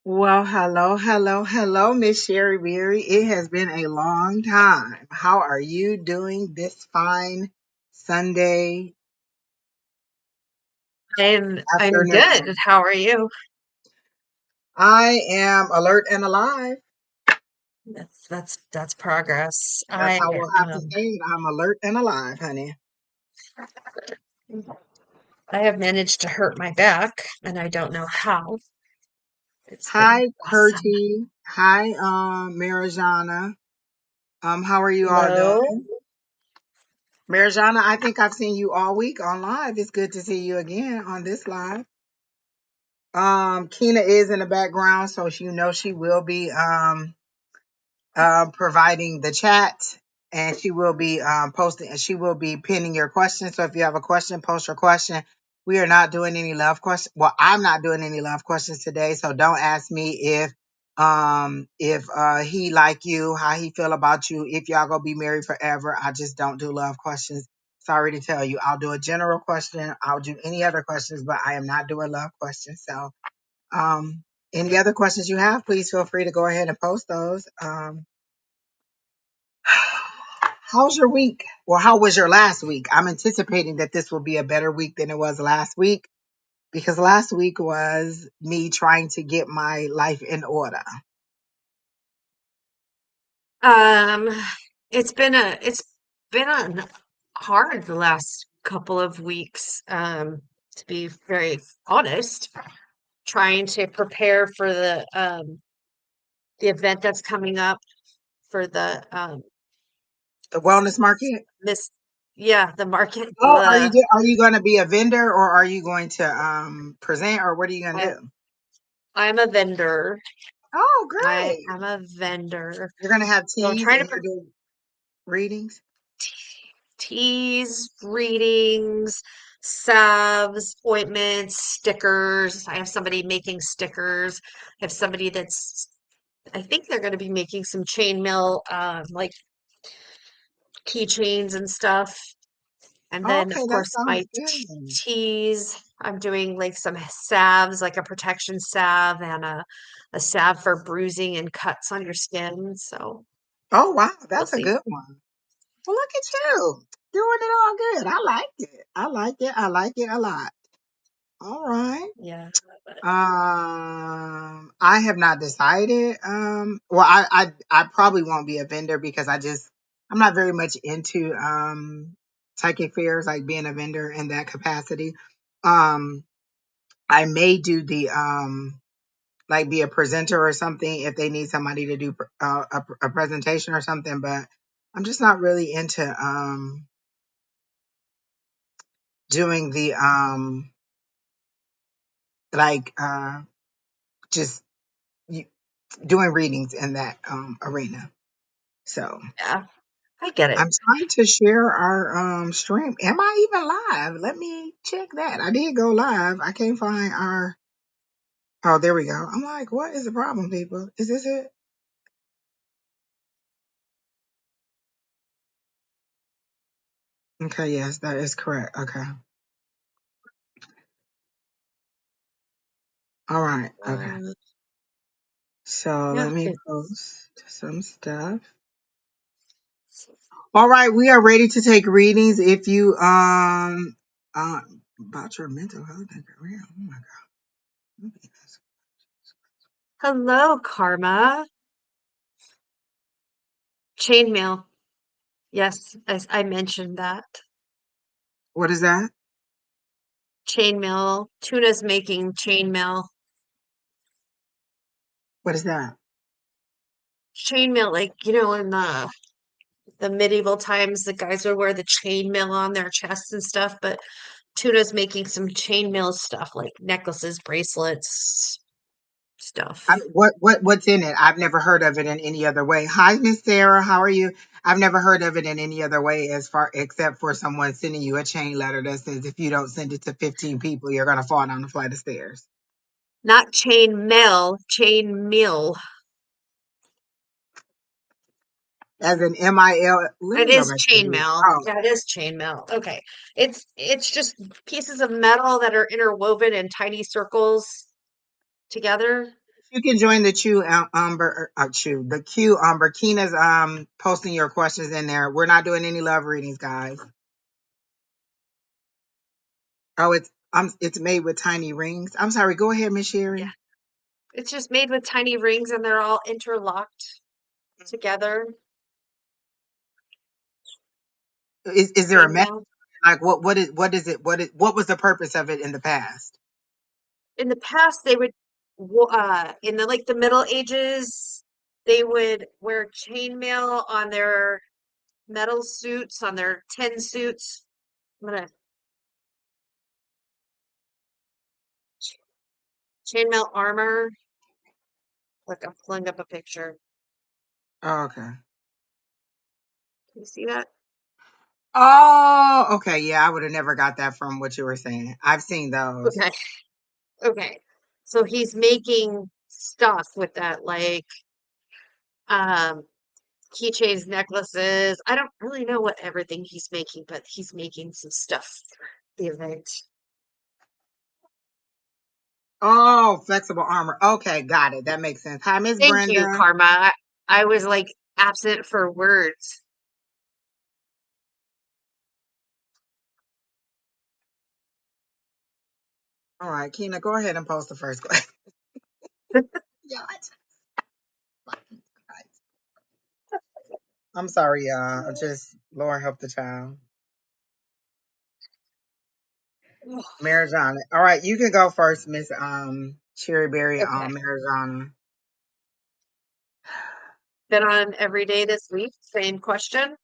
Well, hello, Miss Sheri Beery. It has been a long time. How are you doing this fine Sunday I'm good. afternoon? How are you? I am alert and alive. That's progress. That's how we'll have to say it. I'm alert and alive, honey. I have managed to hurt my back and I don't know how. It's been Hi, awesome. Curtie. Hi, Marijana. How are you all Hello. doing? Marijana, I think I've seen you all week on live. It's good to see you again on this live. Kina is in the background, so she will be providing the chat, and she will be posting, and she will be pinning your question. So if you have a question, post your question. We are not doing any love questions. Well, I'm not doing any love questions today, so don't ask me if he like you, how he feel about you, if y'all gonna be married forever. I just don't do love questions. Sorry to tell you. I'll do a general question. I'll do any other questions, but I am not doing love questions. So any other questions you have, please feel free to go ahead and post those. How's your week? Or how was your last week? I'm anticipating that this will be a better week than it was last week because last week was me trying to get my life in order. Um, it's been hard the last couple of weeks, to be very honest, trying to prepare for the event that's coming up for the The wellness market. this yeah, the market. Oh, are you going to be a vendor or are you going to present or what are you going to I do? I'm a vendor. Oh, I great. am a vendor. You're going to have So I'm teas trying to and you do readings. teas, readings, salves, ointments, stickers. I have somebody making stickers. I have somebody I think they're going to be making some chainmail, like keychains and stuff. And then, Okay, of that course, sounds my good. teas. I'm doing like some salves, like a protection salve and a salve for bruising and cuts on your skin. So Oh, wow, we'll that's a see. good one. Well, look at you doing it all good. I like it. I like it. I like it a lot. All right. Yeah. I have not decided. Well, I probably won't be a vendor because I'm not very much into psychic fairs, like being a vendor in that capacity. Um, I may do the like be a presenter or something if they need somebody to do a presentation or something, but I'm just not really into doing the like just y- doing readings in that arena. So Yeah, I get it. I'm trying to share our stream. Am I even live? Let me check that. I did go live. I can't find our. Oh, there we go. I'm like, what is the problem, people? Is this it? Okay, yes, that is correct. Okay. All right. Okay. Um, So yeah, let me it's post some stuff. All right, we are ready to take readings. If you about your mental health and career. Oh my God. hello, Karma. Chainmail. Yes, I mentioned that. What is that? Chainmail. Tuna's making chainmail. What is that? Chainmail, like, in the medieval times, the guys would wear the chainmail on their chests and stuff, but Tuna's making some chainmail stuff, like necklaces, bracelets, stuff. What's in it? I've never heard of it in any other way. Hi, Miss Sarah. How are you? I've never heard of it in any other way as far except for someone sending you a chain letter that says if you don't send it to 15 people, you're gonna fall down the flight of stairs. Not chainmail, chainmail. As in MIL. Let It me go is back to here. chainmail. Oh, Yeah, it is chainmail. Okay. It's just pieces of metal that are interwoven in tiny circles together. You can join the the queue, Umber. Keena's posting your questions in there. We're not doing any love readings, guys. Oh, it's made with tiny rings. I'm sorry. Go ahead, Miss Yeah. Sheri. It's just made with tiny rings and they're all interlocked together. Is there a method? Chainmail. Like what was the purpose of it in the past? In the past, they would, in the like the Middle Ages, they would wear chainmail on their metal suits, on their tin suits. I'm gonna chainmail armor. Look, I'm pulling up a picture. Oh, okay. Can you see that? Oh, okay. Yeah, I would have never got that from what you were saying. I've seen those. Okay. Okay. So he's making stuff with that, like um keychains, necklaces. I don't really know what everything he's making, but he's making some stuff for the event. Oh, flexible armor. Okay, got it. That makes sense. Hi, Miss Thank you, Brenda. Karma. I was like absent for words. All right, Keena, go ahead and post the first question. Yeah, I'm sorry, y'all. I just Lord help the child. Marijana. All right, you can go first, Miss Cherry Berry Okay. Marijana. Been on every day this week. Same question.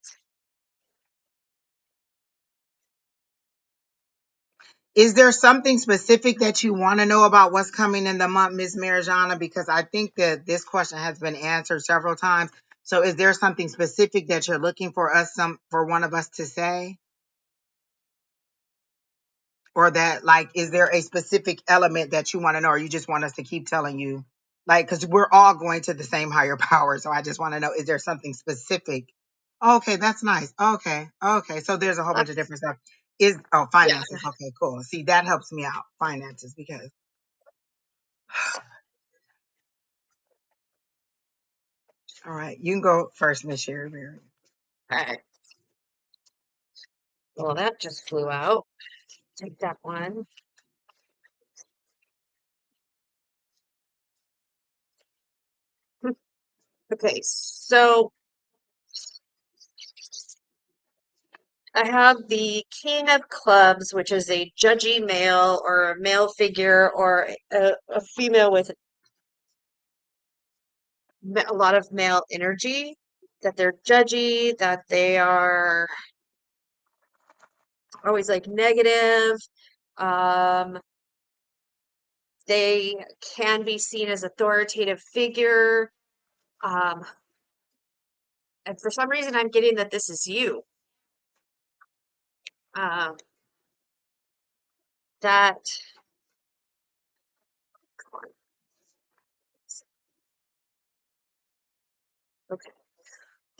Is there something specific that you want to know about what's coming in the month, Miss Marijana? Because I think that this question has been answered several times. So is there something specific that you're looking for for one of us to say? Or that like is there a specific element that you want to know, or you just want us to keep telling you? Like, because we're all going to the same higher power. So I just want to know, is there something specific? Okay, that's nice. Okay, okay. So there's a whole bunch of That's different stuff. Is yeah. finances. Okay, cool. See, that helps me out. Finances, because all right, you can go first, Miss Sherry Berry. All right. Well, that just flew out. Take that one. Okay, so I have the King of Clubs, which is a judgy male or a male figure or a female with a lot of male energy, that they're judgy, that they are always like negative. Um, they can be seen as authoritative figure. Um, and for some reason, I'm getting that this is you. Um, that okay,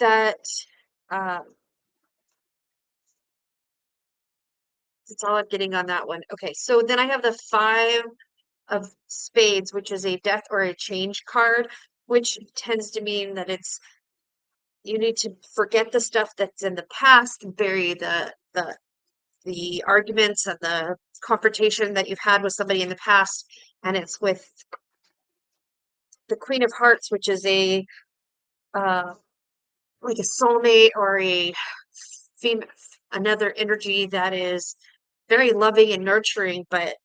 that um, that's all I'm getting on that one. Okay, so then I have the five of spades, which is a death or a change card, which tends to mean that it's you need to forget the stuff that's in the past and bury the arguments and the confrontation that you've had with somebody in the past, and it's with the Queen of Hearts, which is a uh, like a soulmate or a female, another energy that is very loving and nurturing, but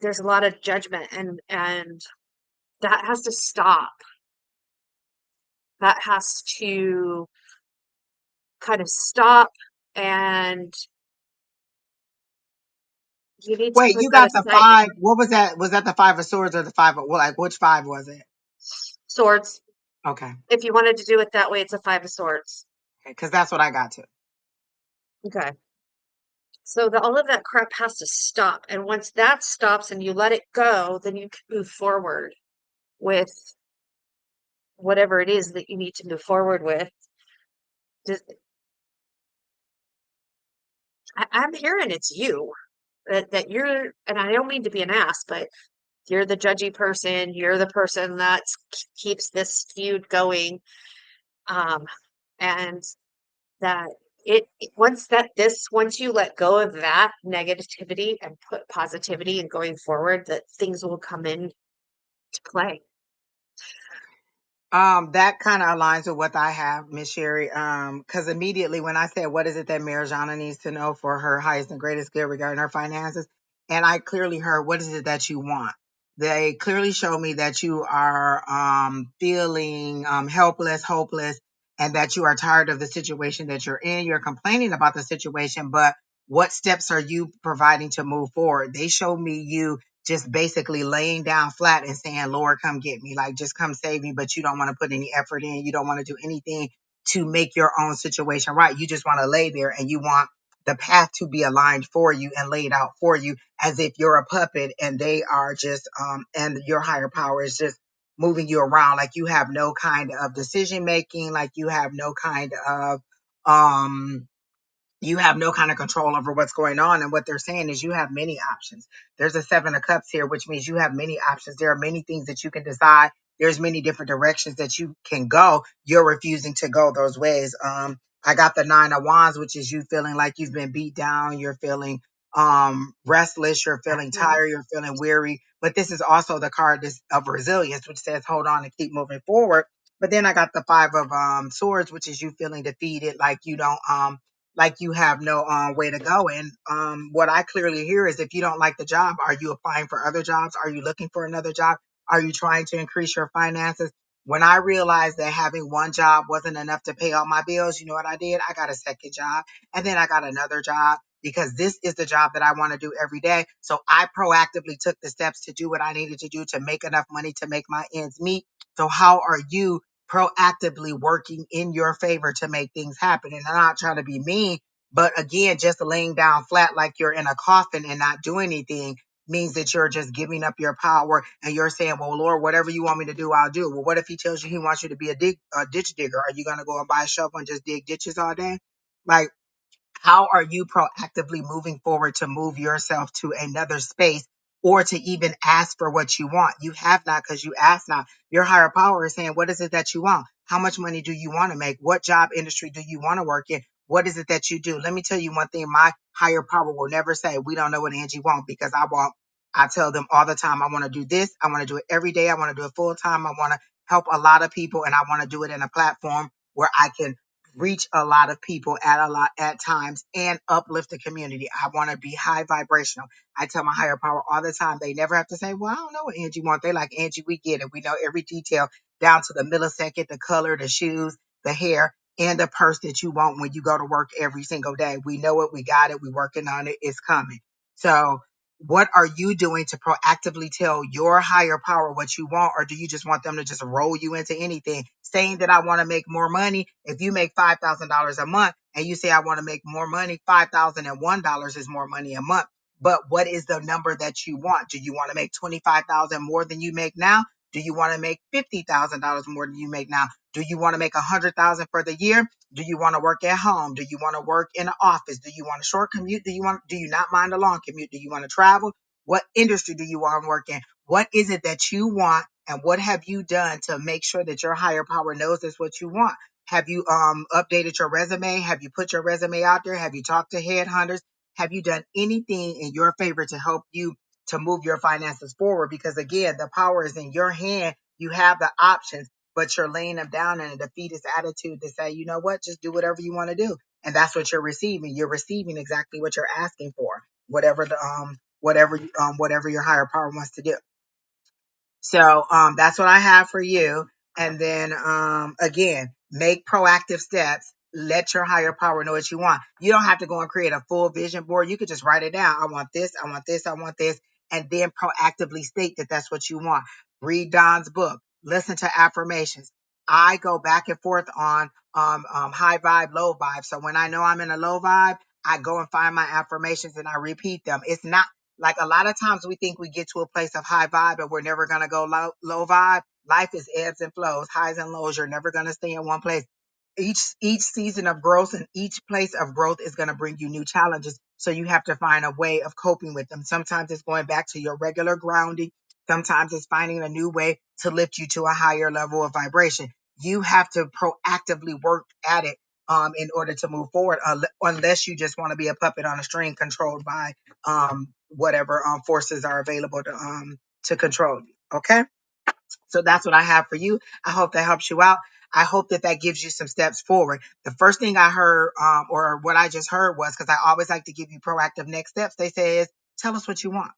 there's a lot of judgment and that has to stop. That has to kind of stop, and you need to Wait, put you that got the aside. five. What was that? Was that the five of swords or the five of, well, like which five was it? Swords. Okay, If you wanted to do it that way, it's a five of swords. because that's what I got to. Okay. So all of that crap has to stop. And once that stops and you let it go, then you can move forward with whatever it is that you need to move forward with. Just, I'm hearing it's you that you're, and I don't mean to be an ass, but you're the judgy person, you're the person that keeps this feud going. Um, and that once you let go of that negativity and put positivity and going forward, that things will come in to play. That kind of aligns with what I have, Miss Sherry. Because immediately when I said, "What is it that Marijana needs to know for her highest and greatest good regarding her finances?" and I clearly heard, "What is it that you want?" They clearly show me that you are feeling helpless, hopeless, and that you are tired of the situation that you're in. You're complaining about the situation, but what steps are you providing to move forward? They show me you just basically laying down flat and saying, "Lord, come get me. Like, just come save me." But you don't want to put any effort in. You don't want to do anything to make your own situation right. You just want to lay there and you want the path to be aligned for you and laid out for you as if you're a puppet and they are just, and your higher power is just moving you around. Like you have no kind of decision making, like you have no kind of, um, you have no kind of control over what's going on. And what they're saying is you have many options. There's a seven of cups here, which means you have many options. There are many things that you can decide. There's many different directions that you can go. You're refusing to go those ways. I got the nine of wands, which is you feeling like you've been beat down. You're feeling restless. You're feeling Mhm. tired. You're feeling weary. But this is also the card of resilience, which says hold on and keep moving forward. But then I got the five of swords, which is you feeling defeated, like you don't like you have no way to go. And what I clearly hear is if you don't like the job, are you applying for other jobs? Are you looking for another job? Are you trying to increase your finances? When I realized that having one job wasn't enough to pay all my bills, you know what I did? I got a second job and then I got another job because this is the job that I want to do every day. So I proactively took the steps to do what I needed to do to make enough money to make my ends meet. So how are you proactively working in your favor to make things happen? And I'm not trying to be mean, but again, just laying down flat like you're in a coffin and not doing anything means that you're just giving up your power and you're saying, "Well, Lord, whatever you want me to do, I'll do." Well, what if he tells you he wants you to be a ditch digger? Are you going to go and buy a shovel and just dig ditches all day? Like, how are you proactively moving forward to move yourself to another space or to even ask for what you want? You have not because you ask not. Your higher power is saying, what is it that you want? How much money do you want to make? What job industry do you want to work in? What is it that you do? Let me tell you one thing my higher power will never say, we don't know what Angie wants, because I want. I tell them all the time, I want to do this. I want to do it every day. I want to do it full time. I want to help a lot of people and I want to do it in a platform where I can reach a lot of people at times and uplift the community. I want to be high vibrational. I tell my higher power all the time. They never have to say, "Well, I don't know what Angie wants." They like, "Angie, we get it. We know every detail down to the millisecond, the color, the shoes, the hair, and the purse that you want when you go to work every single day. We know it. We got it. We working on it. It's coming." So what are you doing to proactively tell your higher power what you want? Or do you just want them to just roll you into anything? Saying that I want to make more money. If you make $5,000 a month and you say I want to make more money, $5,001 is more money a month. But what is the number that you want? Do you want to make 25,000 more than you make now? Do you want to make $50,000 more than you make now? Do you want to make 100,000 for the year? Do you want to work at home? Do you want to work in an office? Do you want a short commute? Do you not mind a long commute? Do you want to travel? What industry do you want to work in? What is it that you want and what have you done to make sure that your higher power knows that's what you want? Have you updated your resume? Have you put your resume out there? Have you talked to headhunters? Have you done anything in your favor to help you to move your finances forward? Because again, the power is in your hand. You have the options, but you're laying them down in a defeatist attitude to say, you know what, just do whatever you want to do. And that's what you're receiving. You're receiving exactly what you're asking for, whatever the whatever your higher power wants to do. So that's what I have for you. And then again, make proactive steps. Let your higher power know what you want. You don't have to go and create a full vision board. You could just write it down. I want this, I want this, I want this, and then proactively state that that's what you want. Read Don's book. Listen to affirmations. I go back and forth on high vibe, low vibe. So when I know I'm in a low vibe, I go and find my affirmations and I repeat them. It's not like a lot of times we think we get to a place of high vibe and we're never going to go low vibe. Life is ebbs and flows, highs and lows. You're never going to stay in one place. Each season of growth and each place of growth is going to bring you new challenges. So you have to find a way of coping with them. Sometimes it's going back to your regular grounding. Sometimes it's finding a new way to lift you to a higher level of vibration. You have to proactively work at it in order to move forward, unless you just want to be a puppet on a string controlled by whatever forces are available to control you. Okay. So that's what I have for you. I hope that helps you out. I hope that that gives you some steps forward. The first thing I heard, or what I just heard was, because I always like to give you proactive next steps, they say is tell us what you want.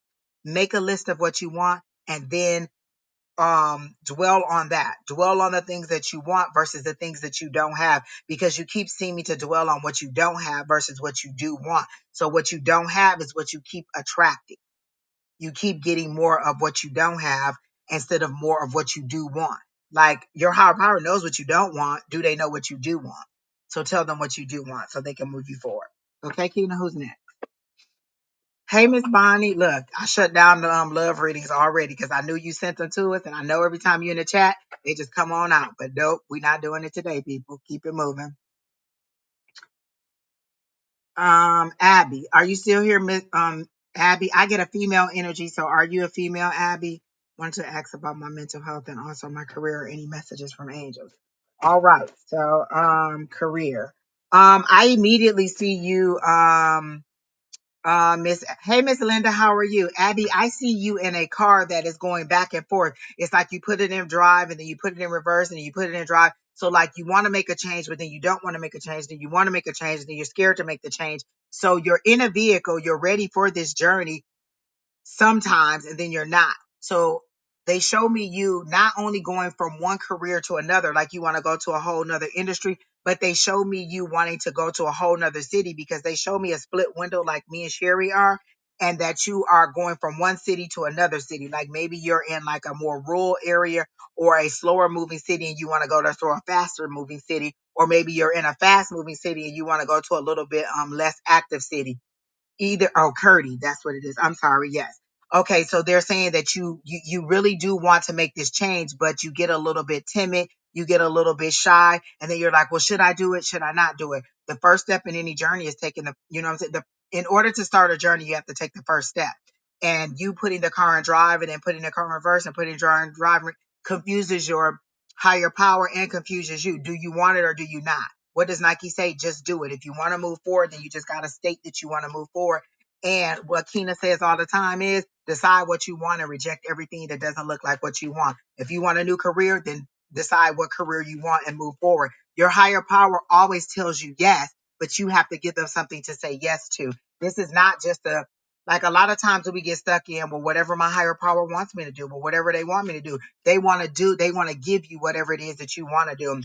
Make a list of what you want and then dwell on that. Dwell on the things that you want versus the things that you don't have, because you keep seeming to dwell on what you don't have versus what you do want. So what you don't have is what you keep attracting. You keep getting more of what you don't have instead of more of what you do want. Like your higher power knows what you don't want. Do they know what you do want? So tell them what you do want so they can move you forward. Okay, Keena, who's next? Hey, Miss Bonnie. Look, I shut down the love readings already because I knew you sent them to us, and I know every time you're in the chat, they just come on out. But nope, we're not doing it today, people. Keep it moving. Abby, are you still here, Miss Abby? I get a female energy, so are you a female, Abby? Wanted to ask about my mental health and also my career. Any messages from angels? All right, so career. I immediately see you, hey, Miss Linda, how are you? Abby, I see you in a car that is going back and forth. It's like you put it in drive and then you put it in reverse and then you put it in drive. So like you want to make a change, but then you don't want to make a change. Then you want to make a change, and then you're scared to make the change. So you're in a vehicle, you're ready for this journey, sometimes, and then you're not. So they show me you not only going from one career to another, like you want to go to a whole nother industry, but they show me you wanting to go to a whole nother city, because they show me a split window like me and Sheri are, and that you are going from one city to another city. Like maybe you're in like a more rural area or a slower moving city and you want to go to a faster moving city, or maybe you're in a fast moving city and you want to go to a little bit less active city. Either, oh, Curdy, that's what it is. I'm sorry. Yes. Okay, so they're saying that you really do want to make this change, but you get a little bit timid, you get a little bit shy, and then you're like, well, should I do it? Should I not do it? The first step in any journey is taking the, you know what I'm saying? In order to start a journey, you have to take the first step. And you putting the car in drive and then putting the car in reverse and putting the drive confuses your higher power and confuses you. Do you want it or do you not? What does Nike say? Just do it. If you want to move forward, then you just got to state that you want to move forward. And what Keena says all the time is decide what you want and reject everything that doesn't look like what you want. If you want a new career, then decide what career you want and move forward. Your higher power always tells you yes, but you have to give them something to say yes to. This is not just like a lot of times we get stuck in, well, whatever my higher power wants me to do, well, whatever they want me to do, they want to give you whatever it is that you want to do.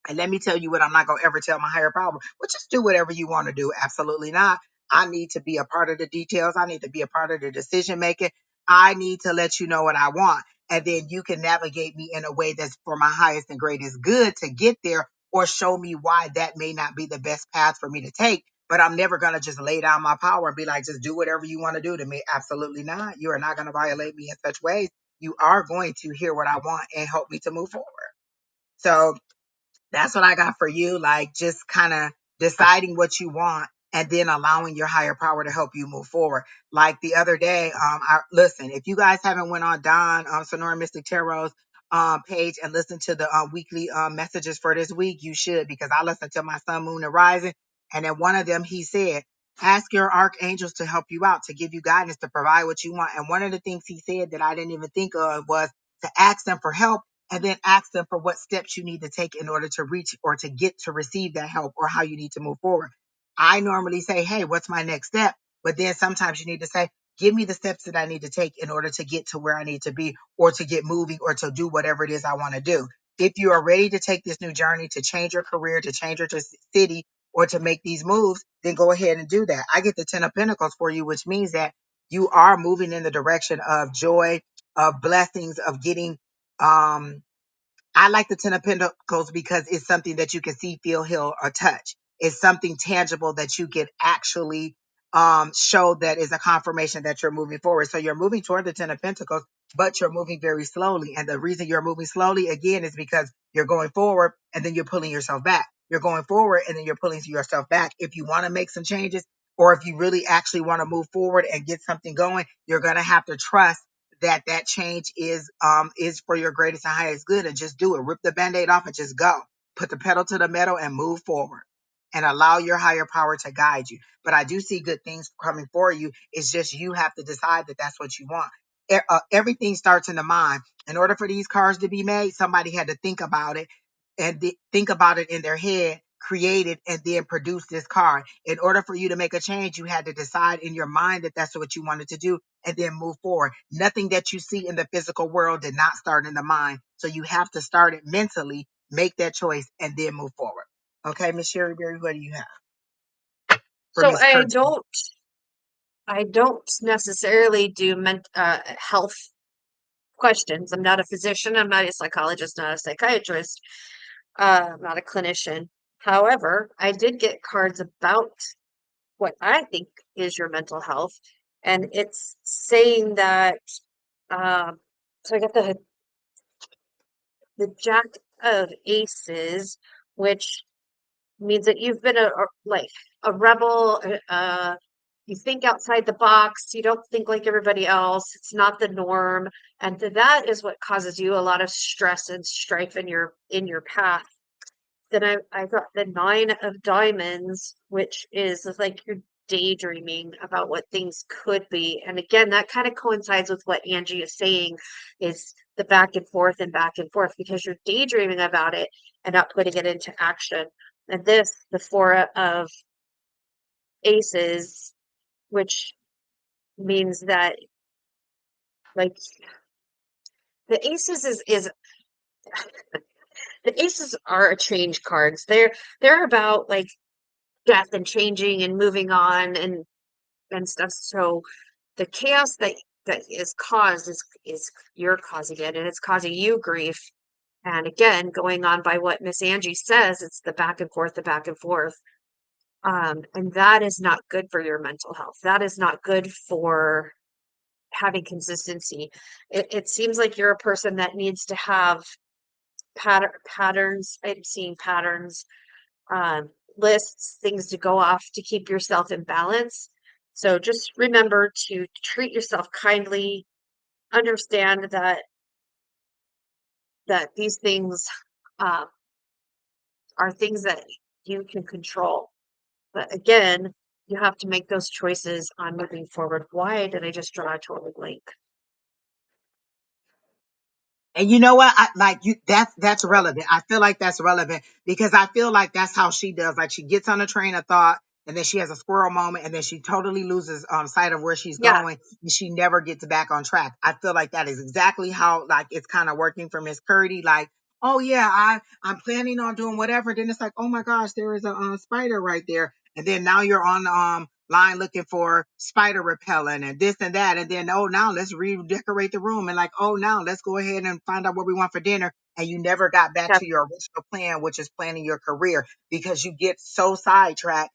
And let me tell you what I'm not going to ever tell my higher power. Well, just do whatever you want to do. Absolutely not. I need to be a part of the details. I need to be a part of the decision making. I need to let you know what I want. And then you can navigate me in a way that's for my highest and greatest good to get there, or show me why that may not be the best path for me to take. But I'm never going to just lay down my power and be like, just do whatever you want to do to me. Absolutely not. You are not going to violate me in such ways. You are going to hear what I want and help me to move forward. So that's what I got for you. Like just kind of deciding what you want and then allowing your higher power to help you move forward. Like the other day, listen, if you guys haven't went on Don Sonora Mystic Tarot's page and listened to the weekly messages for this week, you should, because I listened to my sun, moon, and rising. And then one of them, he said, ask your archangels to help you out, to give you guidance, to provide what you want. And one of the things he said that I didn't even think of was to ask them for help, and then ask them for what steps you need to take in order to reach or to get to receive that help, or how you need to move forward. I normally say, hey, what's my next step? But then sometimes you need to say, give me the steps that I need to take in order to get to where I need to be, or to get moving, or to do whatever it is I want to do. If you are ready to take this new journey, to change your career, to change your city, or to make these moves, then go ahead and do that. I get the 10 of Pentacles for you, which means that you are moving in the direction of joy, of blessings, of getting um I like the 10 of Pentacles because it's something that you can see, feel, heal, or touch. It's something tangible that you can actually show, that is a confirmation that you're moving forward. So you're moving toward the 10 of Pentacles, but you're moving very slowly. And the reason you're moving slowly, again, is because you're going forward and then you're pulling yourself back. You're going forward and then you're pulling yourself back. If you want to make some changes, or if you really actually want to move forward and get something going, you're going to have to trust that that change is for your greatest and highest good, and just do it. Rip the band-aid off and just go. Put the pedal to the metal and move forward and allow your higher power to guide you. But I do see good things coming for you. It's just you have to decide that that's what you want. Everything starts in the mind. In order for these cars to be made, somebody had to think about it and think about it in their head, create it, and then produce this car. In order for you to make a change, you had to decide in your mind that that's what you wanted to do and then move forward. Nothing that you see in the physical world did not start in the mind. So you have to start it mentally, make that choice, and then move forward. Okay, Miss Sheri Beery, what do you have for So Miss Kirsten? I don't necessarily do health questions. I'm not a physician, I'm not a psychologist, not a psychiatrist, I'm not a clinician. However, I did get cards about what I think is your mental health, and it's saying that so I got the Jack of Aces, which means that you've been like a rebel. You think outside the box. You don't think like everybody else. It's not the norm, and that is what causes you a lot of stress and strife in your path. Then I got the Nine of Diamonds, which is like you're daydreaming about what things could be. And again, that kind of coincides with what Angie is saying is the back and forth, because you're daydreaming about it and not putting it into action. And this, the Four of Aces, which means that like the aces is the aces are a change cards. They're about like death and changing and moving on and stuff. So the chaos that is caused is you're causing it, and it's causing you grief. And again, going on by what Miss Angie says, it's the back and forth, the back and forth. And that is not good for your mental health. That is not good for having consistency. It seems like you're a person that needs to have patterns. I'm seeing patterns, um, lists, things to go off to keep yourself in balance. So just remember to treat yourself kindly. Understand that these things uh, are things that you can control. But again, you have to make those choices on moving forward. Why did I just draw a total blank? And you know what? I like you that's relevant. I feel like that's relevant because I feel like that's how she does. Like she gets on a train of thought and then she has a squirrel moment and then she totally loses sight of where she's Yeah, going and she never gets back on track. I feel like that is exactly how like it's kind of working for Miss Curdy. Like, oh yeah, I'm planning on doing whatever. Then it's like, oh my gosh, there is a spider right there. And then now you're on line looking for spider repellent and this and that. And then, oh, now let's redecorate the room. And like, oh, now let's go ahead and find out what we want for dinner. And you never got back yeah, to your original plan, which is planning your career because you get so sidetracked.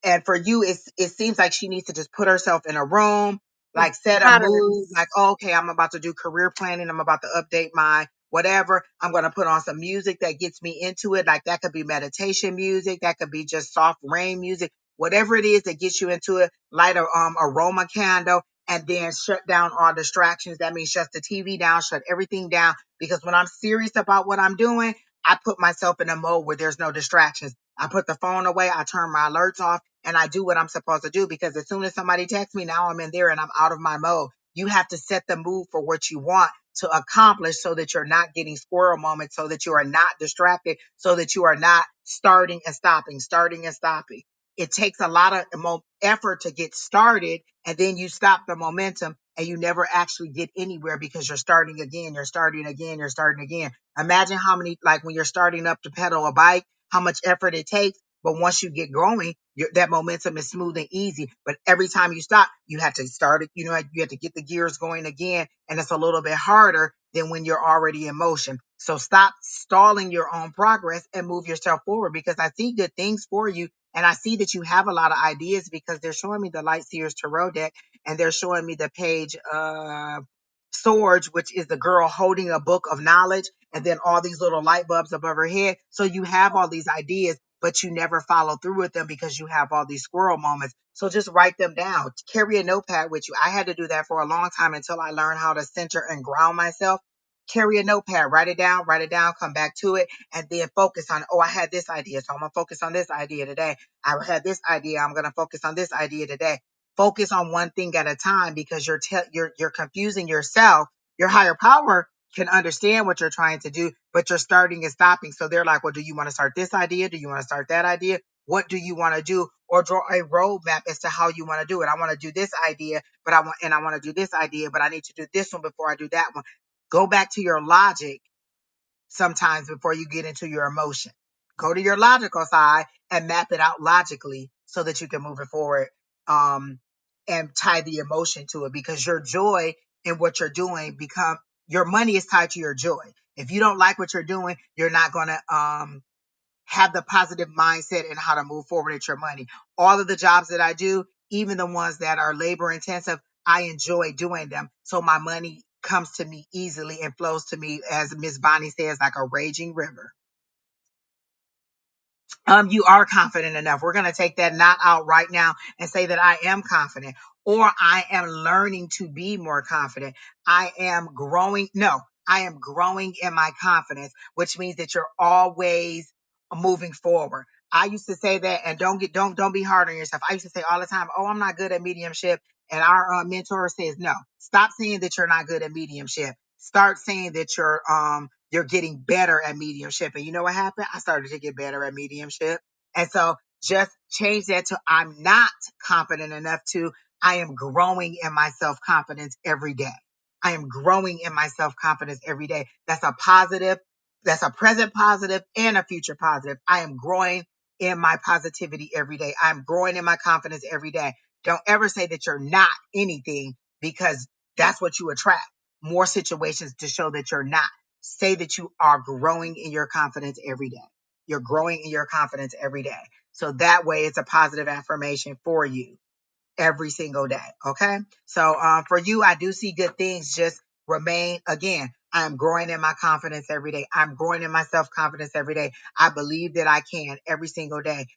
And for you, it seems like she needs to just put herself in a room, like set a mood, patterns. like, oh, okay, I'm about to do career planning. I'm about to update my whatever. I'm going to put on some music that gets me into it. Like that could be meditation music. That could be just soft rain music, whatever it is that gets you into it. Light a aroma candle and then shut down all distractions. That means shut the TV down, shut everything down. Because when I'm serious about what I'm doing, I put myself in a mode where there's no distractions. I put the phone away, I turn my alerts off, and I do what I'm supposed to do because as soon as somebody texts me, now I'm in there and I'm out of my mode. You have to set the mood for what you want to accomplish so that you're not getting squirrel moments, so that you are not distracted, so that you are not starting and stopping, starting and stopping. It takes a lot of effort to get started, and then you stop the momentum and you never actually get anywhere because you're starting again, you're starting again, you're starting again. Imagine how many, like when you're starting up to pedal a bike, how much effort it takes. But once you get going, that momentum is smooth and easy. But every time you stop, you have to start it. You know, you have to get the gears going again. And it's a little bit harder than when you're already in motion. So stop stalling your own progress and move yourself forward because I see good things for you. And I see that you have a lot of ideas because they're showing me the Light Seers Tarot deck and they're showing me the page Swords, which is the girl holding a book of knowledge, and then all these little light bulbs above her head. So you have all these ideas, but you never follow through with them because you have all these squirrel moments. So just write them down. Carry a notepad with you. I had to do that for a long time until I learned how to center and ground myself. Carry a notepad, write it down, come back to it, and then focus on, oh, I had this idea, so I'm gonna focus on this idea today. I had this idea, I'm gonna focus on this idea today. Focus on one thing at a time because you're confusing yourself. Your higher power can understand what you're trying to do, but you're starting and stopping. So they're like, well, do you want to start this idea? Do you want to start that idea? What do you want to do? Or draw a roadmap as to how you want to do it. I want to do this idea, but I want to do this idea, but I need to do this one before I do that one. Go back to your logic sometimes before you get into your emotion. Go to your logical side and map it out logically so that you can move it forward, um, and tie the emotion to it because your joy in what you're doing become your money is tied to your joy. If you don't like what you're doing, you're not going to have the positive mindset and how to move forward with your money. All of the jobs that I do, even the ones that are labor intensive, I enjoy doing them. So my money comes to me easily and flows to me, as Miss Bonnie says, like a raging river. You are confident enough. We're going to take that not out right now and say that I am confident or I am learning to be more confident. I am growing. No, I am growing in my confidence, which means that you're always moving forward. I used to say that, and don't be hard on yourself. I used to say all the time, "Oh, I'm not good at mediumship," and our mentor says, "No, stop saying that you're not good at mediumship. Start saying that you're getting better at mediumship." And you know what happened? I started to get better at mediumship. And so just change that to I'm not confident enough to I am growing in my self-confidence every day. I am growing in my self-confidence every day. That's a positive, that's a present positive and a future positive. I am growing in my positivity every day. I'm growing in my confidence every day. Don't ever say that you're not anything because that's what you attract. More situations to show that you're not. Say that you are growing in your confidence every day. You're growing in your confidence every day. So that way it's a positive affirmation for you every single day. Okay. So for you, I do see good things. Just remain again. I'm growing in my confidence every day. I'm growing in my self confidence every day. I believe that I can every single day,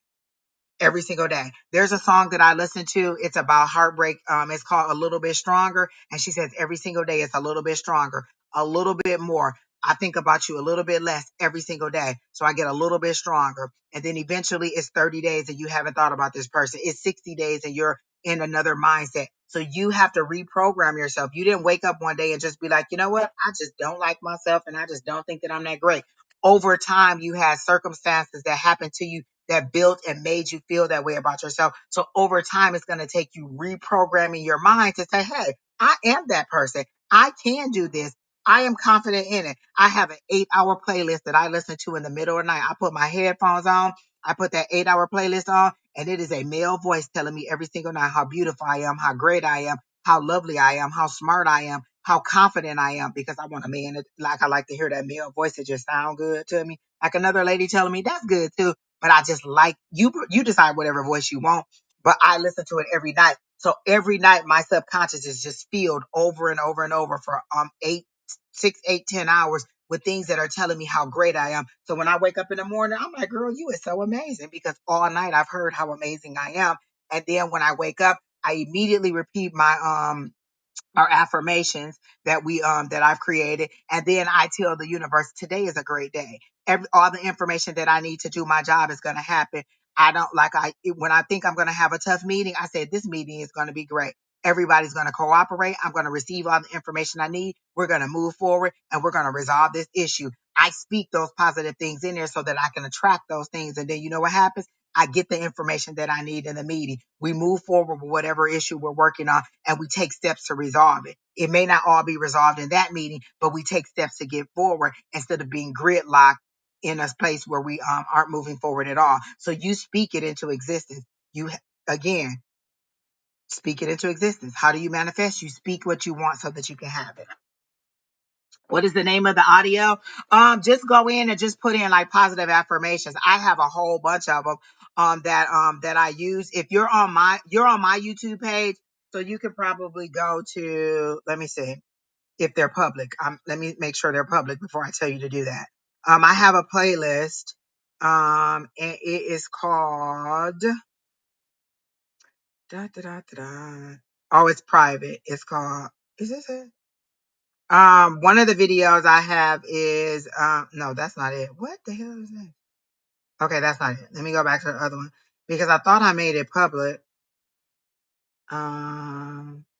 every single day. There's a song that I listen to. It's about heartbreak. It's called A Little Bit Stronger. And she says every single day it's a little bit stronger, a little bit more. I think about you a little bit less every single day. So I get a little bit stronger. And then eventually it's 30 days and you haven't thought about this person. It's 60 days and you're in another mindset. So you have to reprogram yourself. You didn't wake up one day and just be like, you know what? I just don't like myself and I just don't think that I'm that great. Over time, you had circumstances that happened to you that built and made you feel that way about yourself. So over time, it's going to take you reprogramming your mind to say, hey, I am that person. I can do this. I am confident in it. I have an 8-hour playlist that I listen to in the middle of the night. I put my headphones on. I put that 8-hour playlist on, and it is a male voice telling me every single night how beautiful I am, how great I am, how lovely I am, how smart I am, how confident I am, because I want a man that, like, I like to hear that male voice that just sound good to me. Like another lady telling me that's good too, but I just like you. You decide whatever voice you want, but I listen to it every night. So every night, my subconscious is just filled over and over and over for 10 hours with things that are telling me how great I am. So when I wake up in the morning, I'm like, girl, you are so amazing because all night I've heard how amazing I am. And then when I wake up, I immediately repeat my our affirmations that I've created, and then I tell the universe today is a great day. All the information that I need to do my job is going to happen. I don't like I when I think I'm going to have a tough meeting, I said this meeting is going to be great. Everybody's going to cooperate. I'm going to receive all the information I need. We're going to move forward and we're going to resolve this issue. I speak those positive things in there so that I can attract those things. And then you know what happens? I get the information that I need in the meeting. We move forward with whatever issue we're working on and we take steps to resolve it. It may not all be resolved in that meeting, but we take steps to get forward instead of being gridlocked in a place where we aren't moving forward at all. So you speak it into existence. You, again, speak it into existence. How do you manifest? You speak what you want so that you can have it. What is the name of the audio? Just go in and just put in like positive affirmations. I have a whole bunch of them that I use. If you're on my YouTube page, so you can probably go to, let me see if they're public. Let me make sure they're public before I tell you to do that. I have a playlist. And it is called da, da, da, da, da. Oh, it's private. It's called, is this it? One of the videos I have is no, that's not it. What the hell is that? Okay, that's not it. Let me go back to the other one because I thought I made it public.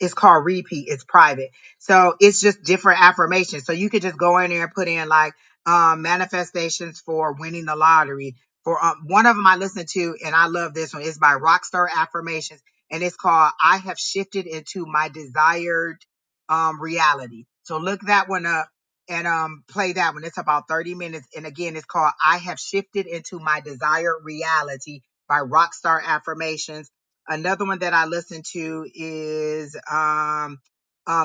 It's called repeat. It's private. So it's just different affirmations. So you could just go in there and put in like manifestations for winning the lottery. For one of them I listened to, and I love this one. It's by Rockstar Affirmations, and it's called "I Have Shifted into My Desired Reality." So look that one up and play that one. It's about 30 minutes, and again, it's called "I Have Shifted into My Desired Reality" by Rockstar Affirmations. Another one that I listen to is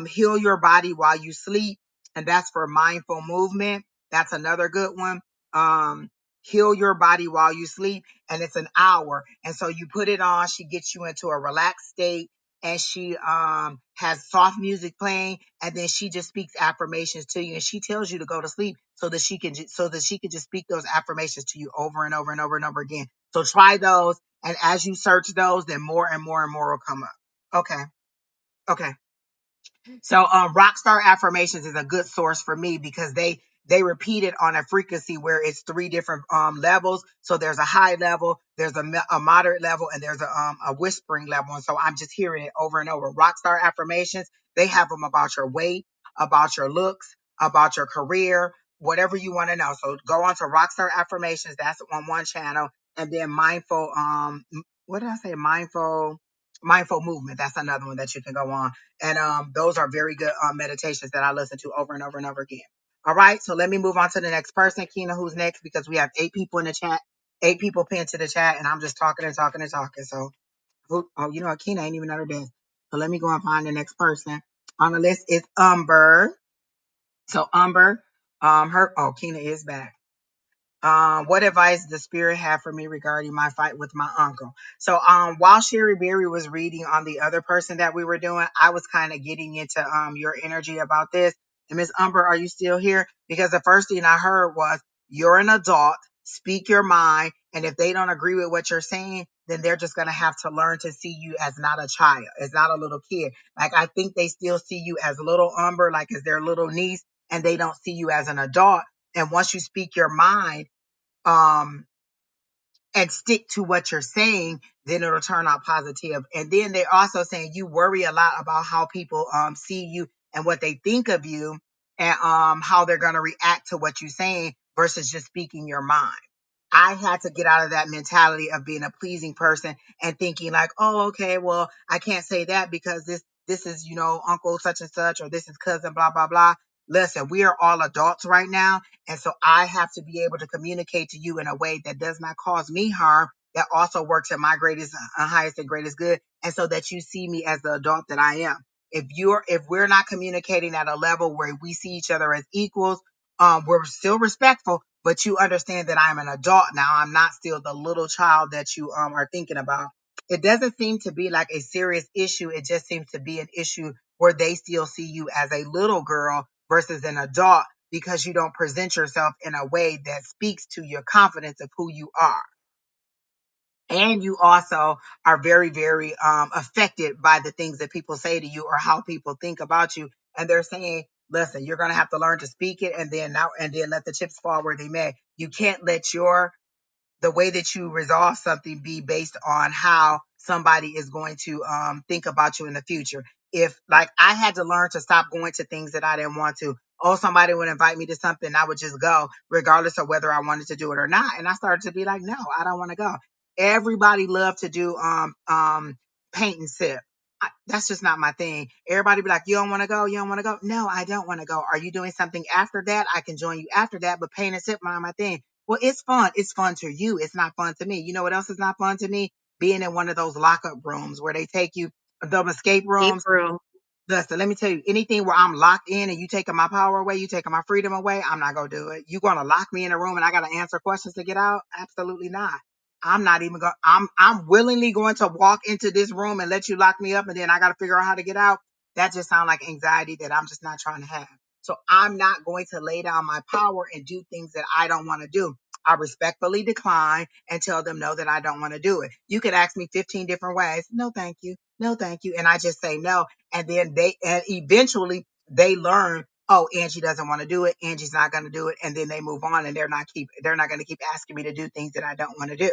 Heal Your Body While You Sleep, and that's for mindful movement. That's another good one. Um, Heal Your Body While You Sleep, and it's an hour. And so you put it on, she gets you into a relaxed state, and she has soft music playing, and then she just speaks affirmations to you, and she tells you to go to sleep so that she can just speak those affirmations to you over and over and over and over again. So try those, and as you search those, then more and more and more will come up. Okay. Okay. So Rockstar Affirmations is a good source for me because they repeat it on a frequency where it's three different levels. So there's a high level, there's a moderate level, and there's a whispering level. And so I'm just hearing it over and over. Rockstar Affirmations, they have them about your weight, about your looks, about your career, whatever you want to know. So go on to Rockstar Affirmations. That's on one channel, and then Mindful. What did I say? Mindful movement. That's another one that you can go on. And those are very good meditations that I listen to over and over and over again. All right, so let me move on to the next person. Kina, who's next? Because we have 8 people in the chat, 8 people pinned to the chat, and I'm just talking and talking and talking. So, oh, you know what? Kina ain't even at her desk. So let me go and find the next person on the list. Is Umber. So Umber, Kina is back. What advice does the spirit have for me regarding my fight with my uncle? So, while Sheri Beery was reading on the other person that we were doing, I was kind of getting into your energy about this. And Miss Umber, are you still here? Because the first thing I heard was, you're an adult, speak your mind, and if they don't agree with what you're saying, then they're just gonna have to learn to see you as not a child, as not a little kid. Like I think they still see you as little Umber, like as their little niece, and they don't see you as an adult. And once you speak your mind, um, and stick to what you're saying, then it'll turn out positive. And then they're also saying you worry a lot about how people see you and what they think of you, and how they're gonna react to what you're saying versus just speaking your mind. I had to get out of that mentality of being a pleasing person and thinking like, oh, okay, well, I can't say that because this is, uncle such and such, or this is cousin blah blah blah. Listen, we are all adults right now, and so I have to be able to communicate to you in a way that does not cause me harm, that also works at my greatest, highest and greatest good, and so that you see me as the adult that I am. If we're not communicating at a level where we see each other as equals, we're still respectful, but you understand that I'm an adult now. I'm not still the little child that you are thinking about. It doesn't seem to be like a serious issue. It just seems to be an issue where they still see you as a little girl versus an adult, because you don't present yourself in a way that speaks to your confidence of who you are. And you also are very, very affected by the things that people say to you or how people think about you. And they're saying, listen, you're going to have to learn to speak it, and then let the chips fall where they may. You can't let the way that you resolve something be based on how somebody is going to think about you in the future. If, like, I had to learn to stop going to things that I didn't want to. Oh, somebody would invite me to something, I would just go regardless of whether I wanted to do it or not. And I started to be like, no, I don't want to go. Everybody loved to do paint and sip. That's just not my thing. Everybody be like, you don't want to go? You don't want to go? No, I don't want to go. Are you doing something after that? I can join you after that, but paint and sip, not my thing. Well, it's fun. It's fun to you. It's not fun to me. You know what else is not fun to me? Being in one of those lockup rooms where they take you, the escape Escape rooms. room. Listen, let me tell you, anything where I'm locked in and you taking my power away, you taking my freedom away, I'm not gonna do it. You gonna lock me in a room and I gotta answer questions to get out? Absolutely not. I'm not even going. I'm willingly going to walk into this room and let you lock me up, and then I gotta figure out how to get out. That just sounds like anxiety that I'm just not trying to have. So I'm not going to lay down my power and do things that I don't want to do. I respectfully decline and tell them no, that I don't want to do it. You could ask me 15 different ways. No, thank you. No, thank you. And I just say no. And then and eventually they learn, oh, Angie doesn't want to do it. Angie's not going to do it. And then they move on, and they're not going to keep asking me to do things that I don't want to do.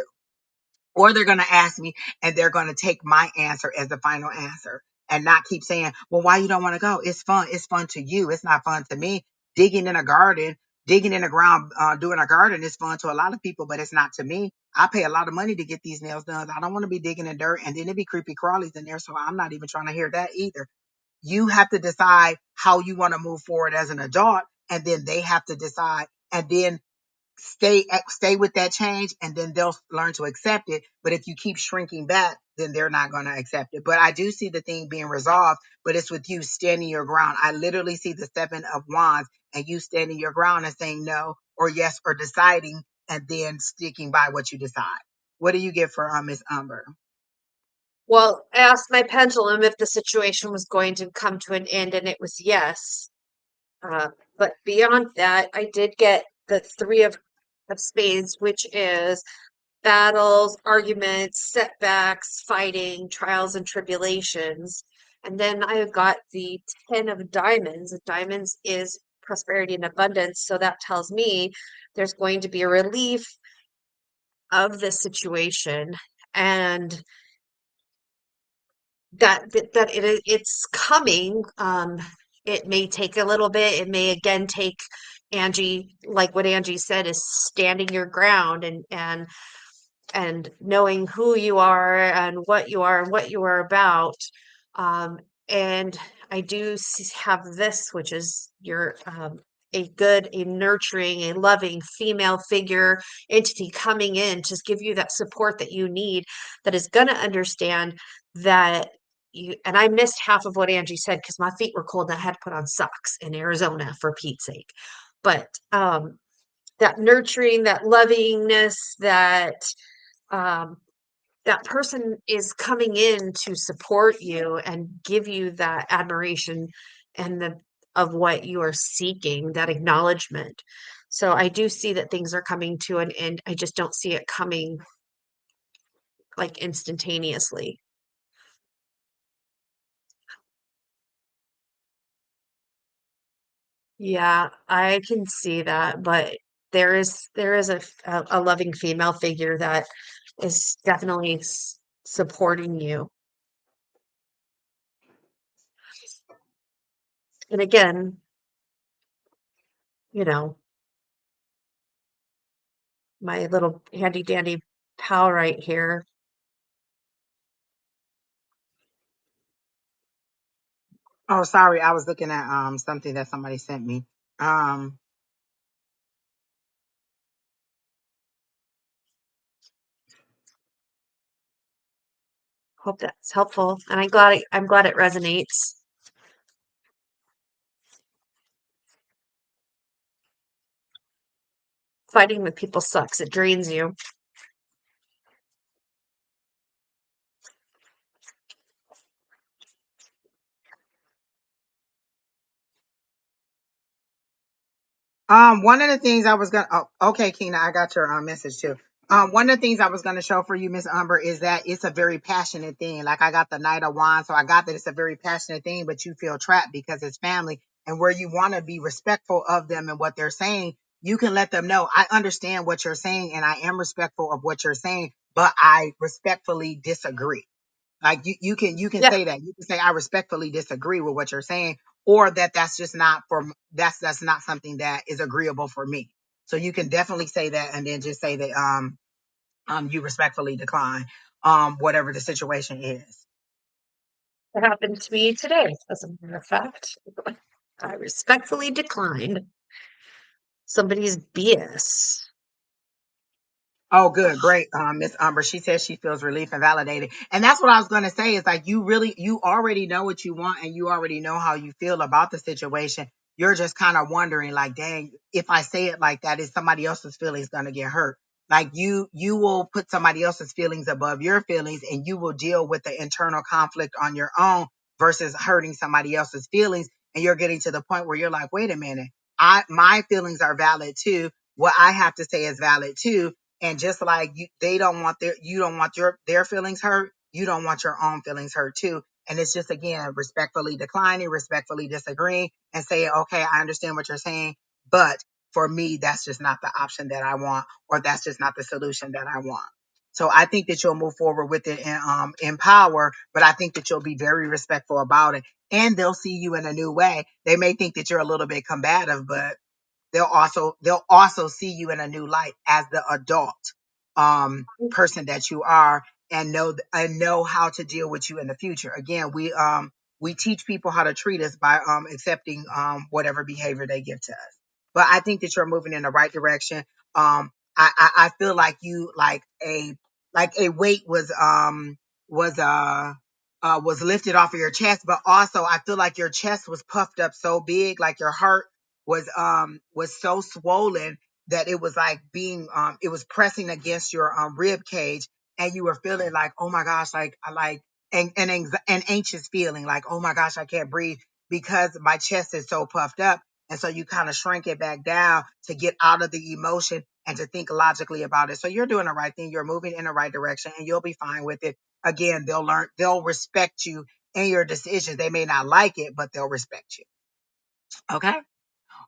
Or they're going to ask me and they're going to take my answer as the final answer and not keep saying, well, why you don't want to go? It's fun. It's fun to you. It's not fun to me. Digging in a garden, digging in the ground, doing a garden is fun to a lot of people, but it's not to me. I pay a lot of money to get these nails done. I don't want to be digging in dirt, and then it be creepy crawlies in there. So I'm not even trying to hear that either. You have to decide how you want to move forward as an adult, and then they have to decide, and then stay with that change, and then they'll learn to accept it. But if you keep shrinking back, then they're not going to accept it. But I do see the thing being resolved, but it's with you standing your ground. I literally see the 7 of Wands and you standing your ground and saying no or yes, or deciding and then sticking by what you decide. What do you get for Miss Umber? Well, I asked my pendulum if the situation was going to come to an end, and it was yes. Uh, but beyond that, I did get the of spades, which is battles, arguments, setbacks, fighting, trials and tribulations. And then I got the 10 of Diamonds. Diamonds is prosperity and abundance. So that tells me there's going to be a relief of this situation, and it's coming. It may take a little bit. It may again take Angie, like what Angie said, is standing your ground and knowing who you are and what you are and what you are about. Um, and I do have this, which is your a good, a nurturing, a loving female figure entity coming in to give you that support that you need, that is going to understand that you. And I missed half of what Angie said because my feet were cold and I had to put on socks in Arizona, for Pete's sake. But that nurturing, that lovingness, um, that person is coming in to support you and give you that admiration and the of what you are seeking, that acknowledgement. So I do see that things are coming to an end. I just don't see it coming like instantaneously. Yeah, I can see that, but there is a loving female figure that is definitely supporting you. And again, you know, my little handy dandy pal right here. Oh, sorry, I was looking at something that somebody sent me. Um Hope that's helpful, and I'm glad it resonates. Fighting with people sucks. It drains you. One of the things I was gonna, oh, okay, Keena, I got your message too. One of the things I was gonna show for you, Miss Umber, is that it's a very passionate thing. Like I got the Knight of Wands, so I got that it's a very passionate thing, but you feel trapped because it's family, and where you want to be respectful of them and what they're saying, you can let them know, I understand what you're saying, and I am respectful of what you're saying, but I respectfully disagree. Like you can Yeah, say that. You can say I respectfully disagree with what you're saying, or that's just not for that's not something that is agreeable for me. So you can definitely say that, and then just say that you respectfully decline whatever the situation is. it happened to me today, as a matter of fact. I respectfully declined somebody's BS. Oh, good, great, Miss Umber. She says she feels relief and validated, and that's what I was going to say. Is like you already know what you want, and you already know how you feel about the situation. You're just kind of wondering, like, dang, if I say it like that, is somebody else's feelings going to get hurt? Like you will put somebody else's feelings above your feelings, and you will deal with the internal conflict on your own versus hurting somebody else's feelings. And you're getting to the point where you're like, wait a minute, I my feelings are valid too, what I have to say is valid too. And just like they don't want you don't want their feelings hurt. You don't want your own feelings hurt too. And it's just, again, respectfully declining, respectfully disagreeing and saying, okay, I understand what you're saying, but for me, that's just not the option that I want, or that's just not the solution that I want. So I think that you'll move forward with it in power, but I think that you'll be very respectful about it, and they'll see you in a new way. They may think that you're a little bit combative, but they'll also see you in a new light as the adult person that you are, and know how to deal with you in the future. Again, we teach people how to treat us by accepting whatever behavior they give to us. But I think that you're moving in the right direction. I feel like you like a weight was was lifted off of your chest, but also I feel like your chest was puffed up so big, like your heart was so swollen that it was like being it was pressing against your rib cage, and you were feeling like, oh my gosh, like I like an anxious feeling, like, oh my gosh, I can't breathe because my chest is so puffed up. And so you kind of shrink it back down to get out of the emotion and to think logically about it. So you're doing the right thing, you're moving in the right direction, and you'll be fine with it. Again, they'll respect you in your decisions. They may not like it, but they'll respect you. Okay.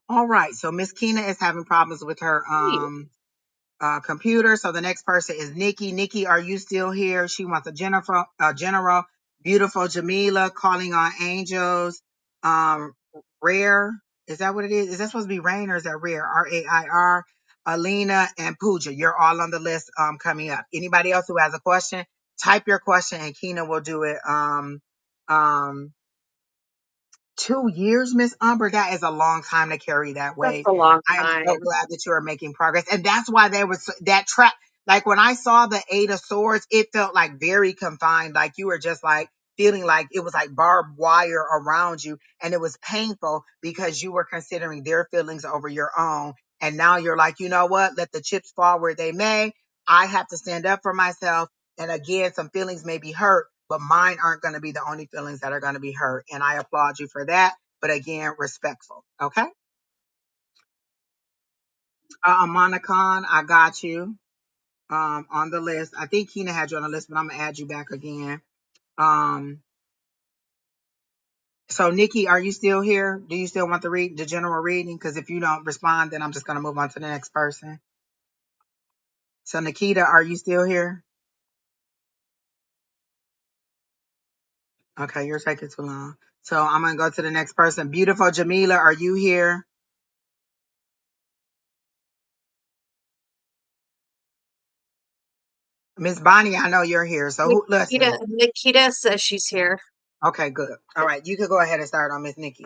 All right. So Miss Keena is having problems with her Hey, computer. So the next person is Nikki. Nikki, are you still here? She wants general, beautiful Jamila, calling on angels. Rare. Is that what it is? Is that supposed to be Rain, or is that Rare? Rair. Alina and Pooja. You're all on the list coming up. Anybody else who has a question, type your question and Keena will do it. Um 2 years, Miss Umber, that is a long time to carry that that's weight. a long I am so time. glad that you are making progress. And that's why there was that trap. Like when I saw the Eight of Swords, it felt like very confined. Like you were just like feeling like it was like barbed wire around you. And it was painful because you were considering their feelings over your own. And now you're like, you know what? Let the chips fall where they may. I have to stand up for myself. And again, some feelings may be hurt, but mine aren't going to be the only feelings that are going to be hurt. And I applaud you for that. But again, respectful. Okay. Amana Khan, I got you on the list. I think Keena had you on the list, but I'm going to add you back again. Um, so Nikki, are you still here? Do you still want to read the general reading? Because if you don't respond, then I'm just going to move on to the next person. So Nikita, are you still here? Okay, you're taking too long. So I'm going to go to the next person. Beautiful Jamila, are you here? Miss Bonnie, I know you're here. So listen. Nikita says she's here. Okay, good. All right, you could go ahead and start on Miss Nikki.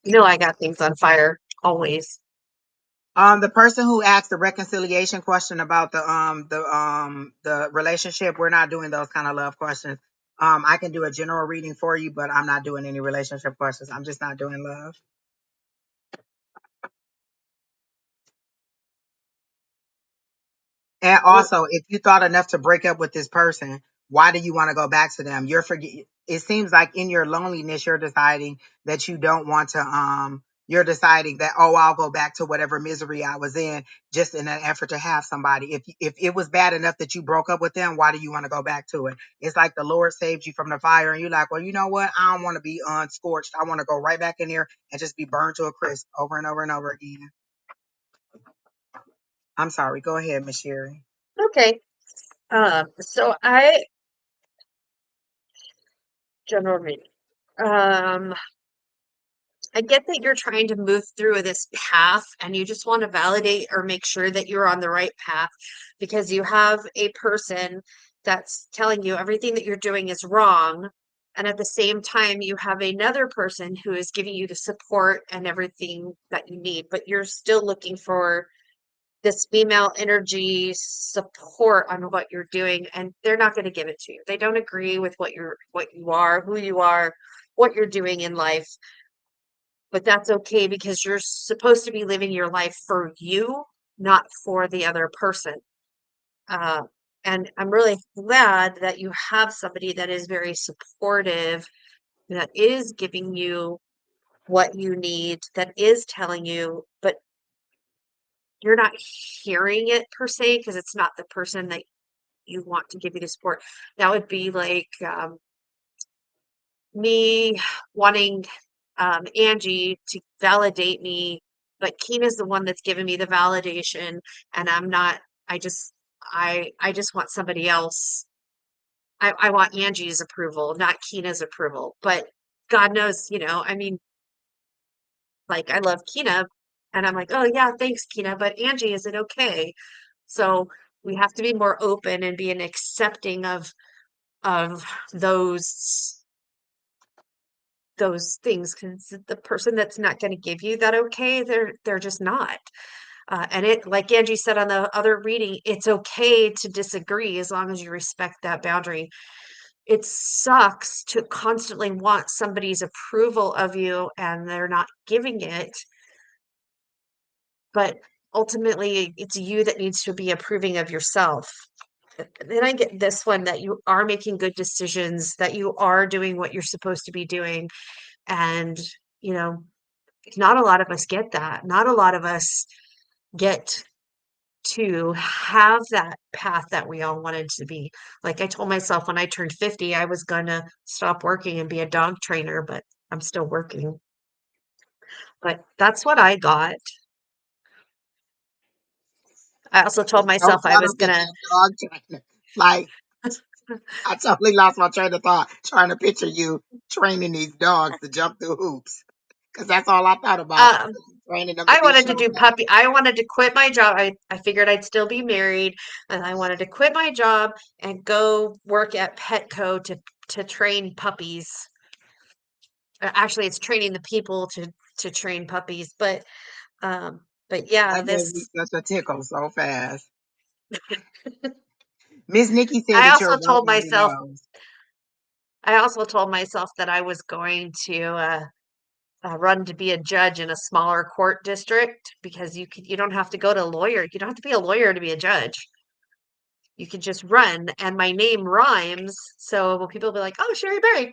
You know I got things on fire always. The person who asked the reconciliation question about the relationship, we're not doing those kind of love questions. I can do a general reading for you, but I'm not doing any relationship questions. I'm just not doing love. And also, if you thought enough to break up with this person, why do you want to go back to them? It seems like in your loneliness, you're deciding that you don't want to you're deciding that, oh, I'll go back to whatever misery I was in just in an effort to have somebody. If it was bad enough that you broke up with them, why do you want to go back to it? It's like the Lord saved you from the fire and you're like, well, you know what? I don't want to be unscorched. I want to go right back in there and just be burned to a crisp over and over and over again. I'm sorry. Go ahead, Miss Sherry. Okay. So I general reading. Um, I get that you're trying to move through this path and you just want to validate or make sure that you're on the right path because you have a person that's telling you everything that you're doing is wrong. And at the same time, you have another person who is giving you the support and everything that you need, but you're still looking for this female energy support on what you're doing, and they're not going to give it to you. They don't agree with what you are, who you are, what you're doing in life, but that's okay because you're supposed to be living your life for you, not for the other person. Uh, and I'm really glad that you have somebody that is very supportive, that is giving you what you need, that is telling you, but you're not hearing it per se because it's not the person that you want to give you the support. That would be like me wanting Angie to validate me, but Keena's the one that's giving me the validation, and I'm not. I just, I just want somebody else. I want Angie's approval, not Keena's approval. But God knows, I mean, like I love Keena, and I'm like, oh yeah, thanks, Keena, but Angie, is it okay? So we have to be more open and be an accepting of those those things because the person that's not going to give you that okay, they're just not. And it, like Angie said on the other reading, it's okay to disagree as long as you respect that boundary. It sucks to constantly want somebody's approval of you and they're not giving it, but ultimately it's you that needs to be approving of yourself. Then I get this one, that you are making good decisions, that you are doing what you're supposed to be doing. And, you know, not a lot of us get that. Not a lot of us get to have that path that we all wanted to be. Like I told myself when I turned 50, I was gonna stop working and be a dog trainer, but I'm still working. But that's what I got. I also told Don't myself I shut was up at gonna that dog trainer. Like, I totally lost my train of thought trying to picture you training these dogs to jump through hoops. Because that's all I thought about. um Training them to I be wanted to show do puppy. I wanted to quit my job. I figured I'd still be married, and I wanted to quit my job and go work at Petco to train puppies. Actually, it's training the people to train puppies. But yeah, That gave me this. such a tickle so fast. Miss Nikki said I that you're also right told on the myself. nose. I also told myself that I was going to run to be a judge in a smaller court district because you don't have to go to a lawyer. You don't have to be a lawyer to be a judge. You can just run, and my name rhymes. So when people be like, "Oh, Sheri Beery,"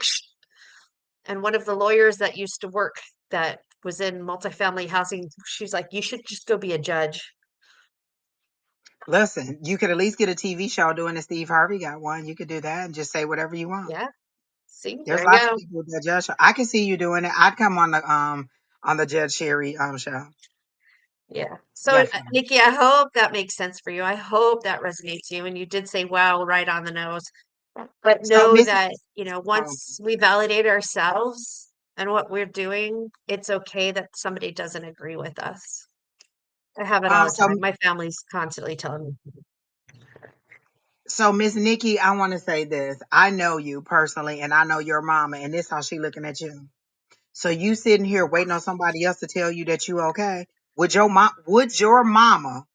and one of the lawyers that used to work that was in multifamily housing, she's like, "You should just go be a judge." Listen, you could at least get a TV show doing the Steve Harvey got one. You could do that and just say whatever you want. Yeah. See, There's there you lots of go. people that judge. I can see you doing it. I'd come on the Judge Sherry show. Yeah. So, Definitely. Nikki, I hope that makes sense for you. I hope that resonates you. And you did say, wow, right on the nose. But So know Miss that, um, once we validate ourselves and what we're doing, it's okay that somebody doesn't agree with us. I have it all the so time. My family's constantly telling me, so Miss Nikki, I want to say this. I know you personally and I know your mama and this how she looking at you. So you sitting here waiting on somebody else to tell you that you okay? Would your mama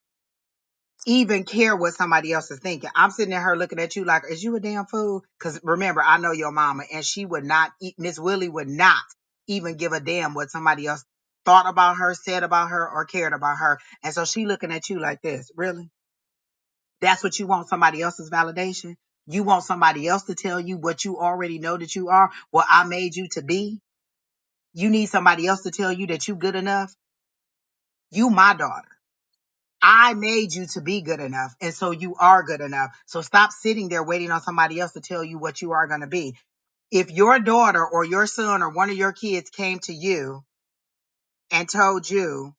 even care what somebody else is thinking? I'm sitting at her looking at you like, is you a damn fool? Because remember, I know your mama, and she would not, Miss Willie would not even give a damn what somebody else thought about her, said about her, or cared about her. And so she looking at you like this. Really? That's what you want, somebody else's validation? You want somebody else to tell you what you already know that you are, what I made you to be? You need somebody else to tell you that you good enough? You my daughter. I made you to be good enough. And so you are good enough. So stop sitting there waiting on somebody else to tell you what you are going to be. If your daughter or your son or one of your kids came to you and told you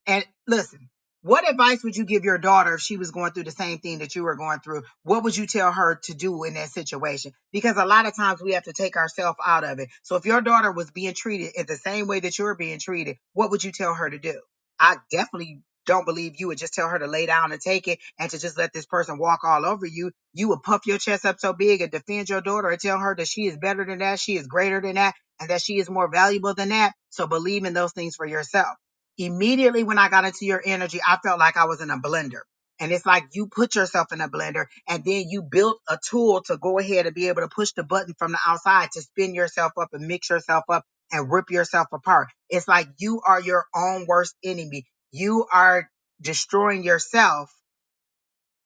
and listen, what advice would you give your daughter if she was going through the same thing that you were going through? What would you tell her to do in that situation? Because a lot of times we have to take ourselves out of it. So if your daughter was being treated in the same way that you're being treated, what would you tell her to do? I definitely don't believe you would just tell her to lay down and take it and to just let this person walk all over you. You would puff your chest up so big and defend your daughter and tell her that she is better than that, she is greater than that, and that she is more valuable than that. So believe in those things for yourself. Immediately when I got into your energy, I felt like I was in a blender. And it's like you put yourself in a blender and then you built a tool to go ahead and be able to push the button from the outside to spin yourself up and mix yourself up and rip yourself apart. It's like you are your own worst enemy. You are destroying yourself,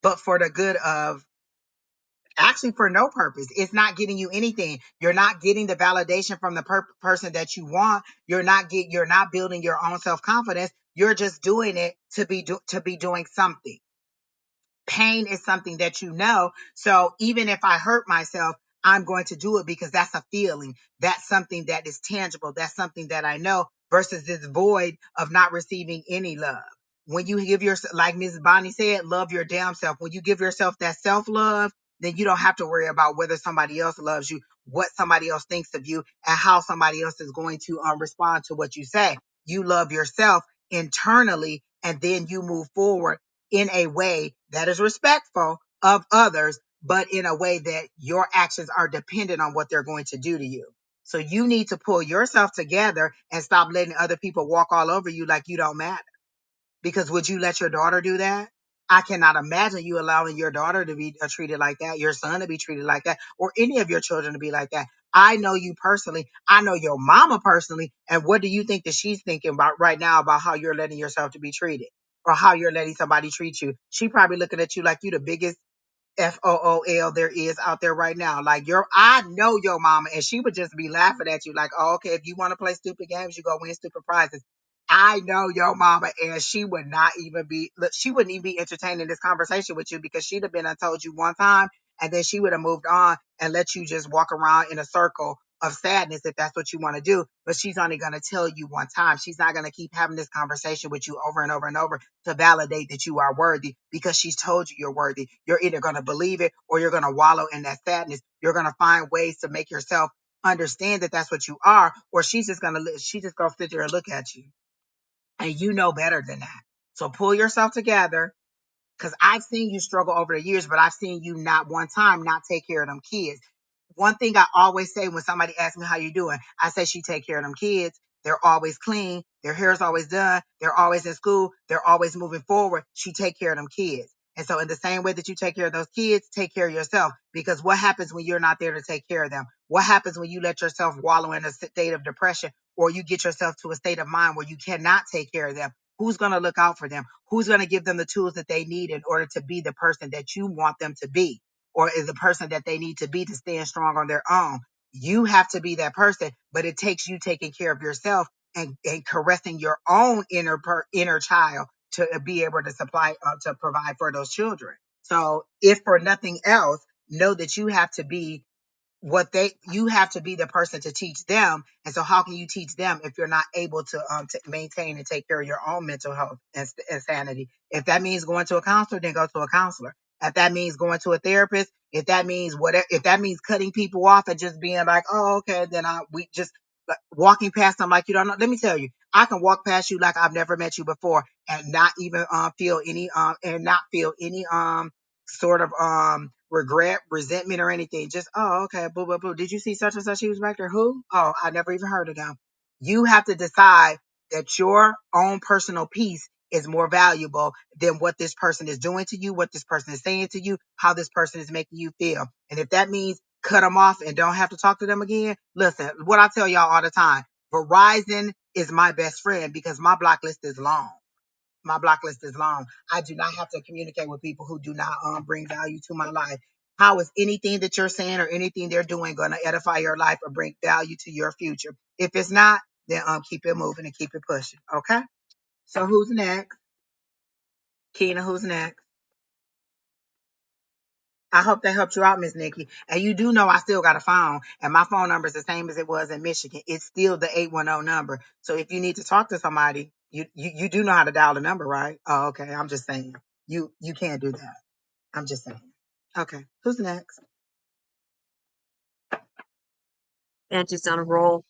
but for the good of, actually for no purpose. It's not getting you anything. You're not getting the validation from the person that you want. You're not building your own self-confidence. You're just doing it to be doing something. Pain is something that you know. So even if I hurt myself, I'm going to do it because that's a feeling. That's something that is tangible. That's something that I know versus this void of not receiving any love. When you give yourself, like Mrs. Bonnie said, love your damn self. When you give yourself that self love, then you don't have to worry about whether somebody else loves you, what somebody else thinks of you, and how somebody else is going to respond to what you say. You love yourself internally, and then you move forward in a way that is respectful of others, but in a way that your actions are dependent on what they're going to do to you. So you need to pull yourself together and stop letting other people walk all over you like you don't matter. Because would you let your daughter do that? I cannot imagine you allowing your daughter to be treated like that, your son to be treated like that, or any of your children to be like that. I know you personally. I know your mama personally. And what do you think that she's thinking about right now about how you're letting yourself to be treated or how you're letting somebody treat you? She probably looking at you like you the biggest FOOL there is out there right now. Like I know your mama, and she would just be laughing at you like, oh, okay, if you want to play stupid games, you go win stupid prizes. I know your mama, and she would not even be, look, she wouldn't even be entertaining this conversation with you because she'd have been and told you one time, and then she would have moved on and let you just walk around in a circle of sadness if that's what you want to do. But she's only going to tell you one time. She's not going to keep having this conversation with you over and over and over to validate that you are worthy because she's told you you're worthy. You're either going to believe it or you're going to wallow in that sadness. You're going to find ways to make yourself understand that that's what you are, or she's just going to sit there and look at you. And you know better than that. So pull yourself together, because I've seen you struggle over the years, but I've seen you not one time not take care of them kids. One thing I always say when somebody asks me how you doing, I say she take care of them kids. They're always clean. Their hair is always done. They're always in school. They're always moving forward. She take care of them kids. And so in the same way that you take care of those kids, take care of yourself. Because what happens when you're not there to take care of them? What happens when you let yourself wallow in a state of depression, or you get yourself to a state of mind where you cannot take care of them? Who's going to look out for them? Who's going to give them the tools that they need in order to be the person that you want them to be? Or is the person that they need to be to stand strong on their own? You have to be that person, but it takes you taking care of yourself and caressing your own inner child to be able to to provide for those children. So if for nothing else, know that you have to be you have to be the person to teach them. And so how can you teach them if you're not able to maintain and take care of your own mental health and sanity? If that means going to a counselor, then go to a counselor. If that means going to a therapist, if that means whatever, if that means cutting people off and just being like, oh, okay, then we just like, walking past them like you don't know. Let me tell you, I can walk past you like I've never met you before and not even feel any sort of regret, resentment, or anything. Just, oh, okay, boo, boo, boo. Did you see such and such? He was back there. Who? Oh, I never even heard of them. You have to decide that your own personal peace is more valuable than what this person is doing to you, what this person is saying to you, how this person is making you feel. And if that means cut them off and don't have to talk to them again, listen, what I tell y'all all the time, Verizon is my best friend because my block list is long. My block list is long. I do not have to communicate with people who do not bring value to my life. How is anything that you're saying or anything they're doing going to edify your life or bring value to your future? If it's not, then keep it moving and keep it pushing. Okay. So who's next? Keena, who's next? I hope that helped you out, Miss Nikki. And you do know I still got a phone, and my phone number is the same as it was in Michigan. It's still the 810 number. So if you need to talk to somebody, you do know how to dial the number, right? Oh, okay. I'm just saying. You can't do that. I'm just saying. Okay. Who's next? And she's on a roll.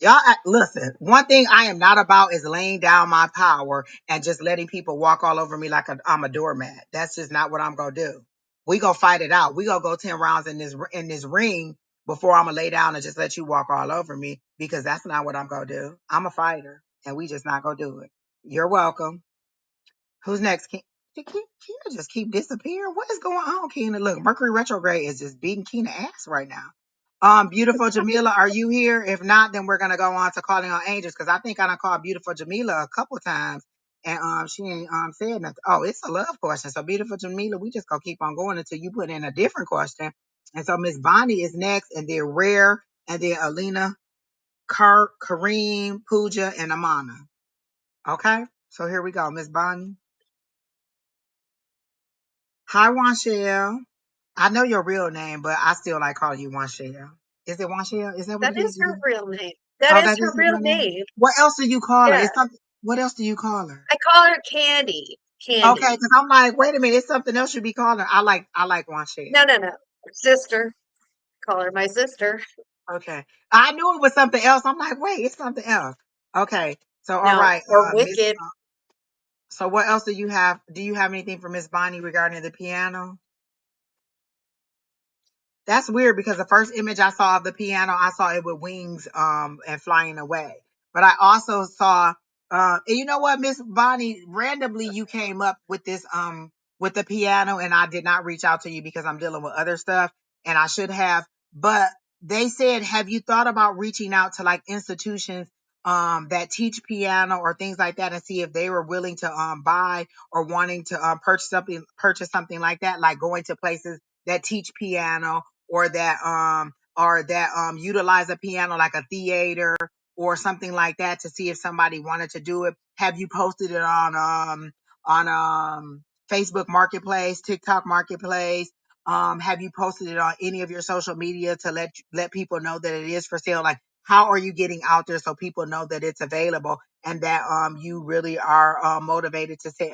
Y'all, listen, one thing I am not about is laying down my power and just letting people walk all over me like I'm a doormat. That's just not what I'm going to do. We going to fight it out. We going to go 10 rounds in this ring before I'm going to lay down and just let you walk all over me, because that's not what I'm going to do. I'm a fighter, and we just not going to do it. You're welcome. Who's next? Keena just keep disappearing. What is going on, Keena? Look, Mercury retrograde is just beating Keena ass right now. Beautiful Jamila, are you here? If not, then we're gonna go on to calling on angels because I think I done called beautiful Jamila a couple times and she ain't said nothing. Oh, it's a love question. So beautiful Jamila, we just gonna keep on going until you put in a different question. And so Miss Bonnie is next, and then Rare, and then Alina, Kareem, Pooja, and Amana. Okay, so here we go, Miss Bonnie. Hi, Wanshell. I know your real name, but I still like calling you Wanshell. Is it Wanshell? Is that what That it is is? her real name. That Oh, is that her is her real real name. name. What else do you call her? Yeah. It's something. What else do you call her? I call her Candy. Okay, Candy. because I'm like, wait a minute, it's something else you be calling her. I like Wanshell. No, no, no. Sister. Call her my sister. Okay, I knew it was something else. I'm like, wait, it's something else. Okay, so all No, right, or Miss. Wicked. So what else do you have? Do you have anything for Miss Bonnie regarding the piano? That's weird because the first image I saw of the piano, I saw it with wings and flying away. But I also saw and you know what, Miss Bonnie, randomly you came up with the piano and I did not reach out to you because I'm dealing with other stuff and I should have. But they said, have you thought about reaching out to like institutions that teach piano or things like that and see if they were willing to buy or wanting to purchase something like that, like going to places that teach piano or that utilize a piano like a theater or something like that to see if somebody wanted to do it. Have you posted it on Facebook Marketplace, TikTok Marketplace? Have you posted it on any of your social media to let people know that it is for sale? Like, how are you getting out there so people know that it's available and that you really are motivated to sell?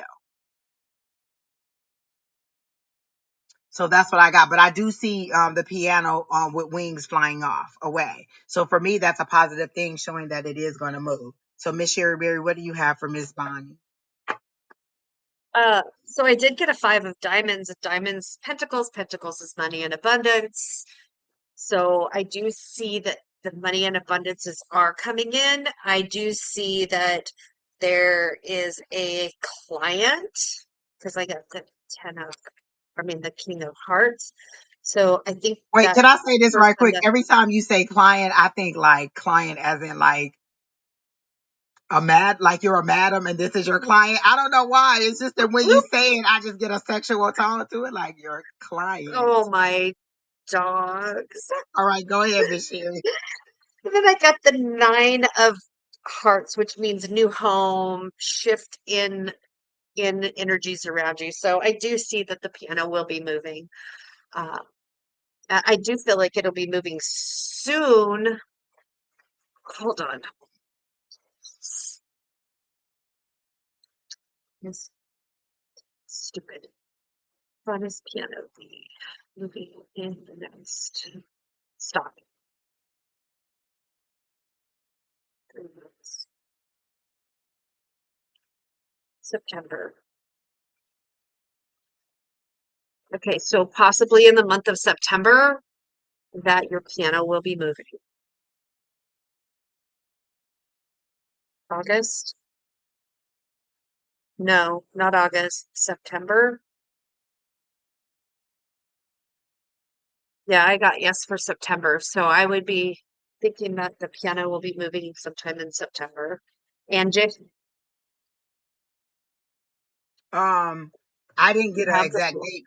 So that's what I got. But I do see the piano with wings flying off away. So for me, that's a positive thing showing that it is going to move. So Miss Sheri Beery, what do you have for Miss Bonnie? So I did get a five of diamonds. Diamonds, pentacles. Pentacles is money and abundance. So I do see that the money and abundances are coming in. I do see that there is a client because I got the the King of Hearts. So I think Wait, that can I say this right person quick? that Every time you say client, I think like client as in like like you're a madam and this is your client. I don't know why. It's just that when you whoop, say it, I just get a sexual tone to it, like your client. oh my dogs. All right, go ahead, Miss Sherry. And then I got the Nine of Hearts, which means new home, shift in energies around you. So I do see that the piano will be moving. Uh, I do feel like it'll be moving soon. Hold on. This stupid. When is piano be moving in the next? Stop. 3 months. September. Okay, so possibly in the month of September that your piano will be moving. August? No, not August. September? Yeah, I got yes for September. So I would be thinking that the piano will be moving sometime in September. And Jake, Um, I didn't you get an have the exact floor. date.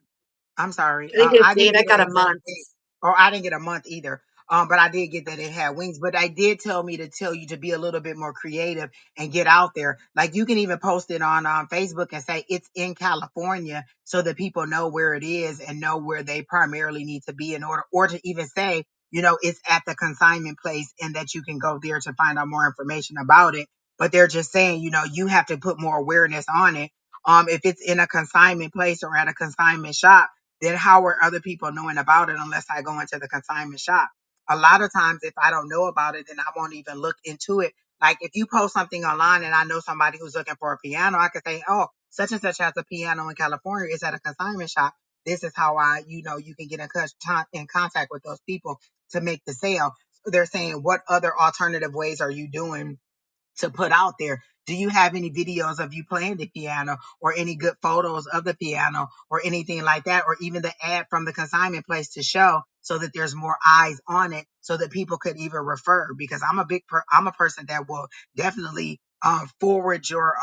I'm sorry. I didn't get a I date, didn't I get an got a exact month. date, or I didn't get a month either. But I did get that it had wings. But I did tell me to tell you to be a little bit more creative and get out there. Like you can even post it on Facebook and say it's in California, so that people know where it is and know where they primarily need to be in order, or to even say, it's at the consignment place and that you can go there to find out more information about it. But they're just saying, you have to put more awareness on it. If it's in a consignment place or at a consignment shop, then how are other people knowing about it unless I go into the consignment shop? A lot of times, if I don't know about it, then I won't even look into it. Like if you post something online and I know somebody who's looking for a piano, I can say, oh, such and such has a piano in California. It's at a consignment shop. This is how you can get in contact with those people to make the sale. So they're saying, what other alternative ways are you doing to put out there. Do you have any videos of you playing the piano or any good photos of the piano or anything like that, or even the ad from the consignment place to show so that there's more eyes on it so that people could even refer? Because I'm a person that will definitely forward your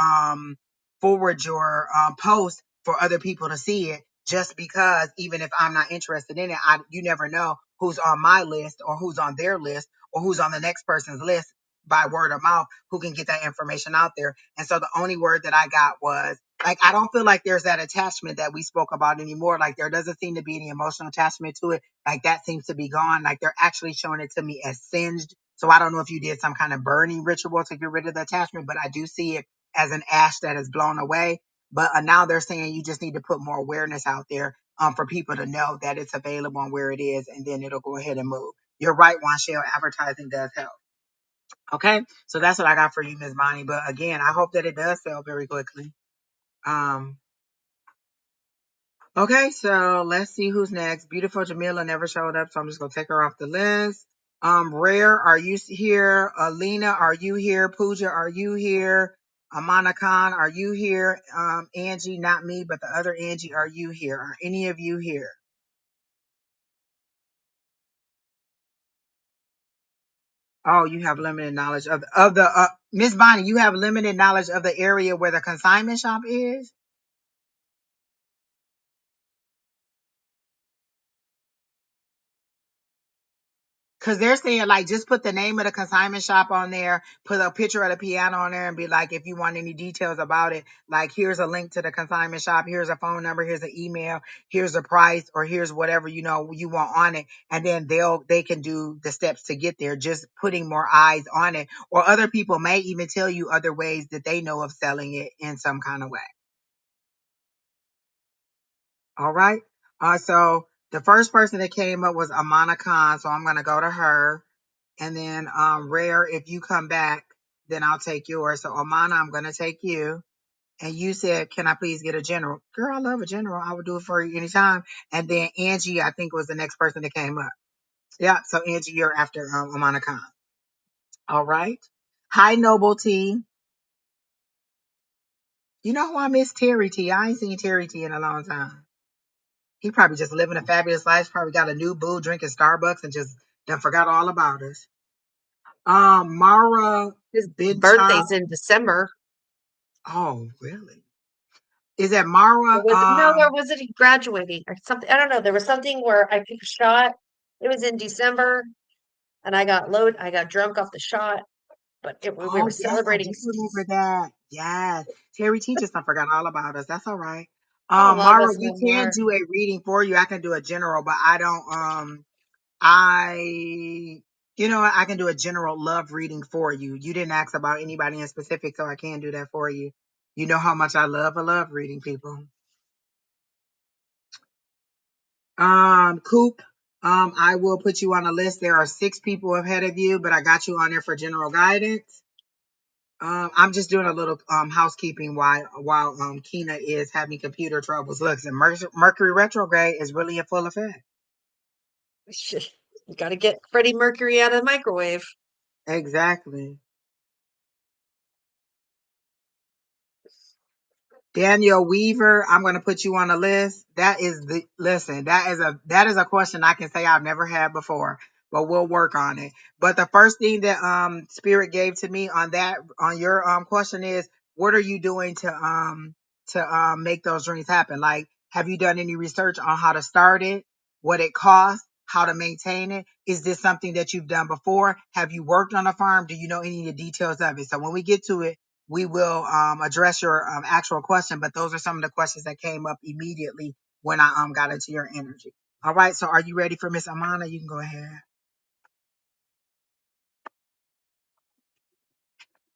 post for other people to see it, just because even if I'm not interested in it, you never know who's on my list or who's on their list or who's on the next person's list by word of mouth, who can get that information out there. And so the only word that I got was like, I don't feel like there's that attachment that we spoke about anymore. Like there doesn't seem to be any emotional attachment to it. Like that seems to be gone. Like they're actually showing it to me as singed. So I don't know if you did some kind of burning ritual to get rid of the attachment, but I do see it as an ash that is blown away. But now they're saying you just need to put more awareness out there for people to know that it's available and where it is, and then it'll go ahead and move. You're right, Wanshell, advertising does help. Okay, so that's what I got for you, Miss Bonnie. But again, I hope that it does sell very quickly. Um, okay, so let's see who's next. Beautiful Jamila never showed up, so I'm just gonna take her off the list. Rare, are you here? Alina, are you here? Pooja, are you here? Amana Khan, are you here? Angie, not me, but the other Angie, are you here? Are any of you here? Oh, you have limited knowledge of the Miss Bonnie. You have limited knowledge of the area where the consignment shop is. Cause they're saying like just put the name of the consignment shop on there, put a picture of the piano on there, and be like, if you want any details about it, like here's a link to the consignment shop, here's a phone number, here's an email, here's a price, or here's whatever you want on it, and then they can do the steps to get there. Just putting more eyes on it, or other people may even tell you other ways that they know of selling it in some kind of way. All right. So the first person that came up was Amana Khan, so I'm gonna go to her. And then Rare, if you come back, then I'll take yours. So Amana, I'm gonna take you. And you said, can I please get a general? Girl, I love a general. I would do it for you anytime. And then Angie, I think was the next person that came up. Yeah. So Angie, you're after Amana Khan. All right. Hi, Noble T. You know who I miss? Terry T. I ain't seen Terry T in a long time. He probably just living a fabulous life. Probably got a new boo, drinking Starbucks, and just done forgot all about us. Mara His Binchar. birthday's in December. Oh, really? Is that Mara? Or was it no, or was it he graduating or something? I don't know. There was something where I took a shot. It was in December, and I got drunk off the shot, but we were Oh, yes, I celebrating. do remember that. Yes. Terry T just I forgot all about us. That's all right. All of Mara, us we were can there. do a reading for you. I can do a general, but I don't I you know what? I can do a general love reading for you. You didn't ask about anybody in specific, so I can do that for you. You know how much I love a love reading, people. Coop, I will put you on a list. There are 6 people ahead of you, but I got you on there for general guidance. I'm just doing a little housekeeping while Kina is having computer troubles. Look, the Mercury retrograde is really in full effect. You got to get Freddie Mercury out of the microwave. Exactly. Daniel Weaver, I'm going to put you on a list. That is a question I can say I've never had before, but we'll work on it. But the first thing that Spirit gave to me on your question is, what are you doing to make those dreams happen? Like, have you done any research on how to start it, what it costs, how to maintain it? Is this something that you've done before? Have you worked on a farm? Do you know any of the details of it? So when we get to it, we will address your actual question, but those are some of the questions that came up immediately when I got into your energy. All right, so are you ready for Miss Amana? You can go ahead.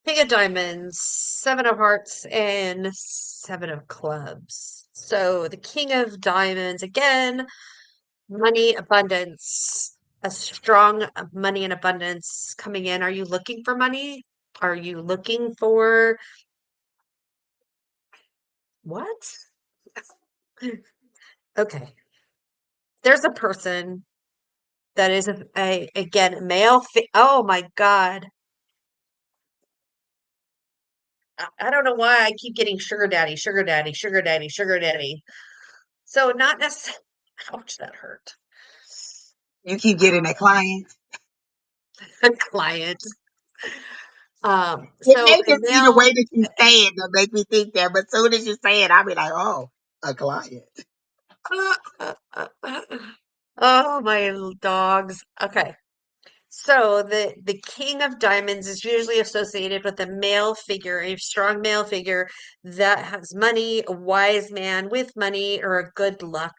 King of Diamonds, Seven of Hearts, and Seven of Clubs. So the King of Diamonds again, money abundance, a strong money and abundance coming in. Are you looking for money? Are you looking for what? Okay. There's a person that is a again male. Oh my God. I don't know why I keep getting sugar daddy, sugar daddy, sugar daddy, sugar daddy. So not necessarily, ouch, that hurt. You keep getting a client. A client. It So may a just be the way male, that you say it that make me think that, but as soon as you say it, I'll be like, oh, a client. oh, my dogs. Okay. So the king of diamonds is usually associated with a male figure, a strong male figure that has money, a wise man with money, or a good luck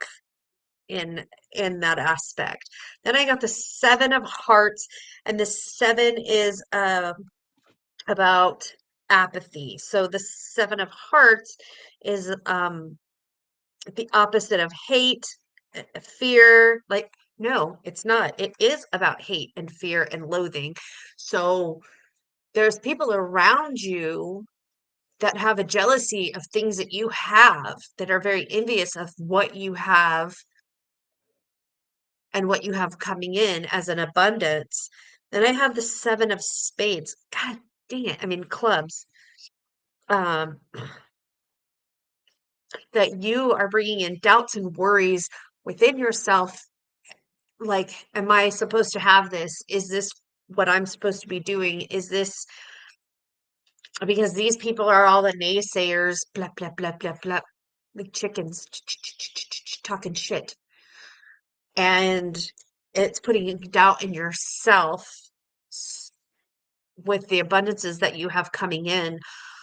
in in that aspect. Then I got the seven of hearts, and the seven is about apathy. So the seven of hearts is the opposite of hate, fear. Like, no, it's not. It is about hate and fear and loathing. So there's people around you that have a jealousy of things that you have, that are very envious of what you have and what you have coming in as an abundance. Then I have the seven of spades. God dang it. I mean, clubs. Um, that you are bringing in doubts and worries within yourself. Like, am I supposed to have this? Is this what I'm supposed to be doing? Is this because these people are all the naysayers, blah, blah, blah, blah, blah, like chickens talking shit. And it's putting doubt in yourself with the abundances that you have coming in.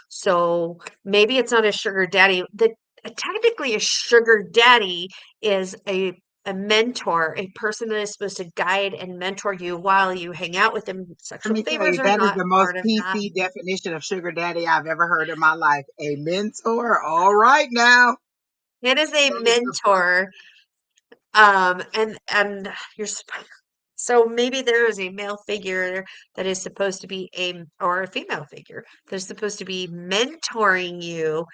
So maybe it's not a sugar daddy. Technically a sugar daddy is a mentor, a person that is supposed to guide and mentor you while you hang out with them. Let Sexual me tell favors you, are that is not the most part of that. PC definition of sugar daddy I've ever heard in my life. A mentor. All right now. It is a That is the mentor. And you're so maybe there is a male figure that is supposed to be or a female figure that is supposed to be mentoring you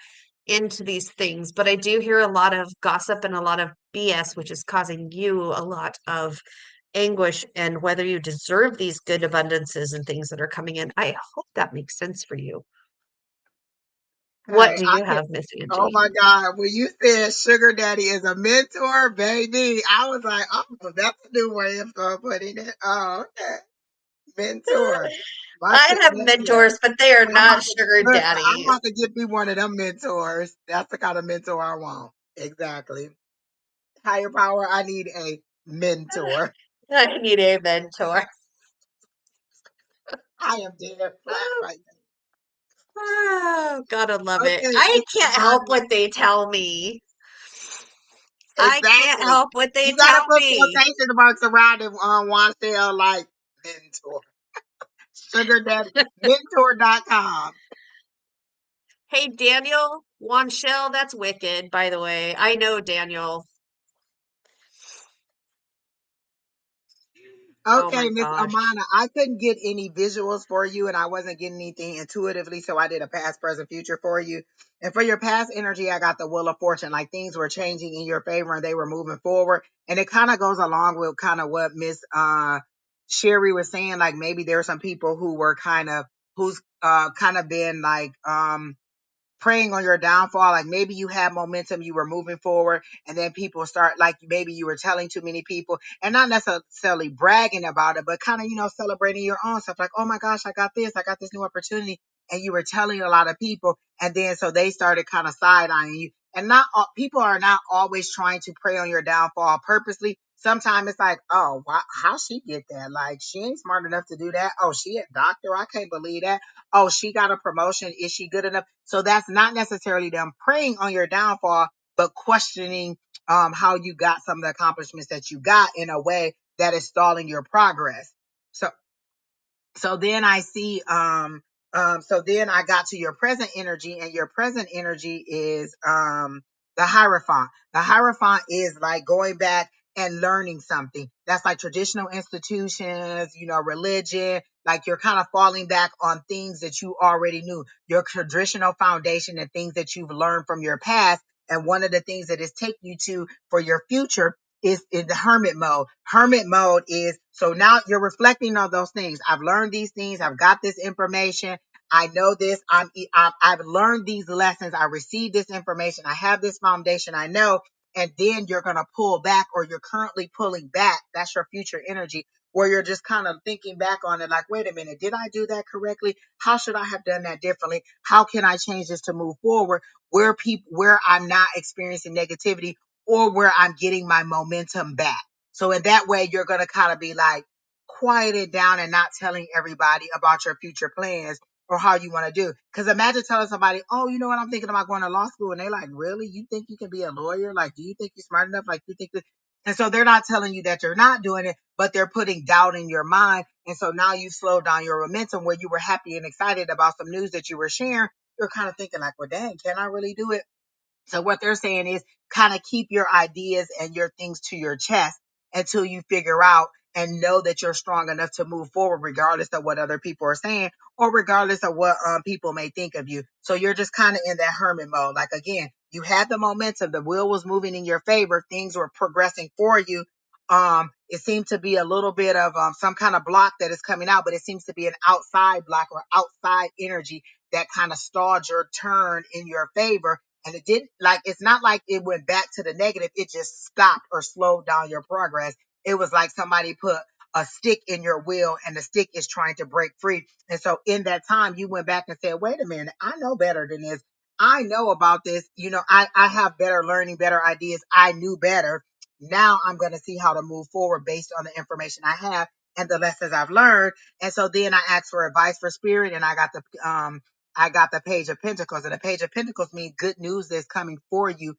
into these things. But I do hear a lot of gossip and a lot of BS, which is causing you a lot of anguish and whether you deserve these good abundances and things that are coming in. I hope that makes sense for you. What hey, do I you can. have, Miss Oh Angie? my God. When you said sugar daddy is a mentor, baby, I was like, oh, that's a new way of putting it. Oh, okay. Mentor. My I have yeah. mentors, but they are I'm not about to sugar listen, I'm daddies. about to get me one of them mentors. That's the kind of mentor I want. Exactly. Higher power, I need a mentor. I need a mentor. I am dead flat right Oh, gotta love now. it. Okay, I Miss can't help Amanda. what they tell me. I can't Exactly. help what they You gotta tell put me. quotation marks around it on one cell like mentor. Sugar daddy. Mentor.com. Hey, Daniel Wanshell, that's wicked, by the way. I know Daniel. Oh Okay, my Miss gosh. Amana, I couldn't get any visuals for you and I wasn't getting anything intuitively, so I did a past, present, future for you. And for your past energy, I got the Wheel of Fortune, like things were changing in your favor and they were moving forward. And it kind of goes along with kind of what Miss Sherry was saying, like maybe there are some people who were who's kind of been like preying on your downfall. Like maybe you had momentum, you were moving forward, and then people start like maybe you were telling too many people and not necessarily bragging about it, but kind of, celebrating your own stuff. Like, oh my gosh, I got this new opportunity. And you were telling a lot of people, and then so they started kind of side eyeing you. And not all, people are not always trying to prey on your downfall purposely. Sometimes it's like, oh, wow, how she get that? Like, she ain't smart enough to do that. Oh, she a doctor. I can't believe that. Oh, she got a promotion. Is she good enough? So that's not necessarily them preying on your downfall, but questioning how you got some of the accomplishments that you got in a way that is stalling your progress. So so then I see so then I got to your present energy, and your present energy is the Hierophant. The Hierophant is like going back and learning something. That's like traditional institutions, religion, like you're kind of falling back on things that you already knew, your traditional foundation and things that you've learned from your past. And one of the things that is taking you to for your future is in the hermit mode. Hermit mode is so now you're reflecting on those things. I've learned these things. I've got this information. I know this. I've learned these lessons. I received this information. I have this foundation. I know. And then you're going to pull back, or you're currently pulling back. That's your future energy, where you're just kind of thinking back on it like, wait a minute, did I do that correctly? How should I have done that differently? How can I change this to move forward? Where I'm not experiencing negativity, or where I'm getting my momentum back. So in that way, you're going to kind of be like, quiet it down and not telling everybody about your future plans or how you want to do. Because imagine telling somebody, oh, you know what, I'm thinking about going to law school. And they're like, really? You think you can be a lawyer? Like, do you think you're smart enough? Like, you think that? And so they're not telling you that you're not doing it, but they're putting doubt in your mind. And so now you slow down your momentum, where you were happy and excited about some news that you were sharing. You're kind of thinking like, well, dang, can I really do it? So what they're saying is, kind of keep your ideas and your things to your chest until you figure out and know that you're strong enough to move forward, regardless of what other people are saying, or regardless of what people may think of you. So you're just kind of in that hermit mode. Like, again, you had the momentum, the wheel was moving in your favor, things were progressing for you. It seemed to be a little bit of some kind of block that is coming out, but it seems to be an outside block or outside energy that kind of stalled your turn in your favor. And it didn't, like, it's not like it went back to the negative. It just stopped or slowed down your progress. It was like somebody put a stick in your wheel, and the stick is trying to break free. And so in that time, you went back and said, wait a minute, I know better than this. I know about this. I have better learning, better ideas. I knew better. Now I'm going to see how to move forward based on the information I have and the lessons I've learned. And so then I asked for advice for spirit, and I got the Page of Pentacles, and the Page of Pentacles means good news that's coming for you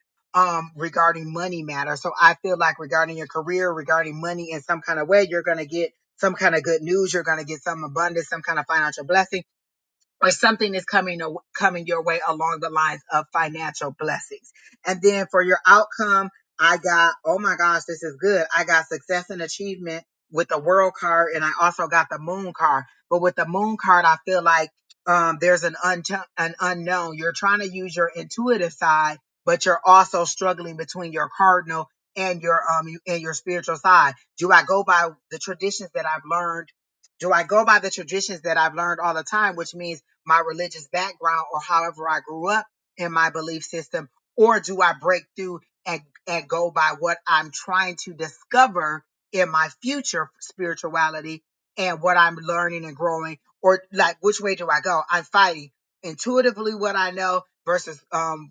regarding money matter. So I feel like regarding your career, regarding money in some kind of way, you're going to get some kind of good news. You're going to get some abundance, some kind of financial blessing, or something is coming your way along the lines of financial blessings. And then for your outcome, I got, oh my gosh, this is good. I got success and achievement with the world card, and I also got the moon card. But with the moon card, I feel like there's an unknown. You're trying to use your intuitive side, but you're also struggling between your cardinal and your spiritual side. Do I go by the traditions that I've learned? Do I go by the traditions that I've learned all the time, which means my religious background or however I grew up in my belief system? Or do I break through and go by what I'm trying to discover in my future spirituality and what I'm learning and growing? Or like, which way do I go? I'm fighting intuitively what I know versus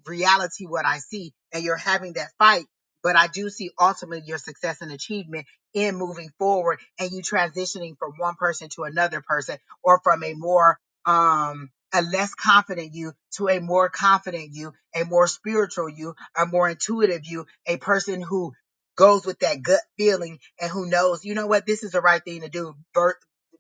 reality what I see. And you're having that fight. But I do see ultimately your success and achievement in moving forward, and you transitioning from one person to another person, or from a less confident you to a more confident you, a more spiritual you, a more intuitive you, a person who goes with that gut feeling and who knows, you know what, this is the right thing to do,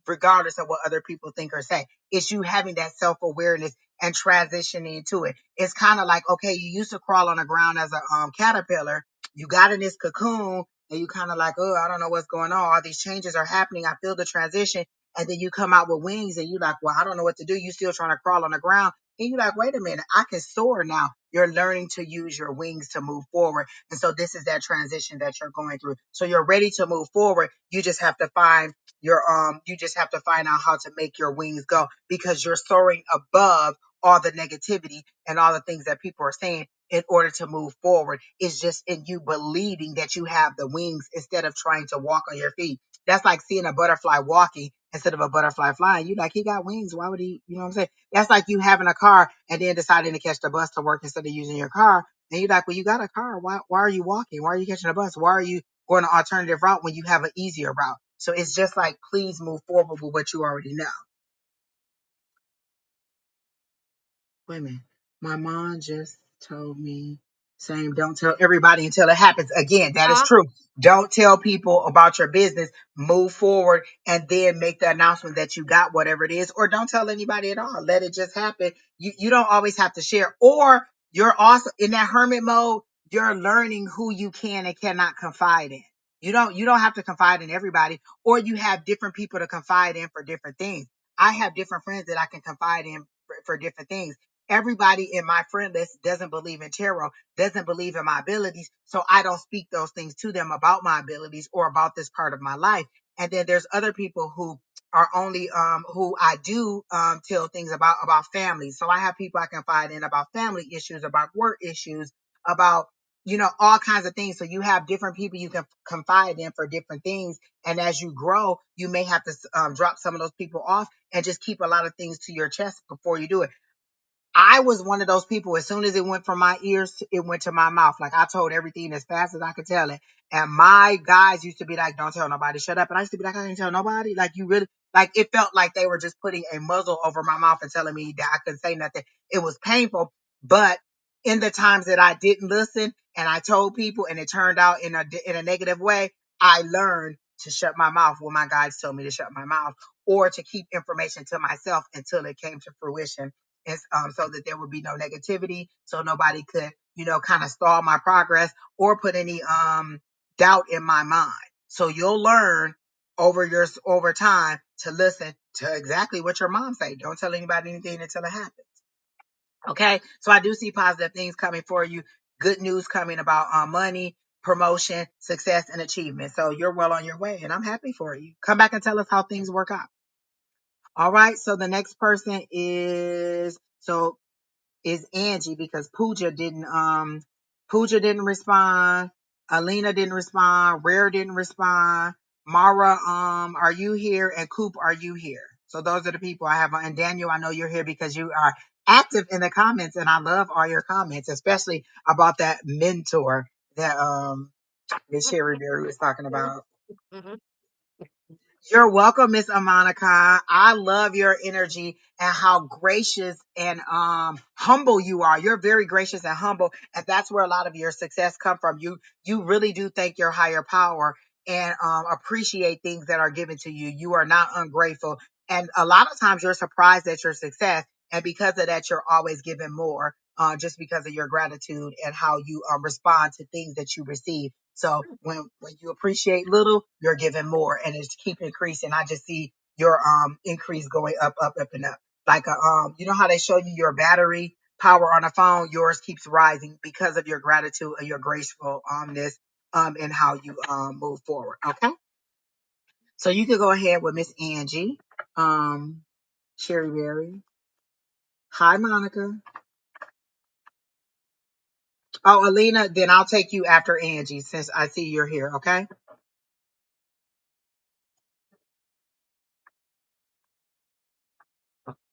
regardless of what other people think or say. It's you having that self-awareness and transitioning into it. It's kind of like, okay, you used to crawl on the ground as a caterpillar. You got in this cocoon, and you kind of like, oh, I don't know what's going on. All these changes are happening. I feel the transition. And then you come out with wings, and you like, well, I don't know what to do. You still trying to crawl on the ground. And you like, wait a minute, I can soar now. You're learning to use your wings to move forward. And so this is that transition that you're going through. So you're ready to move forward. You just have to find out how to make your wings go, because you're soaring above all the negativity and all the things that people are saying in order to move forward. It's just in you believing that you have the wings instead of trying to walk on your feet. That's like seeing a butterfly walking instead of a butterfly flying. You like, he got wings. Why would he? You know what I'm saying? That's like you having a car and then deciding to catch the bus to work instead of using your car. And you're like, well, you got a car. Why are you walking? Why are you catching a bus? Why are you going an alternative route when you have an easier route? So it's just like, please move forward with what you already know. Wait a minute. My mom just told me, same, don't tell everybody until it happens. Again, that is Huh? true. Don't tell people about your business. Move forward and then make the announcement that you got whatever it is, or don't tell anybody at all. Let it just happen. You don't always have to share, or you're also in that hermit mode. You're learning who you can and cannot confide in. You don't have to confide in everybody, or you have different people to confide in for different things. I have different friends that I can confide in for different things. Everybody in my friend list doesn't believe in tarot, doesn't believe in my abilities. So I don't speak those things to them about my abilities or about this part of my life. And then there's other people who are only who I do tell things about family. So I have people I confide in about family issues, about work issues, about all kinds of things. So you have different people you can confide in for different things. And as you grow, you may have to drop some of those people off and just keep a lot of things to your chest before you do it. I was one of those people, as soon as it went from my ears, it went to my mouth. Like I told everything as fast as I could tell it. And my guys used to be like, don't tell nobody, shut up. And I used to be like, I can't tell nobody. Like you really, like it felt like they were just putting a muzzle over my mouth and telling me that I couldn't say nothing. It was painful. But in the times that I didn't listen and I told people and it turned out in a negative way, I learned to shut my mouth when my guides told me to shut my mouth, or to keep information to myself until it came to fruition, and so that there would be no negativity, so nobody could, kind of stall my progress or put any doubt in my mind. So you'll learn over time to listen to exactly what your mom say. Don't tell anybody anything until it happens. Okay, so I do see positive things coming for you. Good news coming about money, promotion, success, and achievement. So you're well on your way, and I'm happy for you. Come back and tell us how things work out. All right. So the next person is Angie, because Pooja didn't respond, Alina didn't respond, Rare didn't respond, Mara, are you here? And Coop, are you here? So those are the people I have. And Daniel, I know you're here because you are active in the comments, and I love all your comments, especially about that mentor that Miss Sheri Beery was talking about. Mhm. You're welcome, Miss Amonica. I love your energy and how gracious and humble you are. You're very gracious and humble, and that's where a lot of your success come from. You really do thank your higher power and appreciate things that are given to you. You are not ungrateful, and a lot of times you're surprised at your success, and because of that, you're always given more. Just because of your gratitude and how you respond to things that you receive. So when you appreciate little, you're giving more, and it's keep increasing. I just see your increase going up, up, up, and up. Like you know how they show you your battery power on a phone, yours keeps rising because of your gratitude and your gracefulness and how you move forward. Okay, so you can go ahead with Miss Angie, um, Sheri Berry. Hi, Monica. Oh, Alina, then I'll take you after Angie since I see you're here. Okay.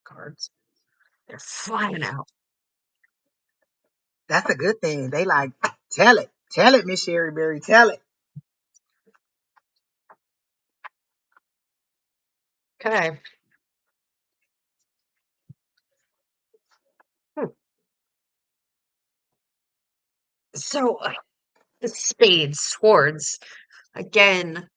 Cards. They're flying out. That's a good thing. They like, tell it, Miss Sherry Berry, tell it. Okay. Hmm. So the spades, swords, again,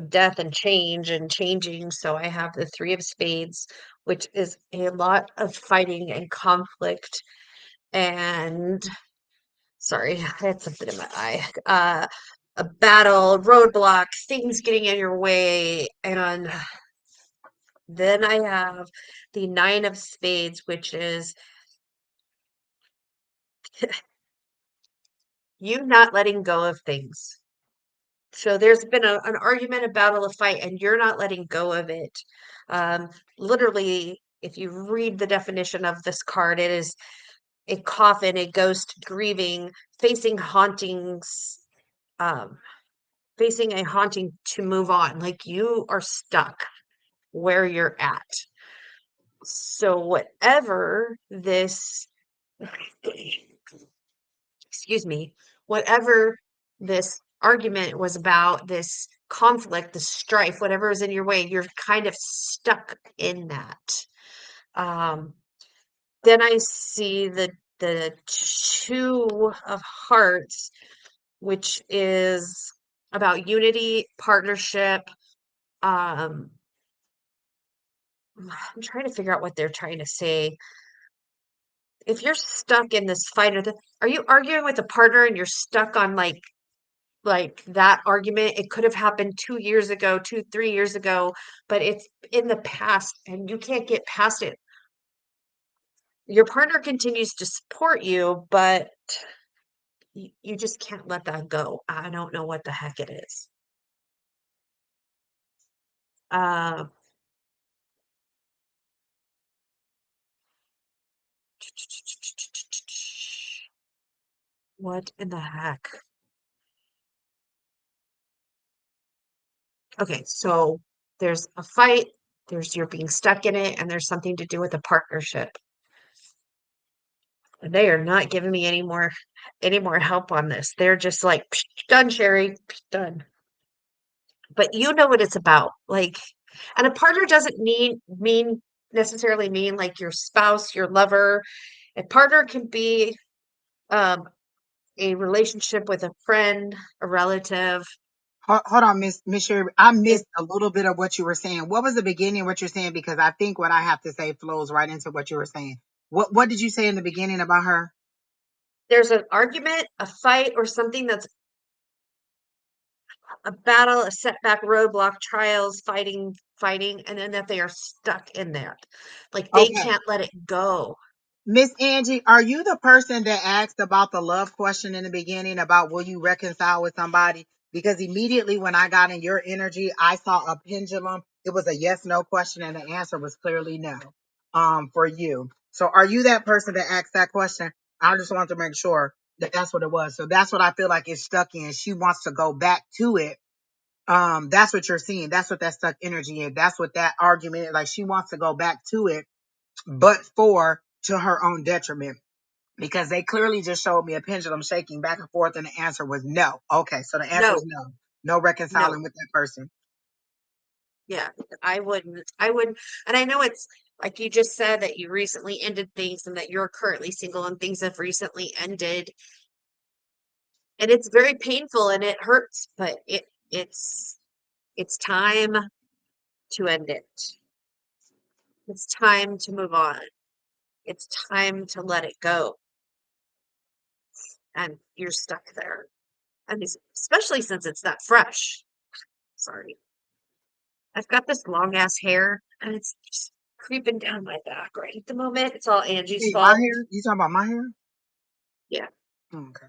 death and change and changing. So I have the three of spades, which is a lot of fighting and conflict. And sorry, I had something in my eye. A battle, roadblock, things getting in your way. And then I have the nine of spades, which is you not letting go of things. So there's been an argument, a battle, a fight, and you're not letting go of it. Literally, if you read the definition of this card, it is a coffin, a ghost grieving, facing hauntings, um, facing a haunting to move on. Like you are stuck where you're at. So whatever this, excuse me, whatever this argument was about, this conflict, the strife, whatever is in your way, you're kind of stuck in that. Um, then I see the two of hearts, which is about unity, partnership. Um, I'm trying to figure out what they're trying to say. If you're stuck in this fight, are you arguing with a partner and you're stuck on like that argument? It could have happened 2 years ago, 3 years ago, but it's in the past and you can't get past it. Your partner continues to support you, but you just can't let that go. I don't know what the heck it is. What in the heck? Okay, so there's a fight, there's you're being stuck in it, and there's something to do with a partnership. And they are not giving me any more help on this. They're just like, "Psh, done, Sheri, psh, done." But you know what it's about. Like, and a partner doesn't mean necessarily mean like your spouse, your lover. A partner can be um a relationship with a friend, a relative. Hold on, Miss Sherry. I It missed a little bit of what you were saying. What was the beginning of what you're saying? Because I think what I have to say flows right into what you were saying. What did you say in the beginning about her? there's an argument, a fight, or something that's a battle, a setback, roadblock, trials, fighting, and then that they are stuck in that. Like they Okay. can't let it go. Miss Angie, are you the person that asked about the love question in the beginning about will you reconcile with somebody? Because immediately when I got in your energy, I saw a pendulum. It was a yes no question, and the answer was clearly no for you. So are you that person that asked that question? I just want to make sure that that's what it was. So that's what I feel like it's stuck in. She wants to go back to it. That's what you're seeing. That's what that stuck energy is. That's what that argument is. Like she wants to go back to it, but for to her own detriment, because they clearly just showed me a pendulum shaking back and forth and the answer was no. Okay, so the answer is No, no. No no. reconciling with that person. Yeah, I wouldn't. I wouldn't. And I know it's like you just said that you recently ended things and that you're currently single and things have recently ended. And it's very painful and it hurts, but it's time to end it. It's time to move on. It's time to let it go. And you're stuck there. And especially since it's not fresh. Sorry. I've got this long ass hair and it's just creeping down my back right at the moment. It's all Angie's Hey, my fault. hair? You talking about my hair? Yeah. Oh, okay.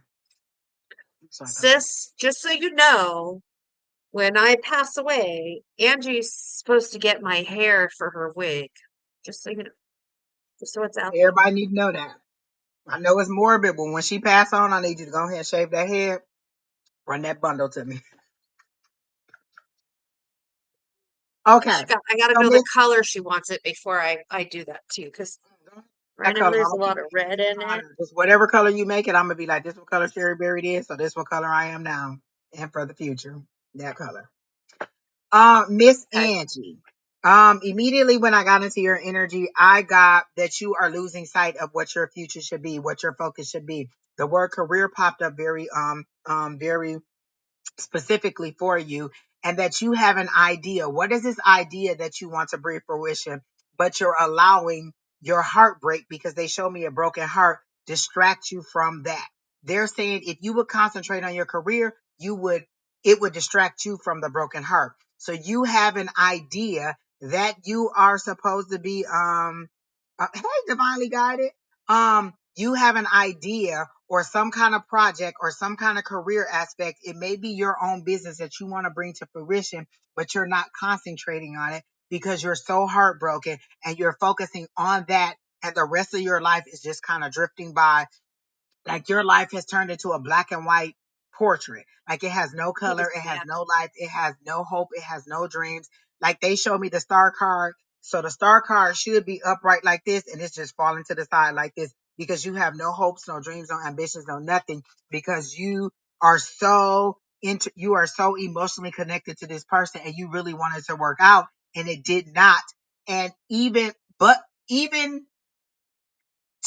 Sorry about that. Sis, just so you know, when I pass away, Angie's supposed to get my hair for her wig. Just so you know, just so it's out there. Everybody need to know that. I know it's morbid, but when she pass on, I need you to go ahead and shave that head. Run that bundle to me. Okay. I gotta So know the Miss, color she wants it before I do that too, because I that know color, I'm there's a gonna keep lot it of red in it. just whatever color you make it, I'm gonna be like, this what color Sherry Berry is, so this what color I am now. And for the future. That color. Miss Okay. Angie. Immediately when I got into your energy, I got that you are losing sight of what your future should be, what your focus should be. The word career popped up very specifically for you, and that you have an idea. What is this idea that you want to bring fruition, but you're allowing your heartbreak, because they show me a broken heart, distract you from that? They're saying if you would concentrate on your career, it would distract you from the broken heart. So you have an idea that you are supposed to be hey, divinely guided. You have an idea or some kind of project or some kind of career aspect. It may be your own business that you want to bring to fruition, but you're not concentrating on it because you're so heartbroken and you're focusing on that. And the rest of your life is just kind of drifting by, like your life has turned into a black and white portrait. Like it has no Can't color, it has stand. no life, it has no hope, it has no dreams. Like they showed me the star card. So the star card should be upright like this, and it's just falling to the side like this because you have no hopes, no dreams, no ambitions, no nothing, because you are so emotionally connected to this person and you really wanted to work out and it did not. And even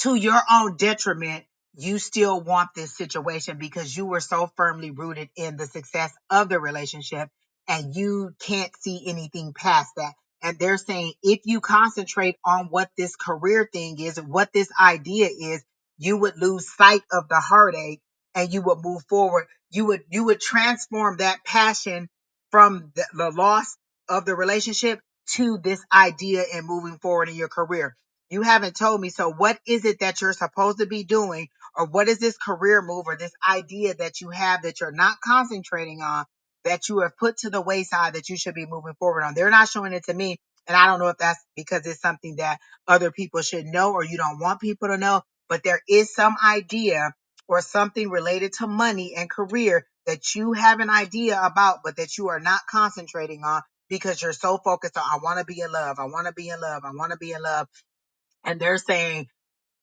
to your own detriment, you still want this situation because you were so firmly rooted in the success of the relationship and you can't see anything past that. And they're saying if you concentrate on what this career thing is, what this idea is, you would lose sight of the heartache and you would move forward. You would transform that passion from the loss of the relationship to this idea and moving forward in your career. You haven't told me. So what is it that you're supposed to be doing? Or what is this career move or this idea that you have that you're not concentrating on, that you have put to the wayside that you should be moving forward on? They're not showing it to me. And I don't know if that's because it's something that other people should know or you don't want people to know, but there is some idea or something related to money and career that you have an idea about, but that you are not concentrating on because you're so focused on, I want to be in love, I want to be in love, I want to be in love. And they're saying,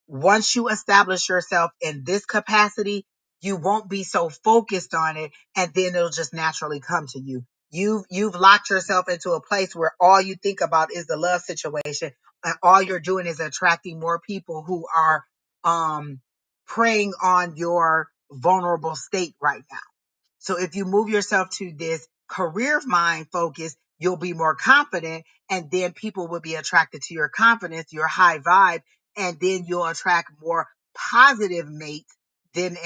once you establish yourself in this capacity, you won't be so focused on it, and then it'll just naturally come to you. You've locked yourself into a place where all you think about is the love situation, and all you're doing is attracting more people who are um preying on your vulnerable state right now. So if you move yourself to this career mind focus, you'll be more confident, and then people will be attracted to your confidence, your high vibe, and then you'll attract more positive mates than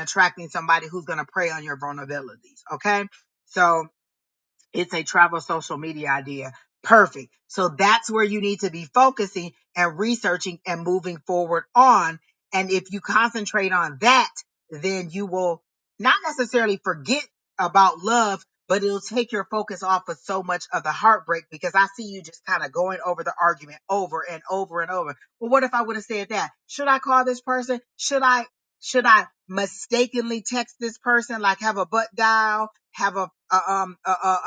attracting somebody who's going to prey on your vulnerabilities. Okay. So it's a travel social media idea. Perfect. So that's where you need to be focusing and researching and moving forward on. And if you concentrate on that, then you will not necessarily forget about love, but it'll take your focus off of so much of the heartbreak, because I see you just kind of going over the argument over and over and over. Well, what if I would have said that? Should I call this person? Should I mistakenly text this person, like have a butt dial, have a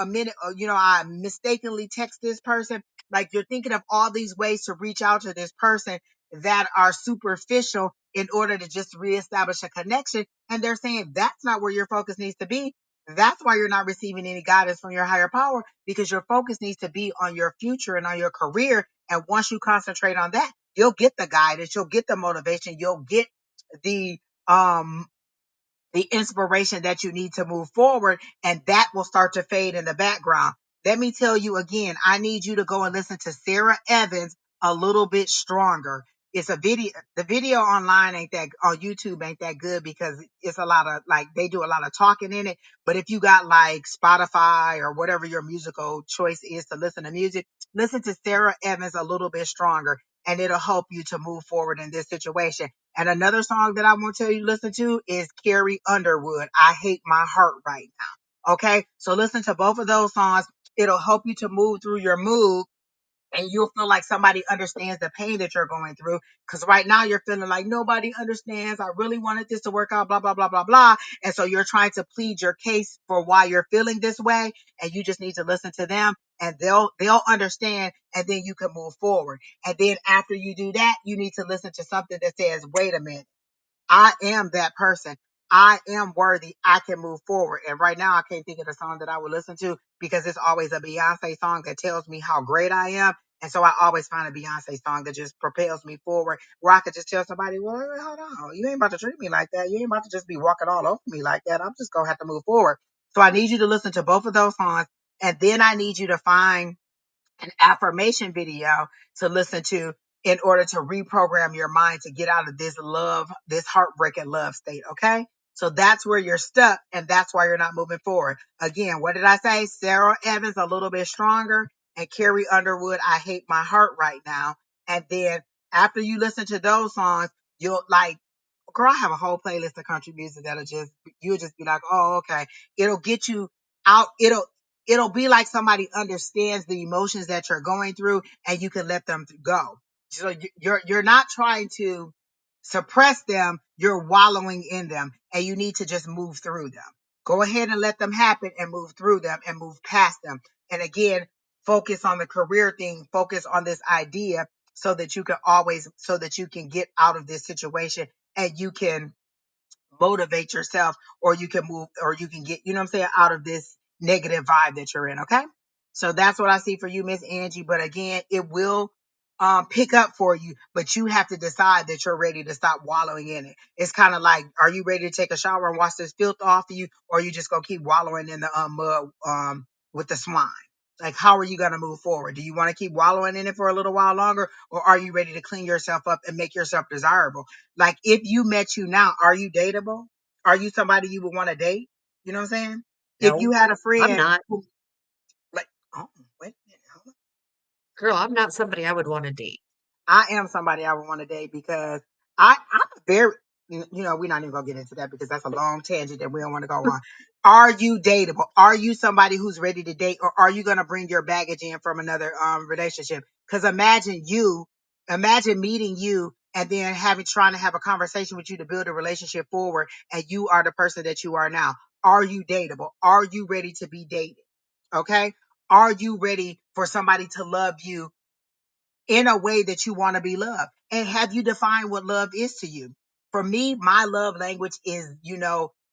minute, I mistakenly text this person. Like, you're thinking of all these ways to reach out to this person that are superficial in order to just reestablish a connection. And they're saying that's not where your focus needs to be. That's why you're not receiving any guidance from your higher power, because your focus needs to be on your future and on your career. And once you concentrate on that, you'll get the guidance, you'll get the motivation, you'll get the um the inspiration that you need to move forward, and that will start to fade in the background. Let me tell you again, I need you to go and listen to Sarah Evans, A Little Bit Stronger. It's a video. The video online ain't that, on YouTube ain't that good, because it's a lot of, like, they do a lot of talking in it. But if you got like Spotify or whatever your musical choice is to listen to music, listen to Sarah Evans, A Little Bit Stronger, and it'll help you to move forward in this situation. And another song that I want to tell you to listen to is Carrie Underwood, I Hate My Heart Right Now. Okay. So listen to both of those songs. It'll help you to move through your mood, and you'll feel like somebody understands the pain that you're going through. Because right now you're feeling like nobody understands. I really wanted this to work out, blah, blah, blah, blah, blah. And so you're trying to plead your case for why you're feeling this way. And you just need to listen to them, and they'll understand. And then you can move forward. And then after you do that, you need to listen to something that says, wait a minute, I am that person. I am worthy. I can move forward. And right now, I can't think of the song that I would listen to, because it's always a Beyonce song that tells me how great I am. And so I always find a Beyonce song that just propels me forward, where I could just tell somebody, well, wait, hold on. You ain't about to treat me like that. You ain't about to just be walking all over me like that. I'm just going to have to move forward. So I need you to listen to both of those songs. And then I need you to find an affirmation video to listen to in order to reprogram your mind to get out of this love, this heartbreaking love state. Okay. So that's where you're stuck, and that's why you're not moving forward. Again, what did I say? Sarah Evans, A Little Bit Stronger, and Carrie Underwood, I Hate My Heart Right Now. And then after you listen to those songs, you'll like, girl, I have a whole playlist of country music that'll just, you'll just be like, oh, okay. It'll get you out. It'll be like somebody understands the emotions that you're going through, and you can let them go. So you're not trying to suppress them, you're wallowing in them, and you need to just move through them. Go ahead and let them happen, and move through them, and move past them. And again, focus on the career thing, focus on this idea, so that you can get out of this situation, and you can motivate yourself, or you can move, or you can get, what I'm saying, out of this negative vibe that you're in. Okay. So that's what I see for you, Miss Angie. But again, it will pick up for you, but you have to decide that you're ready to stop wallowing in it. It's kind of like, are you ready to take a shower and wash this filth off of you, or are you just gonna keep wallowing in the mud with the slime? Like, how are you going to move forward? Do you want to keep wallowing in it for a little while longer, or are you ready to clean yourself up and make yourself desirable? Like, if you met you now, are you dateable? Are you somebody you would want to date? You know what I'm saying? If you No, had a I'm friend not. who, like, oh, wait a minute, Girl, I'm not somebody I would want to date. I am somebody I would want to date, because I'm very, we're not even gonna get into that, because that's a long tangent that we don't want to go on. Are you dateable? Are you somebody who's ready to date, or are you gonna bring your baggage in from another relationship? Because imagine meeting you and then trying to have a conversation with you to build a relationship forward, and you are the person that you are now. Are you dateable? Are you ready to be dated? Okay. Are you ready for somebody to love you in a way that you want to be loved? And have you defined what love is to you? For me, my love language is,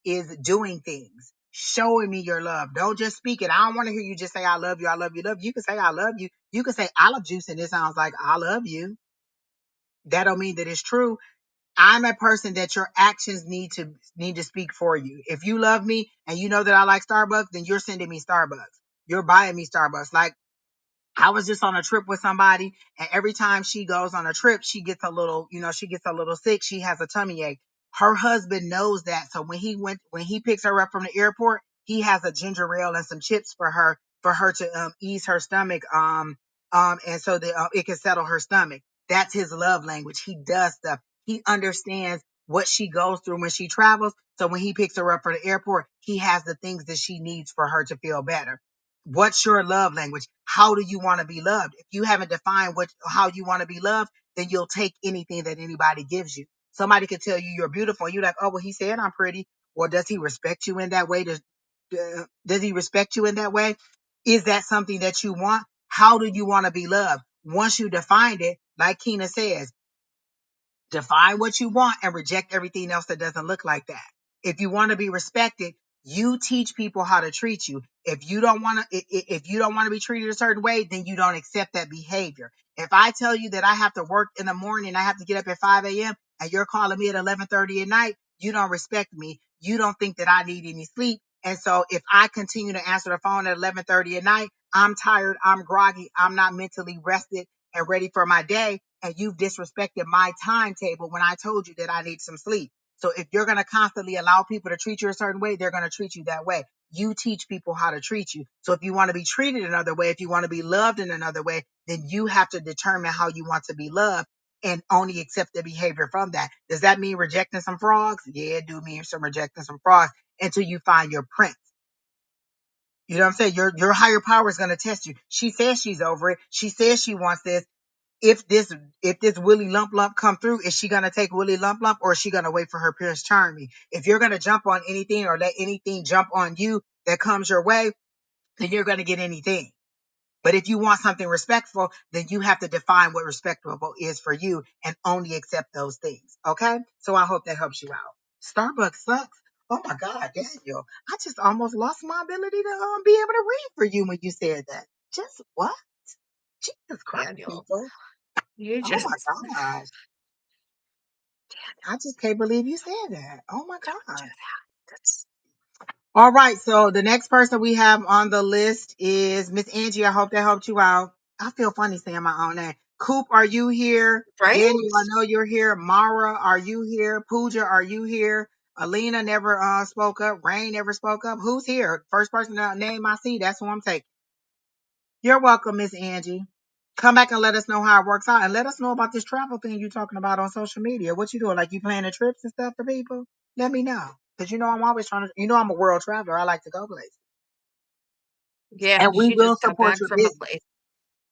is doing things, showing me your love. Don't just speak it. I don't want to hear you just say, I love you, I love you, love you. You can say, I love you. You can say olive juice, and it sounds like I love you. That don't mean that it's true. I'm a person that your actions need to speak for you. If you love me and you know that I like Starbucks, then you're sending me Starbucks. You're buying me Starbucks. Like, I was just on a trip with somebody, and every time she goes on a trip, she gets a little, she gets a little sick. She has a tummy ache. Her husband knows that. So when he picks her up from the airport, he has a ginger ale and some chips for her to ease her stomach, and so that it can settle her stomach. That's his love language. He does stuff. He understands what she goes through when she travels. So when he picks her up from the airport, he has the things that she needs for her to feel better. What's your love language? How do you want to be loved? If you haven't defined how you want to be loved, then you'll take anything that anybody gives you. Somebody could tell you you're beautiful, and you're like, oh, well, he said I'm pretty. Well, does he respect you in that way? Does he respect you in that way? Is that something that you want? How do you want to be loved? Once you define it, like Keena says, define what you want and reject everything else that doesn't look like that. If you want to be respected, you teach people how to treat you. If you don't want to be treated a certain way, then you don't accept that behavior. If I tell you that I have to work in the morning, I have to get up at 5 a.m. and you're calling me at 11:30 at night, you don't respect me. You don't think that I need any sleep. And so if I continue to answer the phone at 11:30 at night, I'm tired, I'm groggy, I'm not mentally rested and ready for my day, and you've disrespected my timetable when I told you that I need some sleep. So if you're going to constantly allow people to treat you a certain way, they're going to treat you that way. You teach people how to treat you. So if you want to be treated another way, if you want to be loved in another way, then you have to determine how you want to be loved and only accept the behavior from that. Does that mean rejecting some frogs? Yeah, it do mean some rejecting some frogs until you find your prince. You know what I'm saying? Your higher power is going to test you. She says she's over it. She says she wants this. If this Willie Lump Lump come through, is she gonna take Willie Lump Lump, or is she gonna wait for her Prince Charming? If you're gonna jump on anything or let anything jump on you that comes your way, then you're gonna get anything. But if you want something respectful, then you have to define what respectable is for you and only accept those things. Okay? So I hope that helps you out. Starbucks sucks. Oh my God, Daniel. I just almost lost my ability to be able to read for you when you said that. Just what? Jesus Christ, Daniel. people. You Oh just my gosh. I just can't believe you said that. Oh my don't do God. that. That's All right. So the next person we have on the list is Miss Angie. I hope that helped you out. I feel funny saying my own name. Coop, are you here? right. Daniel, I know you're here. Mara, are you here? Pooja, are you here? Alina never spoke up. Rain never spoke up. Who's here? First person to name I see, that's who I'm taking. You're welcome, Miss Angie. Come back and let us know how it works out, and let us know about this travel thing you're talking about on social media. What you doing? Like, you planning trips and stuff for people? Let me know, because I'm always trying to. I'm a world traveler. I like to go places, Yeah, and we she will just got support back your from a business. place.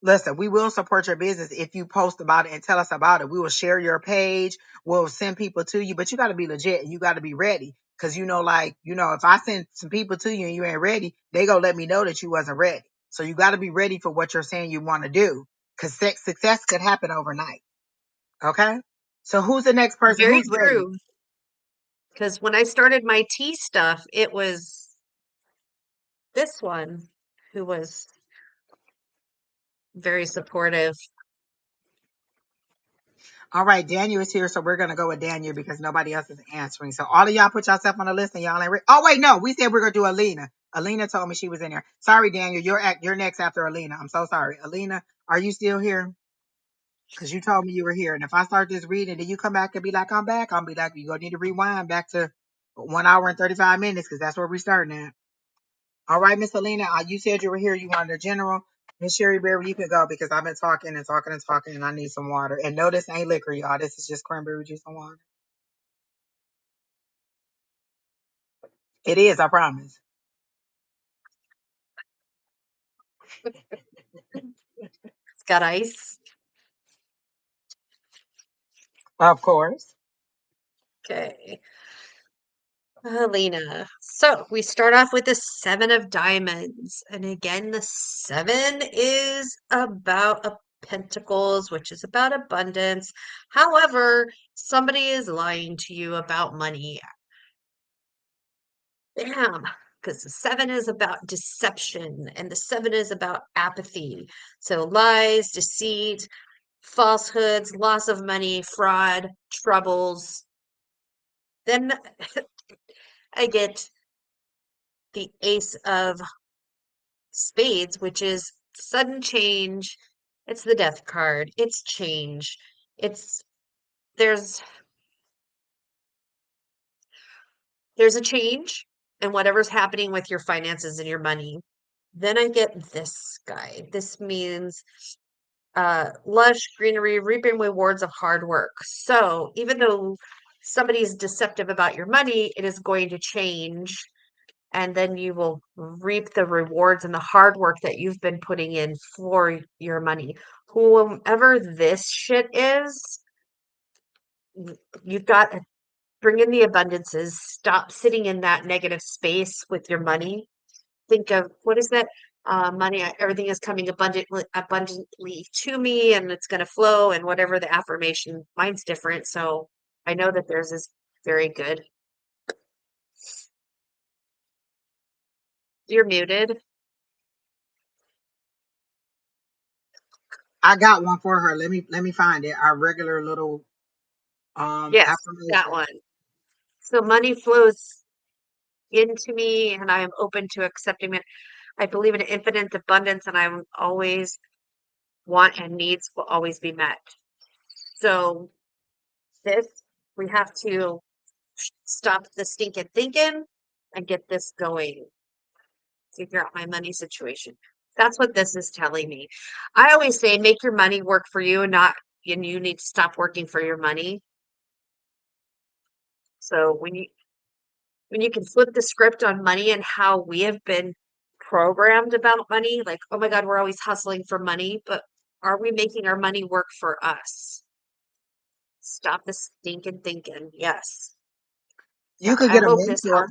Listen, we will support your business if you post about it and tell us about it. We will share your page. We'll send people to you, but you got to be legit and you got to be ready. Cause if I send some people to you and you ain't ready, they gonna let me know that you wasn't ready. So you got to be ready for what you're saying you want to do. Cause success could happen overnight. Okay. So who's the next person? Very Who's ready? true. Because when I started my tea stuff, it was this one who was very supportive. All right, Daniel is here, so we're gonna go with Daniel because nobody else is answering. So all of y'all put yourself on the list and y'all ain't. Oh wait, no, we said we're gonna do Alina. Alina told me she was in there. Sorry, Daniel, you're next after Alina. I'm so sorry, Alina. Are you still here? Because you told me you were here, and if I start this reading, then you come back and be like, I'm back. I'll be like, you gonna need to rewind back to 1 hour and 35 minutes because that's where we starting at. All right, Miss Alina, you said you were here. You wanted a general. Miss Sheri Beery, you can go because I've been talking and talking and talking, and I need some water. And no, this ain't liquor, y'all. This is just cranberry juice and water. It is, I promise. It's got ice. Of course. Okay. Alina. So we start off with the Seven of Diamonds. And again, the seven is about a pentacles, which is about abundance. However, somebody is lying to you about money. Bam. Because the seven is about deception and the seven is about apathy. So lies, deceit, falsehoods, loss of money, fraud, troubles. Then I get the Ace of Spades, which is sudden change. It's the death card. It's change. It's there's there's a change in whatever's happening with your finances and your money. Then I get this guy. This means lush greenery, reaping rewards of hard work. So even though somebody is deceptive about your money, it is going to change, and then you will reap the rewards and the hard work that you've been putting in for your money. Whomever this shit is, you've got to bring in the abundances. Stop sitting in that negative space with your money. Think of what is that? Money, everything is coming abundantly to me, and it's going to flow, and whatever the affirmation. Mine's different, so I know that theirs is very good. You're muted. I got one for her. Let me find it. Our regular little Yes, that affirmation. one. So money flows into me, and I am open to accepting it. I believe in infinite abundance, and I will always want and needs will always be met. So this, we have to stop the stinking thinking and get this going. Figure out my money situation. That's what this is telling me. I always say make your money work for you, not and you need to stop working for your money. So when you can flip the script on money and how we have been programmed about money, like, oh my God, we're always hustling for money, but are we making our money work for us? Stop the stinking thinking. Yes. So You could I get a hope this mentor.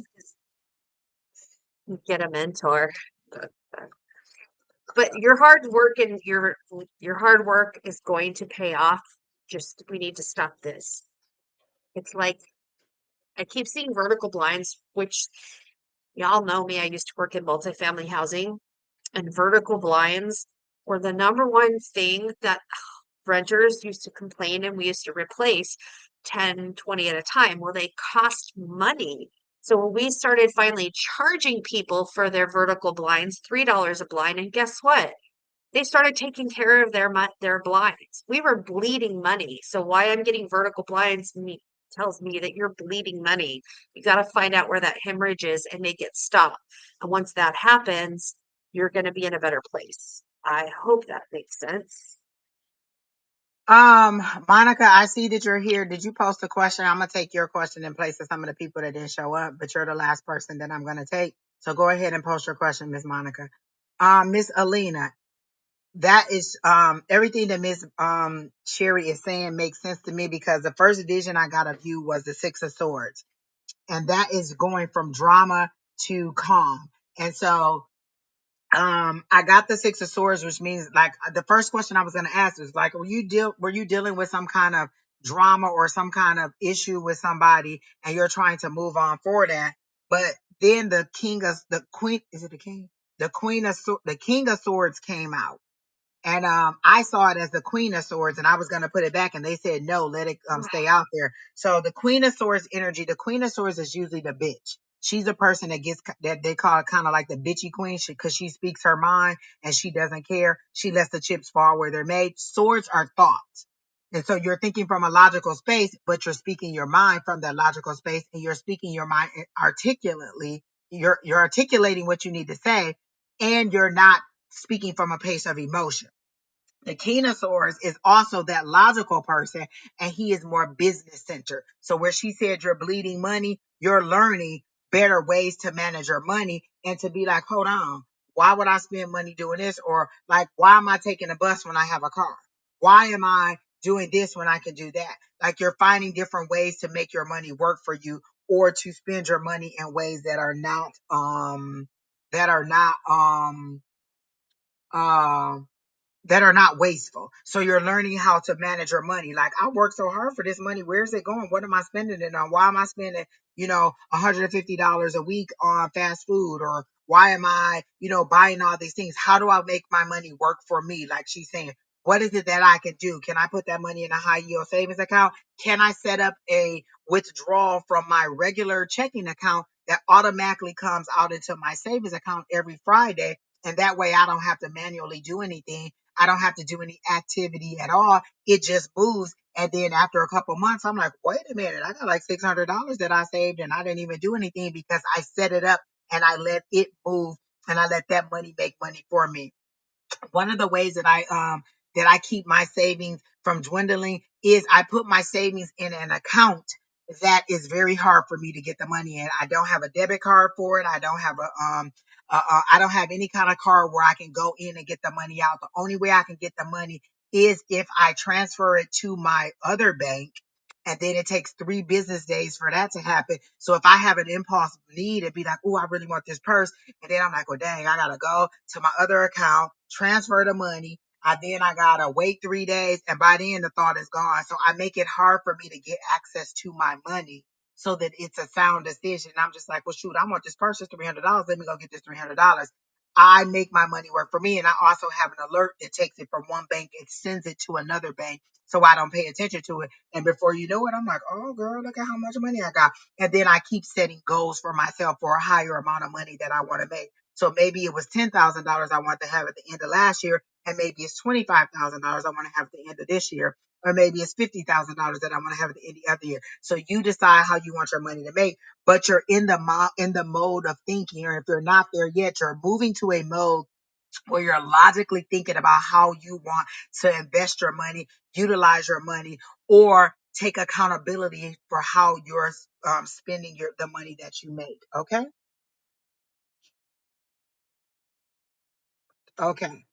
helps. Get a mentor. But your hard work and your hard work is going to pay off. Just we need to stop this. It's like I keep seeing vertical blinds, which y'all know me. I used to work in multifamily housing, and vertical blinds were the number one thing that renters used to complain and we used to replace 10, 20 at a time. Well, they cost money. So when we started finally charging people for their vertical blinds, $3 a blind, and guess what? They started taking care of their blinds. We were bleeding money. So why I'm getting vertical blinds tells me that you're bleeding money. You got to find out where that hemorrhage is and make it stop. And once that happens, you're going to be in a better place. I hope that makes sense. Monica, I see that you're here. Did you post a question? I'm gonna take your question in place of some of the people that didn't show up, but you're the last person that I'm gonna take. So go ahead and post your question, Miss Monica. Miss Alina, that is everything that Miss Sheri is saying makes sense to me because the first vision I got of you was the Six of Swords, and that is going from drama to calm. And so I got the Six of Swords, which means like the first question I was going to ask is like, were you dealing with some kind of drama or some kind of issue with somebody, and you're trying to move on for that? But then the queen, is it the king? The king of swords came out, and I saw it as the Queen of Swords, and I was gonna put it back, and they said no, let it stay out there. So the Queen of Swords energy, the Queen of Swords is usually the bitch. She's a person that gets that they call kind of like the bitchy queen because she speaks her mind and she doesn't care. She lets the chips fall where they're made. Swords are thoughts. And so you're thinking from a logical space, but you're speaking your mind from that logical space, and you're speaking your mind articulately. You're articulating what you need to say, and you're not speaking from a place of emotion. The Kenosaurus is also that logical person, and he is more business centered. So where she said you're bleeding money, you're learning better ways to manage your money and to be like, hold on, why would I spend money doing this? Or like, why am I taking a bus when I have a car? Why am I doing this when I can do that. Like you're finding different ways to make your money work for you or to spend your money in ways that are not um that are not wasteful. So you're learning how to manage your money. Like I work so hard for this money. Where's it going? What am I spending it on? Why am I spending, $150 a week on fast food? Or why am I, buying all these things? How do I make my money work for me? Like she's saying, what is it that I can do? Can I put that money in a high yield savings account? Can I set up a withdrawal from my regular checking account that automatically comes out into my savings account every Friday? And that way I don't have to manually do anything. I don't have to do any activity at all. It just moves. And then after a couple months, I'm like, wait a minute, I got like $600 that I saved and I didn't even do anything because I set it up and I let it move and I let that money make money for me. One of the ways that I keep my savings from dwindling is I put my savings in an account that is very hard for me to get the money in. I don't have a debit card for it. I don't have I don't have any kind of card where I can go in and get the money out. The only way I can get the money is if I transfer it to my other bank. And then it takes 3 business days for that to happen. So if I have an impulse need, it'd be like, oh, I really want this purse. And then I'm like, oh, dang, I gotta go to my other account, transfer the money. I gotta wait 3 days, and by then the thought is gone. So I make it hard for me to get access to my money so that it's a sound decision. I'm just like, well, shoot, I want this purse, it's $300. Let me go get this $300. I make my money work for me, and I also have an alert that takes it from one bank and sends it to another bank, so I don't pay attention to it. And before you know it, I'm like, oh, girl, look at how much money I got. And then I keep setting goals for myself for a higher amount of money that I want to make. So maybe it was $10,000 I want to have at the end of last year, and maybe it's $25,000 I want to have at the end of this year, or maybe it's $50,000 that I want to have at the end of the year. So you decide how you want your money to make, but you're in the mode of thinking, or if you're not there yet, you're moving to a mode where you're logically thinking about how you want to invest your money, utilize your money, or take accountability for how you're spending the money that you make. Okay. Okay.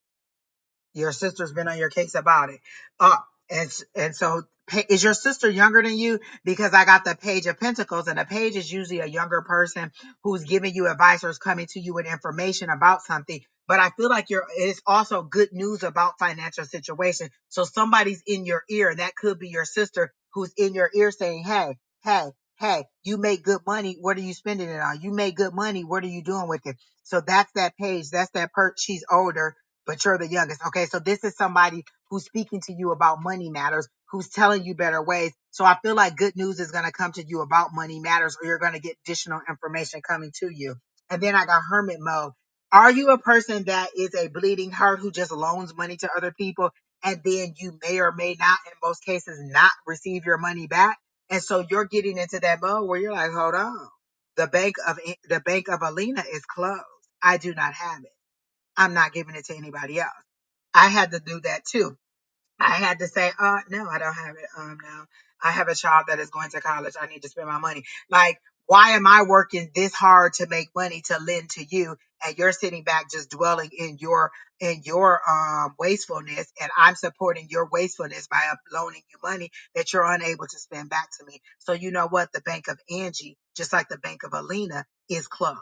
Your sister's been on your case about it. Uh, and so is your sister younger than you? Because I got the Page of Pentacles, and the page is usually a younger person who's giving you advice or is coming to you with information about something. But I feel like it's also good news about financial situation. So somebody's in your ear. That could be your sister who's in your ear saying, hey, hey, hey, you make good money. What are you spending it on? You make good money. What are you doing with it? So that's that page. That's that she's older, but you're the youngest. Okay, so this is somebody who's speaking to you about money matters, who's telling you better ways. So I feel like good news is going to come to you about money matters, or you're going to get additional information coming to you. And then I got hermit mode. Are you a person that is a bleeding heart who just loans money to other people, and then you may or may not, in most cases, not receive your money back? And so you're getting into that mode where you're like, hold on, the bank of Alina is closed. I do not have it. I'm not giving it to anybody else. I had to do that too. I had to say, no, I don't have it. No, I have a child that is going to college. I need to spend my money. Like, why am I working this hard to make money to lend to you, and you're sitting back just dwelling in your wastefulness, and I'm supporting your wastefulness by loaning you money that you're unable to spend back to me. So you know what? The Bank of Angie, just like the Bank of Alina, is closed.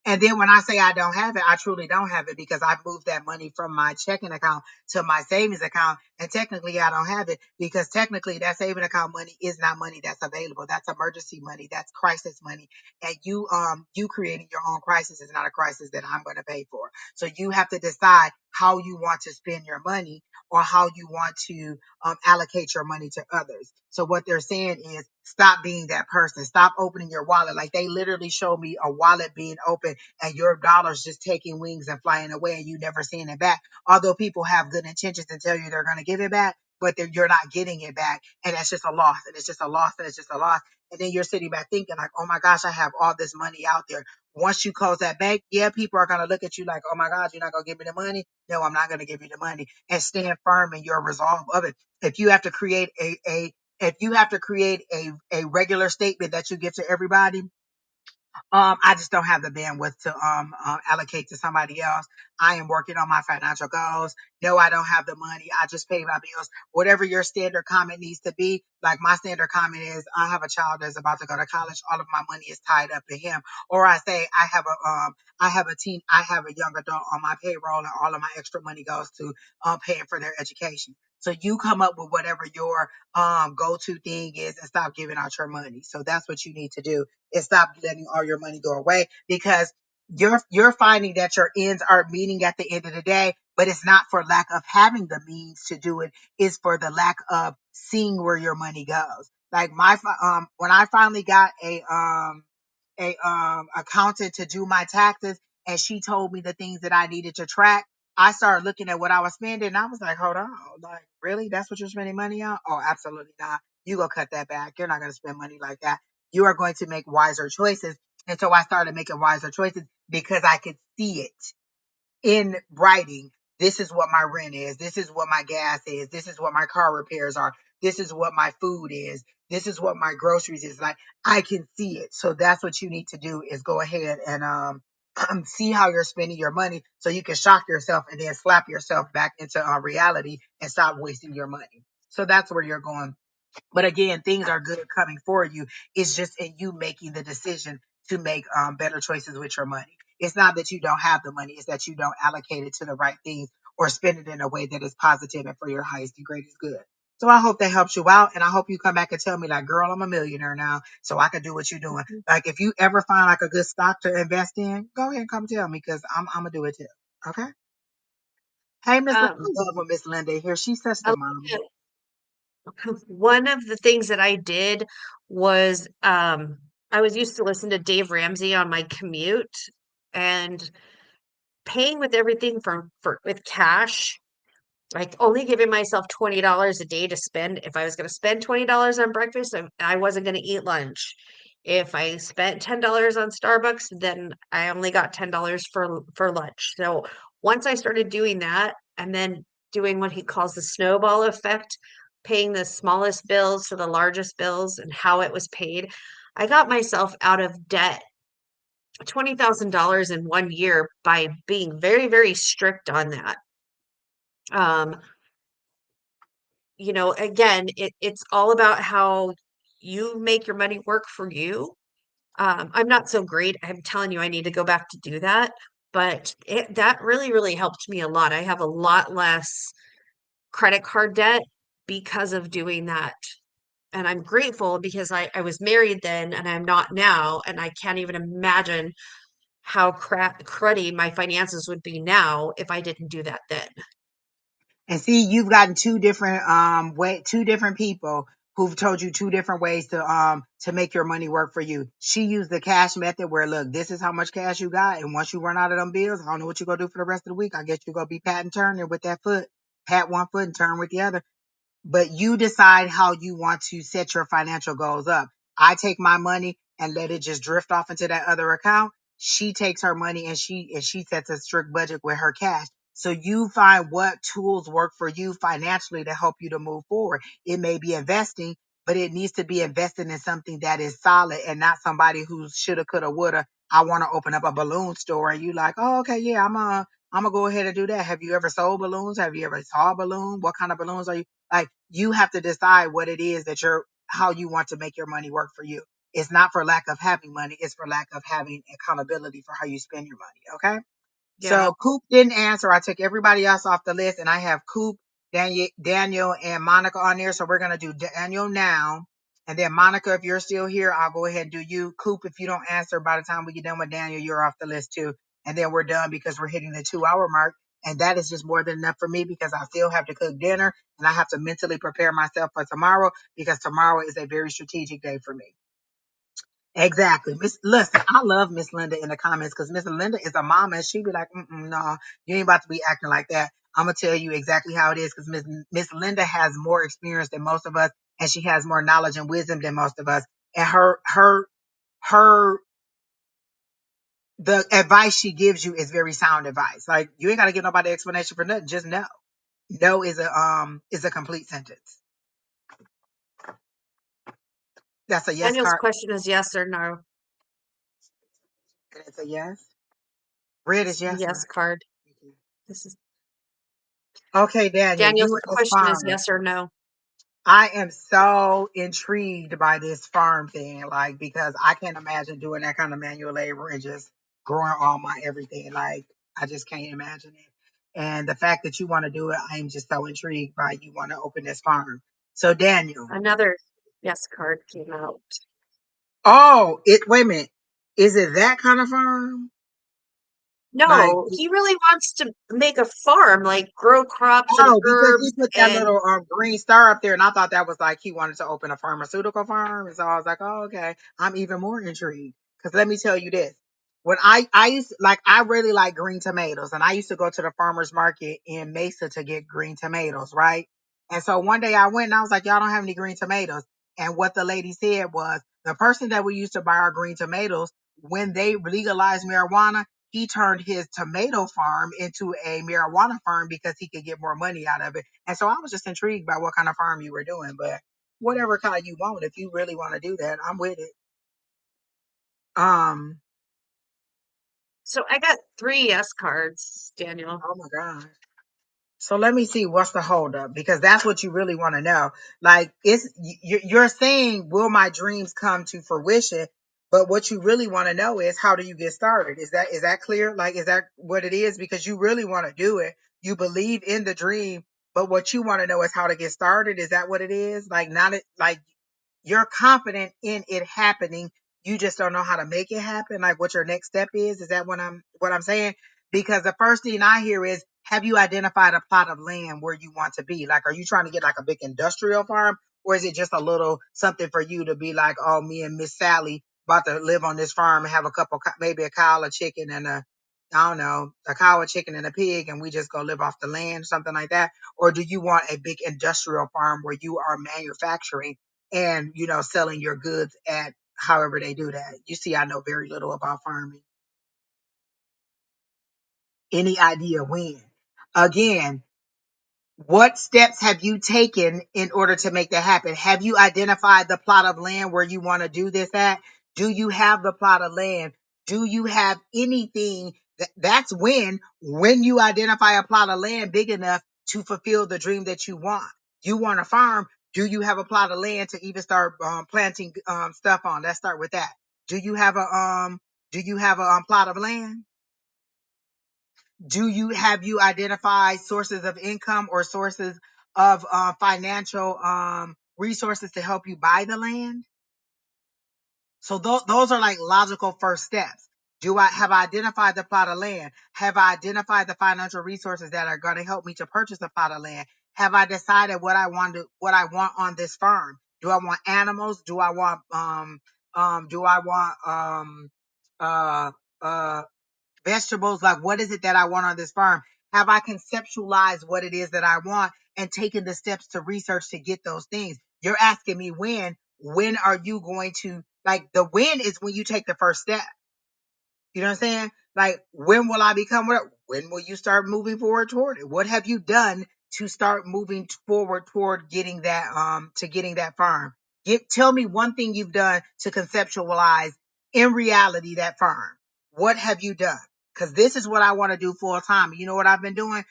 And then when I say I don't have it, I truly don't have it because I moved that money from my checking account to my savings account. And technically I don't have it because technically that saving account money is not money that's available. That's emergency money. That's crisis money. And you creating your own crisis is not a crisis that I'm going to pay for. So you have to decide how you want to spend your money or how you want to allocate your money to others. So what they're saying is stop being that person. Stop opening your wallet. Like they literally showed me a wallet being open and your dollars just taking wings and flying away and you never seeing it back. Although people have good intentions and tell you they're going to give it back, but you're not getting it back. And that's just a loss. And it's just a loss. And it's just a loss. And then you're sitting back thinking like, oh my gosh, I have all this money out there. Once you close that bank, yeah, people are going to look at you like, oh my God, you're not going to give me the money. No, I'm not going to give you the money. And stand firm in your resolve of it. If you have to create if you have to create a regular statement that you give to everybody, I just don't have the bandwidth to allocate to somebody else. I am working on my financial goals. No, I don't have the money. I just pay my bills. Whatever your standard comment needs to be, like my standard comment is, I have a child that's about to go to college. All of my money is tied up in him. Or I say, I have a young adult on my payroll, and all of my extra money goes to paying for their education. So you come up with whatever your go-to thing is and stop giving out your money. So that's what you need to do, and stop letting all your money go away, because you're finding that your ends are meeting at the end of the day, but it's not for lack of having the means to do it. It's for the lack of seeing where your money goes. Like when I finally got a accountant to do my taxes, and she told me the things that I needed to track, I started looking at what I was spending, and I was like, hold on, like, really? That's what you're spending money on? Oh, absolutely not. You go cut that back. You're not going to spend money like that. You are going to make wiser choices. And so I started making wiser choices because I could see it in writing. This is what my rent is. This is what my gas is. This is what my car repairs are. This is what my food is. This is what my groceries is. Like, I can see it. So that's what you need to do, is go ahead and see how you're spending your money, so you can shock yourself and then slap yourself back into reality and stop wasting your money. So that's where you're going. But again, things are good coming for you. It's just in you making the decision to make better choices with your money. It's not that you don't have the money, it's that you don't allocate it to the right things or spend it in a way that is positive and for your highest and greatest good. So I hope that helps you out. And I hope you come back and tell me, like, girl, I'm a millionaire now, so I can do what you're doing. Like, if you ever find like a good stock to invest in, go ahead and come tell me, because I'm going to do it too. Okay. Hey, Miss, I Um, love when Miss Linda here. She's such I the mom. One of the things that I did was I was used to listen to Dave Ramsey on my commute, and paying with everything for with cash, like only giving myself $20 a day to spend. If I was going to spend $20 on breakfast, I wasn't going to eat lunch. If I spent $10 on Starbucks, then I only got $10 for lunch. So once I started doing that, and then doing what he calls the snowball effect, paying the smallest bills to the largest bills and how it was paid, I got myself out of debt $20,000 in 1 year by being very, very strict on that. Um, again, it's all about how you make your money work for you. I'm not so great. I'm telling you, I need to go back to do that. But that really, really helped me a lot. I have a lot less credit card debt because of doing that. And I'm grateful because I was married then and I'm not now. And I can't even imagine how cruddy my finances would be now if I didn't do that then. And see, you've gotten two different people who've told you two different ways to make your money work for you. She used the cash method, where, look, this is how much cash you got, and once you run out of them bills, I don't know what you're gonna do for the rest of the week. I guess you're gonna be patting turning with that foot. Pat one foot and turn with the other. But you decide how you want to set your financial goals up. I take my money and let it just drift off into that other account. She takes her money and she sets a strict budget with her cash. So you find what tools work for you financially to help you to move forward. It may be investing, but it needs to be invested in something that is solid, and not somebody who shoulda, coulda, woulda. I want to open up a balloon store, and you like, oh, okay, yeah, I'm gonna go ahead and do that. Have you ever sold balloons? Have you ever saw a balloon? What kind of balloons are you like? You have to decide what it is that how you want to make your money work for you. It's not for lack of having money, it's for lack of having accountability for how you spend your money. Okay. Yeah. So Coop didn't answer. I took everybody else off the list, and I have Coop, Daniel, and Monica on there. So we're gonna do Daniel now, and then Monica, if you're still here, I'll go ahead and do you. Coop, if you don't answer by the time we get done with Daniel, you're off the list too. And then we're done, because we're hitting the 2 hour mark, and that is just more than enough for me, because I still have to cook dinner and I have to mentally prepare myself for tomorrow, because tomorrow is a very strategic day for me. Exactly. Listen, I love Miss Linda in the comments, because Miss Linda is a mama, and she be like, no, you ain't about to be acting like that. I'm gonna tell you exactly how it is, because Miss Linda has more experience than most of us, and she has more knowledge and wisdom than most of us. And her the advice she gives you is very sound advice. Like, you ain't gotta give nobody explanation for nothing. Just know. No is a complete sentence. That's a yes Daniel's card. question is yes or no. And it's a yes. Red It's is the yes, yes right? card. This is Okay, Daniel, Daniel. you The in this question is farm. yes or no. I am so intrigued by this farm thing, like because I can't imagine doing that kind of manual labor and just growing all my everything. Like I just can't imagine it. And the fact that you want to do it, I'm just so intrigued by you want to open this farm. So Daniel, Another yes card came out. oh, it wait a minute, is it that kind of farm? Like No, he really wants to make a farm, like grow crops and oh, because he herbs put that and little green star up there, and I thought that was like he wanted to open a pharmaceutical farm. And so I was like, oh, okay. I'm even more intrigued because let me tell you this: when I used like I really like green tomatoes, and I used to go to the farmers market in Mesa to get green tomatoes, right? And so one day I went and I was like, y'all don't have any green tomatoes. And what the lady said was the person that we used to buy our green tomatoes when they legalized marijuana he turned his tomato farm into a marijuana farm because he could get more money out of it. And so I was just intrigued by what kind of farm you were doing, but whatever kind you want, if you really want to do that, I'm with it. Um, so I got three yes cards, Daniel. oh my God. So let me see what's the holdup because that's what you really want to know. Like it's you're saying, will my dreams come to fruition? But what you really want to know is how do you get started? Is that clear? Like is that what it is? Because you really want to do it. You believe in the dream, but what you want to know is how to get started. Is that what it is? Like not it like you're confident in it happening. You just don't know how to make it happen. Like what your next step is. Is that what I'm saying? Because the first thing I hear is, have you identified a plot of land where you want to be? Like, are you trying to get like a big industrial farm, or is it just a little something for you to be like, oh, me and Miss Sally about to live on this farm and have a couple, maybe a cow, a chicken, and I don't know, a cow, a chicken, and a pig, and we just go live off the land, something like that? Or do you want a big industrial farm where you are manufacturing and selling your goods at however they do that? You see, I know very little about farming. Any idea when? Again, what steps have you taken in order to make that happen? Have you identified the plot of land where you want to do this at? Do you have the plot of land? Do you have anything that's when you identify a plot of land big enough to fulfill the dream that you want? You want a farm. Do you have a plot of land to even start planting stuff on? Let's start with that. Do you have a plot of land? Have you identified sources of income or sources of financial resources to help you buy the land? So those are like logical first steps. Do I have I identified the plot of land? Have I identified the financial resources that are going to help me to purchase a plot of land? Have I decided what I want on this farm? Do I want animals? Do I want uh uh vegetables? Like, what is it that I want on this farm? Have I conceptualized what it is that I want and taken the steps to research to get those things? You're asking me when. When are you going to, like, the when is when you take the first step. You know what I'm saying? Like, when will I become what? When will you start moving forward toward it? What have you done to start moving forward toward getting that farm? Tell me one thing you've done to conceptualize in reality that farm. What have you done? Because this is what I want to do full time. You know what I've been doing?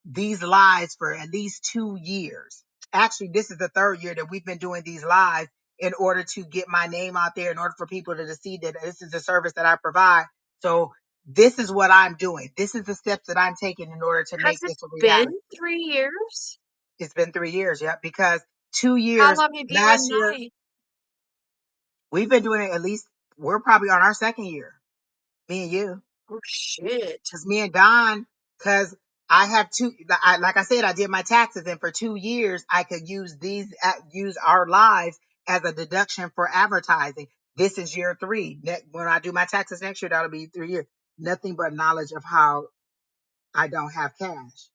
These lives for at least 2 years. Actually, this is the third year that we've been doing these lives in order to get my name out there, in order for people to see that this is the service that I provide. So this is what I'm doing. This is the steps that I'm taking in order to Has make it this a been reality. 3 years? It's been 3 years, yeah, because two How years long have you and last year, I? we've been doing it at least, we're probably on our second year, me and you. Oh shit. Because me and Don, because I have two, like I said, I did my taxes, and for 2 years, I could use our lives as a deduction for advertising. This is year three. When I do my taxes next year, that'll be 3 years. Nothing but knowledge of how I don't have cash.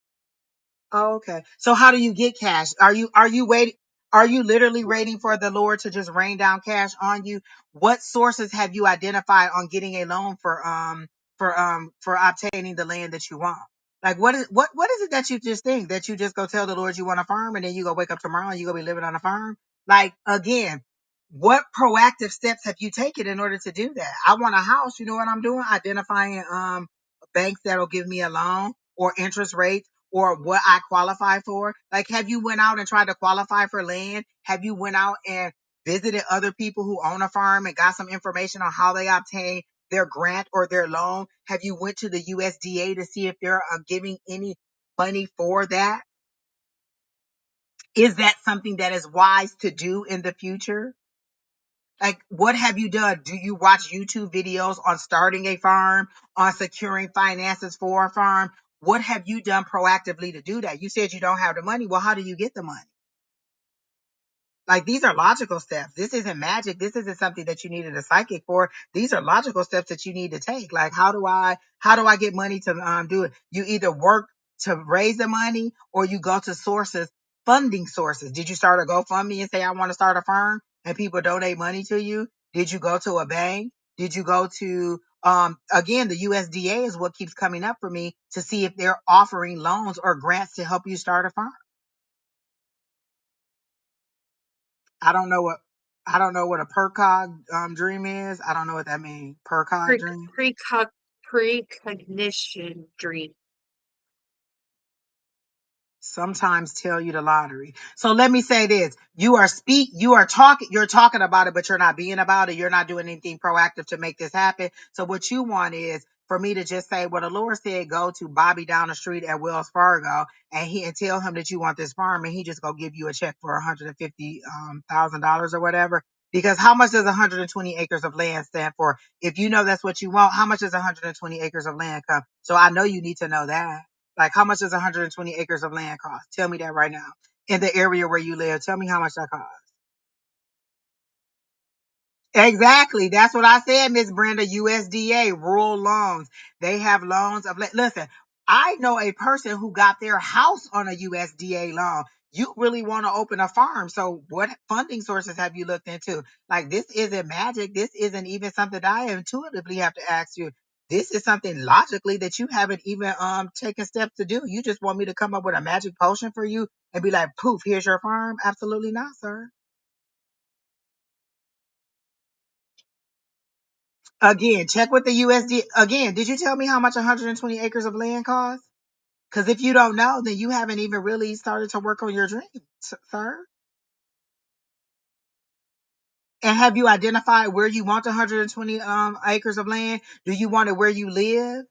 Oh, okay. So how do you get cash? Are you waiting? Are you literally waiting for the Lord to just rain down cash on you? What sources have you identified on getting a loan for obtaining the land that you want? Like what is it that you just think that you just go tell the Lord you want a farm and then you go wake up tomorrow and you go be living on a farm? Like again, What proactive steps have you taken in order to do that? I want a house. You know what I'm doing? Identifying banks that'll give me a loan or interest rates or what I qualify for. Like, have you went out and tried to qualify for land? Have you went out and visited other people who own a farm and got some information on how they obtain their grant or their loan? Have you went to the USDA to see if they're giving any money for that? Is that something that is wise to do in the future? Like, what have you done? Do you watch YouTube videos on starting a farm, on securing finances for a farm? What have you done proactively to do that? You said you don't have the money. Well, how do you get the money? Like, these are logical steps. This isn't magic. This isn't something that you needed a psychic for. These are logical steps that you need to take. Like, how do I get money to do it? You either work to raise the money or you go to sources, funding sources. Did you start a GoFundMe and say, I want to start a firm and people donate money to you? Did you go to a bank? Did you go to, again, the USDA is what keeps coming up for me to see if they're offering loans or grants to help you start a firm. I don't know what I don't know what a percog dream is. I don't know what that means. Percog Pre dream. precog precognition dream. Sometimes tell you the lottery. So let me say this. You're talking about it, but you're not being about it. You're not doing anything proactive to make this happen. So what you want is for me to just say, well, the Lord said, go to Bobby down the street at Wells Fargo and tell him that you want this farm and he just go give you a check for $150,000 or whatever. Because how much does 120 acres of land stand for? If you know that's what you want, how much does 120 acres of land come? So I know you need to know that. Like, how much does 120 acres of land cost? Tell me that right now. In the area where you live, tell me how much that costs. Exactly. That's what I said, Miss Brenda. USDA, rural loans. They have loans of, listen, I know a person who got their house on a USDA loan. You really want to open a farm. So what funding sources have you looked into? Like, this isn't magic. This isn't even something that I intuitively have to ask you. This is something logically that you haven't even taken steps to do. You just want me to come up with a magic potion for you and be like, poof, here's your farm? Absolutely not, sir. Again, check with the USD. Again, did you tell me how much 120 acres of land costs? Because if you don't know, then you haven't even really started to work on your dream, sir. And have you identified where you want the 120 acres of land? Do you want it where you live?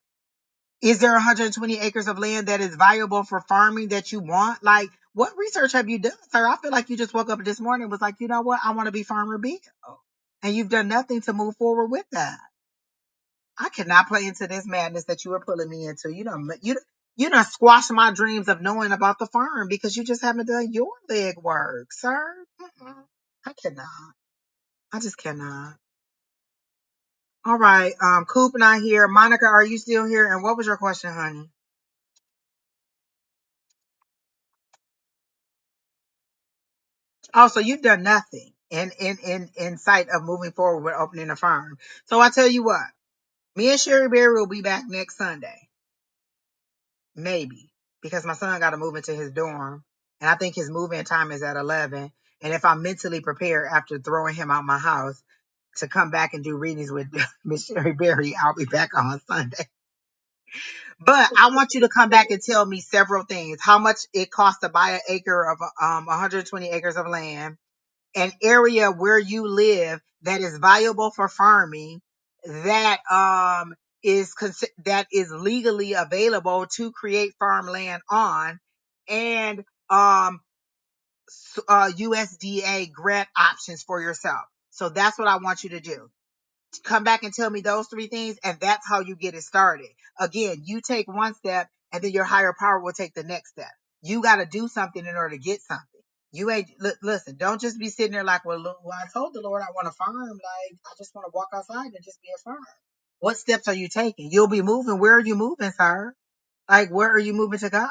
Is there 120 acres of land that is viable for farming that you want? Like, what research have you done, sir? I feel like you just woke up this morning and was like, you know what? I want to be Farmer Bill. And you've done nothing to move forward with that. I cannot play into this madness that you are pulling me into. You done squashed my dreams of knowing about the farm because you just haven't done your leg work, sir. Mm-mm. I cannot. I just cannot. All right. Coop not here. Monica, are you still here? And what was your question, honey? Oh, so you've done nothing in sight of moving forward with opening a farm. So I tell you what, me and Sheri Beery will be back next Sunday. Maybe. Because my son got to move into his dorm. And I think his move-in time is at 11. And if I'm mentally prepared after throwing him out my house to come back and do readings with Miss Sheri Berry, I'll be back on Sunday. But I want you to come back and tell me several things. How much it costs to buy an acre of 120 acres of land, an area where you live that is viable for farming, that that is legally available to create farmland on, and USDA grant options for yourself. So that's what I want you to do. Come back and tell me those three things, and that's how you get it started. Again, you take one step, and then your higher power will take the next step. You got to do something in order to get something. You ain't listen. Don't just be sitting there like, well, look, well, I told the Lord I want to farm. Like, I just want to walk outside and just be a farmer. What steps are you taking? You'll be moving. Where are you moving, sir? Like, where are you moving to go?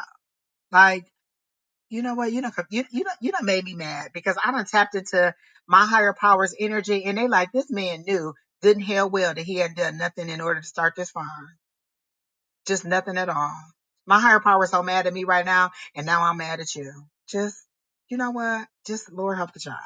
Like, you know what? You done made me mad because I done tapped into my higher powers energy, and they like, this man knew good and hell well that he hadn't done nothing in order to start this farm. Just nothing at all. My higher power is so mad at me right now, and now I'm mad at you. Just, you know what? Just Lord help the child.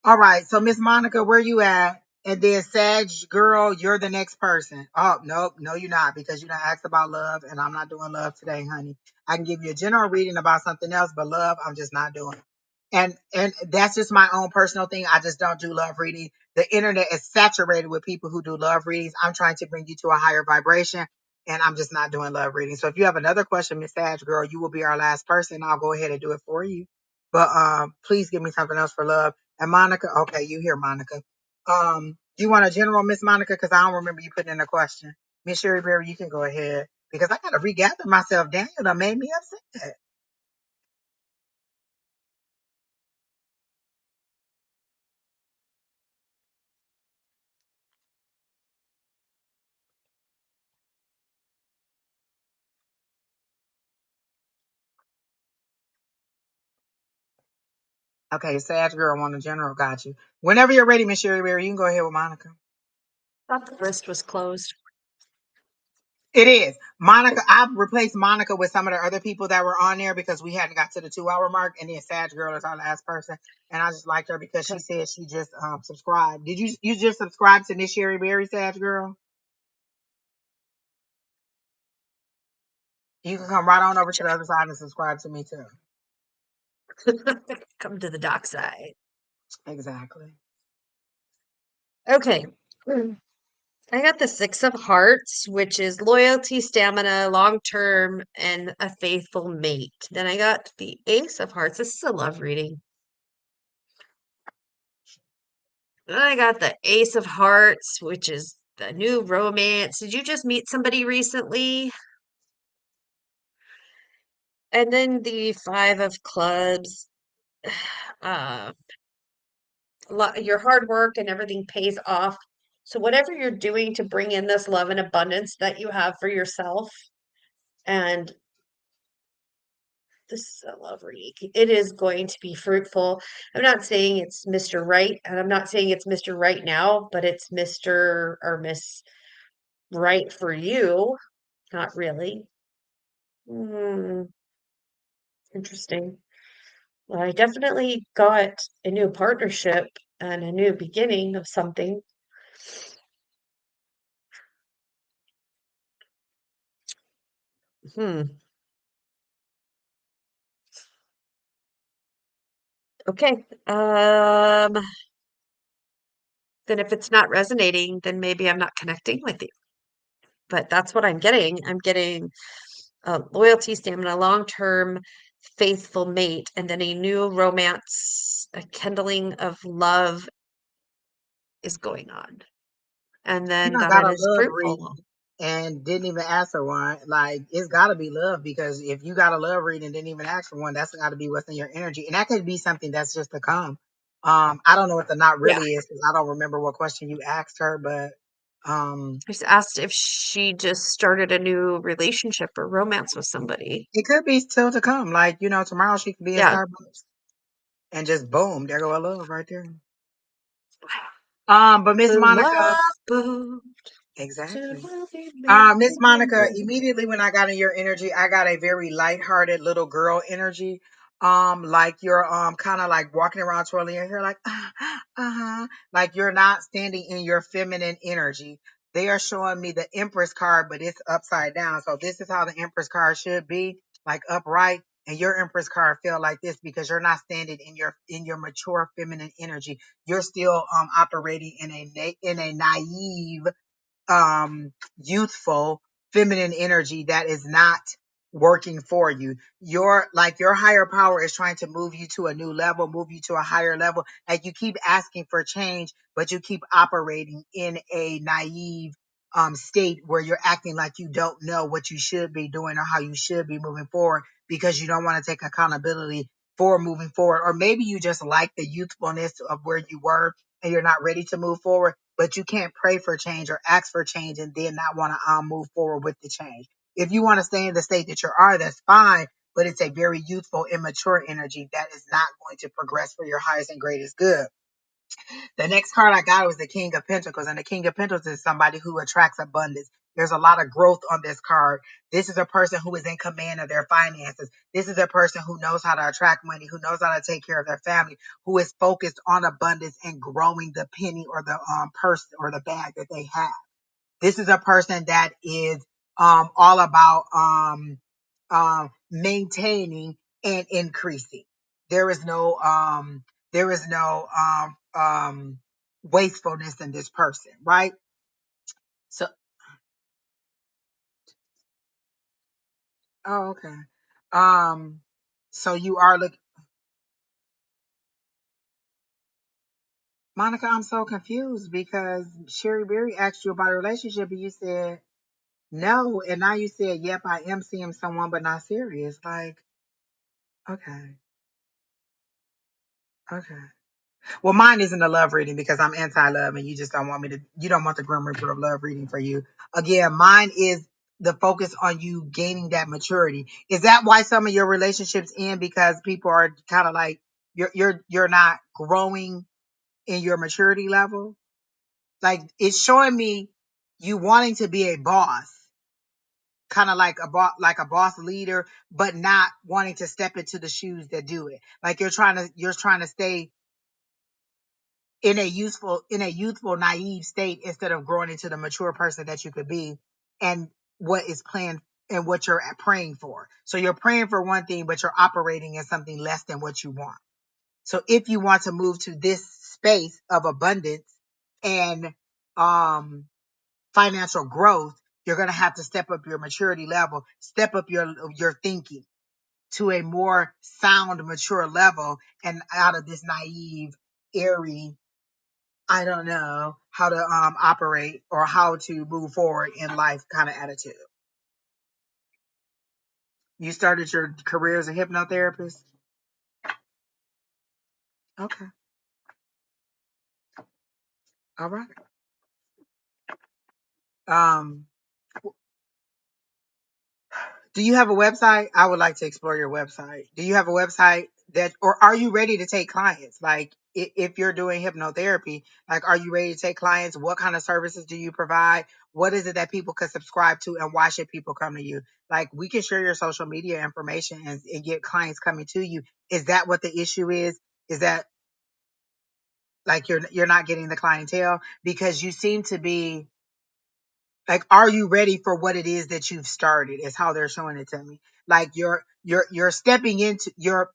All right, so Miss Monica, where you at? And then Sag girl, you're the next person. Oh, nope, no, you're not, because you done asked about love, and I'm not doing love today, honey. I can give you a general reading about something else, but love, I'm just not doing. And that's just my own personal thing. I just don't do love reading. The internet is saturated with people who do love readings. I'm trying to bring you to a higher vibration, and I'm just not doing love reading. So if you have another question, Miss Sag girl, you will be our last person. I'll go ahead and do it for you. But please give me something else for love. And Monica, okay, you hear Monica. Do you want a general, Miss Monica? Because I don't remember you putting in a question. Miss Sherry Beery, you can go ahead. Because I gotta regather myself. Daniel done made me upset. Okay, Sag girl want a general, got you. Whenever you're ready, Miss Sherry Beery, you can go ahead with Monica. Thought the list was closed. It is. Monica, I've replaced Monica with some of the other people that were on there because we hadn't got to the 2 hour mark. And then Sag Girl is our last person. And I just liked her because she Okay. said she just subscribed. Did you just subscribe to Miss Sherry Berry, Sag Girl? You can come right on over to the Check. other side and subscribe to me too. Come to the dock side. Exactly. Okay. I got the Six of Hearts, which is loyalty, stamina, long term, and a faithful mate. Then I got the Ace of Hearts. This is a love reading. Then I got the Ace of Hearts, which is the new romance. Did you just meet somebody recently? And then the Five of Clubs. Uh, your hard work and everything pays off. So whatever you're doing to bring in this love and abundance that you have for yourself, and this is a love reading. It is going to be fruitful. I'm not saying it's Mr. Right, and I'm not saying it's Mr. Right now, but it's Mr. or Miss Right for you. Not really. Hmm, interesting. Well, I definitely got a new partnership and a new beginning of something. Hmm. Okay. Then if it's not resonating, then maybe I'm not connecting with you. But that's what I'm getting. I'm getting loyalty, stamina, long term, faithful mate, and then a new romance, a kindling of love is going on. And You then know, that got it a is love fruitful. reading and didn't even ask for one. Like, it's got to be love because if you got a love reading and didn't even ask for one, that's got to be what's in your energy. And that could be something that's just to come. I don't know what the not Yeah. really is because I don't remember what question you asked her, but I just asked if she just started a new relationship or romance with somebody. it could be still to come. Like, tomorrow she could be in Yeah. Starbucks and just boom, there go a love right there. But Miss The Monica, love boat soon exactly. will be making Miss Monica, way. immediately when I got in your energy, I got a very lighthearted little girl energy. Like you're kind of like walking around twirling your hair, like uh-huh. Like you're not standing in your feminine energy. They are showing me the Empress card, but it's upside down. So this is how the Empress card should be, like upright. And your Empress card feel like this because you're not standing in your mature feminine energy. You're still operating in a naive youthful feminine energy that is not working for you. Your higher power is trying to move you to a new level, move you to a higher level. Like you keep asking for change, but you keep operating in a naive state where you're acting like you don't know what you should be doing or how you should be moving forward because you don't want to take accountability for moving forward. Or maybe you just like the youthfulness of where you were and you're not ready to move forward, but you can't pray for change or ask for change and then not want to move forward with the change. If you want to stay in the state that you are, that's fine, but it's a very youthful, immature energy that is not going to progress for your highest and greatest good. The next card I got was the King of Pentacles, and the King of Pentacles is somebody who attracts abundance. There's a lot of growth on this card. This is a person who is in command of their finances. This is a person who knows how to attract money, who knows how to take care of their family, who is focused on abundance and growing the penny or the purse or the bag that they have. This is a person that is all about maintaining and increasing. There is no there is no wastefulness in this person, right? So, oh, okay. Um, so you are looking, Monica. I'm so confused because Sheri Beery asked you about a relationship and you said no, and now you said, "Yep, I am seeing someone, but not serious." Like, okay, okay. Well, mine isn't a love reading because I'm anti-love and you just don't want me to, you don't want the Grim Reaper of love reading for you. Again, mine is the focus on you gaining that maturity. Is that why some of your relationships end? Because people are kind of like, you're not growing in your maturity level? Like, it's showing me you wanting to be a boss, kind of like a boss leader, but not wanting to step into the shoes that do it. Like you're trying to stay in a youthful naive state instead of growing into the mature person that you could be, and what is planned and what you're praying for. So you're praying for one thing, but you're operating in something less than what you want. So if you want to move to this space of abundance and um financial growth, you're going to have to step up your maturity level, step up your thinking to a more sound, mature level, and out of this naive, airy, I don't know how to operate or how to move forward in life kind of attitude. You started your career as a hypnotherapist? Okay. All right. Um, do you have a website? I would like to explore your website. Do you have a website that, or are you ready to take clients? Like, if you're doing hypnotherapy, like, are you ready to take clients? What kind of services do you provide? What is it that people could subscribe to, and why should people come to you? Like, we can share your social media information and get clients coming to you. Is that what the issue is? Is that like you're not getting the clientele because you seem to be like, are you ready for what it is that you've started? Is how they're showing it to me. Like you're stepping into you're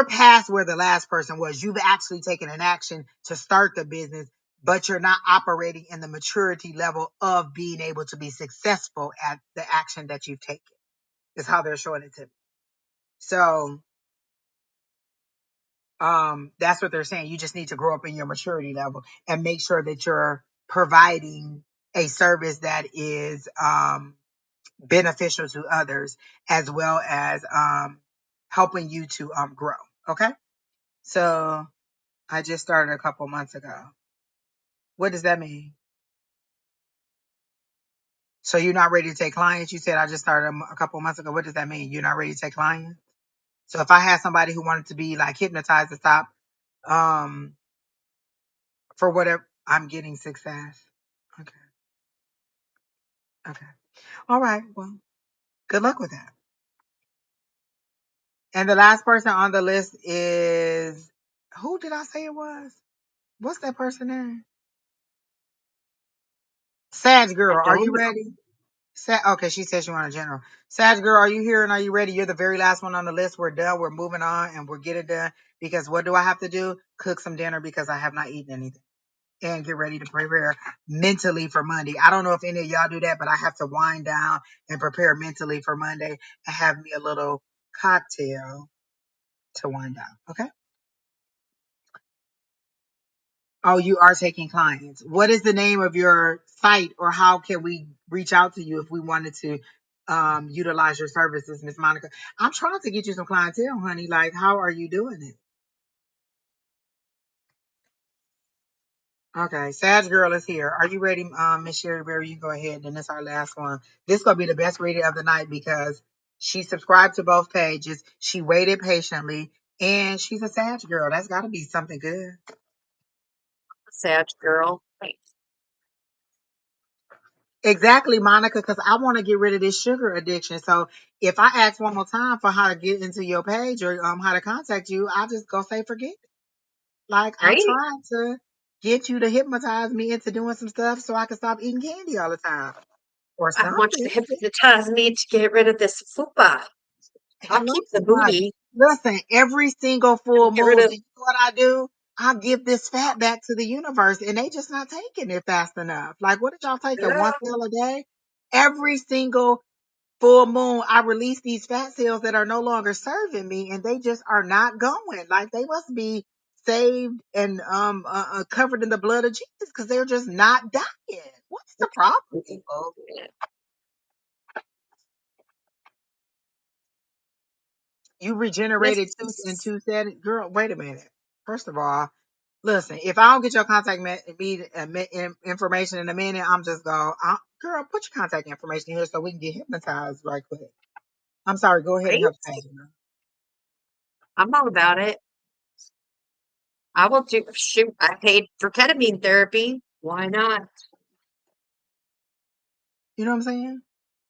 past where the last person was. You've actually taken an action to start the business, but you're not operating in the maturity level of being able to be successful at the action that you've taken. Is how they're showing it to me. So that's what they're saying. You just need to grow up in your maturity level and make sure that you're providing a service that is beneficial to others, as well as helping you to grow. Okay. So I just started a couple months ago. What does that mean? So you're not ready to take clients? You said I just started a couple months ago. What does that mean? You're not ready to take clients? So if I had somebody who wanted to be like hypnotized to stop um for whatever, I'm getting success. Okay. Okay. All right. Well, good luck with that. And the last person on the list is, who did I say it was? What's that person name? Sag I Girl. Are don't you know. ready? Okay, she says she want a general. Sag Girl, are you here and are you ready? You're the very last one on the list. We're done. We're moving on and we're getting done because what do I have to do? Cook some dinner because I have not eaten anything. And get ready to prepare mentally for Monday. I don't know if any of y'all do that, but I have to wind down and prepare mentally for Monday and have me a little cocktail to wind down. Okay. Oh, you are taking clients. What is the name of your site, or how can we reach out to you if we wanted to utilize your services, Miss Monica? I'm trying to get you some clientele, honey. Like, how are you doing it? Okay, Sag Girl is here. Are you ready, Miss Sheri Beery? You go ahead. And this is our last one. This is gonna be the best reading of the night because she subscribed to both pages. She waited patiently, And she's a Sag girl. That's got to be something good. Sag girl. Right. Exactly, Monica, because I want to get rid of this sugar addiction. So if I ask one more time for how to get into your page or how to contact you, I'll just go say forget it. Like I'm Right? trying to get you to hypnotize me into doing some stuff so I can stop eating candy all the time or I want you something. to hypnotize me to get rid of this fupa. I'll Hello, keep the somebody. booty Listen, every single and full get rid moon, of. do you know what I do? I give this fat back to the universe, and they just not taking it fast enough. Like, what did y'all take at one Girl. cell a day? Every single full moon, I release these fat cells that are no longer serving me, and they just are not going. Like, they must be saved and covered in the blood of Jesus because they're just not dying. What's the problem, people? You regenerated tooth in Miss, 2 seconds, girl. Wait a minute. First of all, listen. If I don't get your contact information in a minute, I'm just going, girl, put your contact information here so we can get hypnotized right quick. I'm sorry. Go ahead and right? help Sandra. I'm all about it. I will do, shoot, I paid for ketamine therapy. Why not? You know what I'm saying?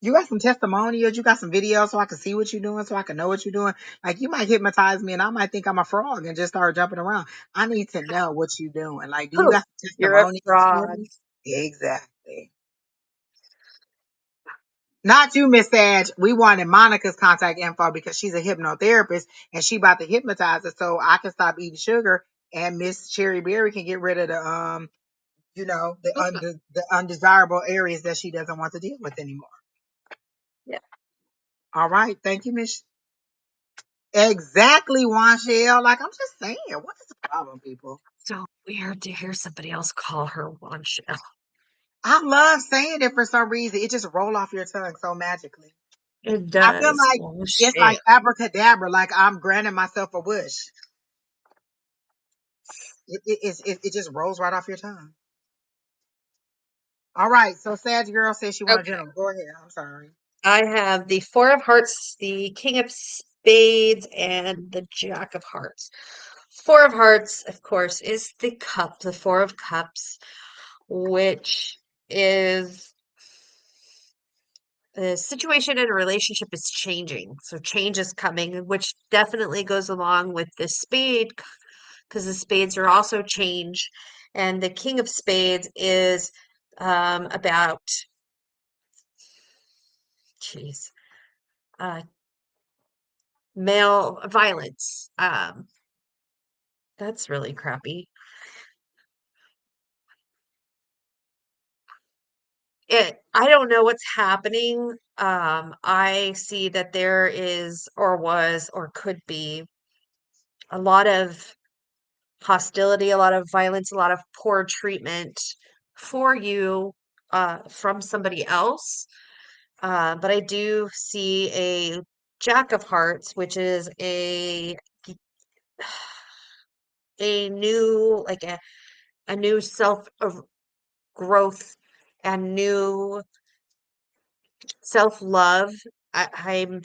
You got some testimonials, you got some videos so I can see what you're doing, so I can know what you're doing. Like you might hypnotize me and I might think I'm a frog and just start jumping around. I need to know what you're doing. Like, do you Oh, got some you're a testimonials for fraud. me? Exactly. Not you, Miss Sag. We wanted Monica's contact info because she's a hypnotherapist and she about to hypnotize us so I can stop eating sugar and Miss Sheri Beery can get rid of the the undesirable areas that she doesn't want to deal with anymore. Yeah. All right. Thank you, Miss. Exactly, Wanshell. Like I'm just saying, what is the problem, people? So weird to hear somebody else call her one shell. I love saying it for some reason. It just roll off your tongue so magically. It I feel does. like One it's shell. like abracadabra, like I'm granting myself a wish. It just rolls right off your tongue. All right. So Sag girl says she want a Okay. general. Go ahead. I'm sorry. I have the Four of Hearts, the King of Spades, and the Jack of Hearts. Four of Hearts, of course, is the cup, the Four of Cups, which is the situation in a relationship is changing. So change is coming, which definitely goes along with the spade, because the spades are also change. And the King of Spades is about, geez, uh, male violence. That's really crappy. I don't know what's happening. I see that there is or was or could be a lot of hostility, a lot of violence, a lot of poor treatment for you from somebody else. But I do see a Jack of Hearts, which is a new a new self of growth and new self love. I'm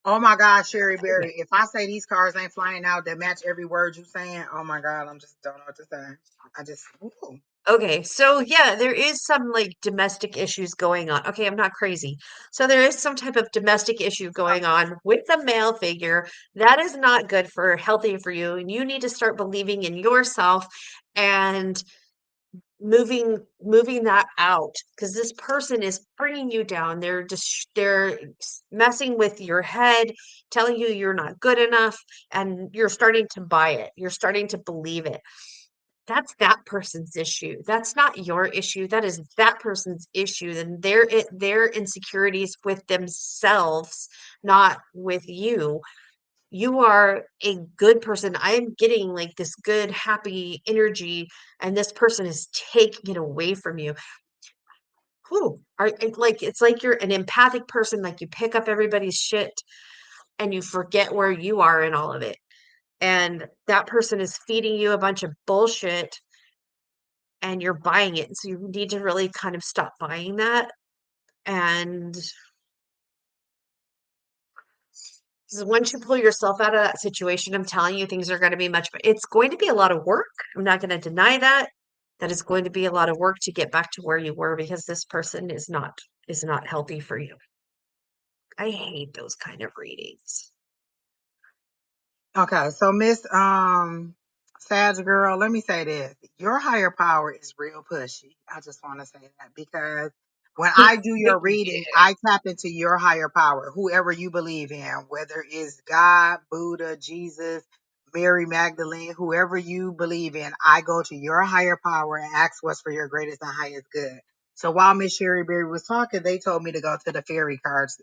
Oh my God, Sherry Berry. If I say these cars ain't flying out that match every word you saying, oh my God, I'm just don't know what to say. I just ooh. Okay, so yeah, there is some like domestic issues going on. Okay, I'm not crazy. So there is some type of domestic issue going on with the male figure. That is not good for healthy for you. And you need to start believing in yourself and moving that out because this person is bringing you down. They're messing with your head, telling you you're not good enough, and you're starting to buy it. You're starting to believe it. That's that person's issue. That's not your issue. That is that person's issue. And their insecurities with themselves, not with you. You are a good person. I'm getting like this good, happy energy, and this person is taking it away from you. Who are like it's like you're an empathic person, like you pick up everybody's shit and you forget where you are in all of it. And that person is feeding you a bunch of bullshit and you're buying it. So you need to really kind of stop buying that And once you pull yourself out of that situation, I'm telling you, things are going to be much better. It's going to be a lot of work. I'm not going to deny that. That is going to be a lot of work to get back to where you were because this person is not healthy for you. I hate those kind of readings. Okay, so Miss Sag girl, let me say this. Your higher power is real pushy. I just want to say that because when I do your reading, Yeah. I tap into your higher power, whoever you believe in, whether it's God, Buddha, Jesus, Mary Magdalene, whoever you believe in, I go to your higher power and ask what's for your greatest and highest good. So while Miss Sheri Beery was talking, they told me to go to the fairy cards.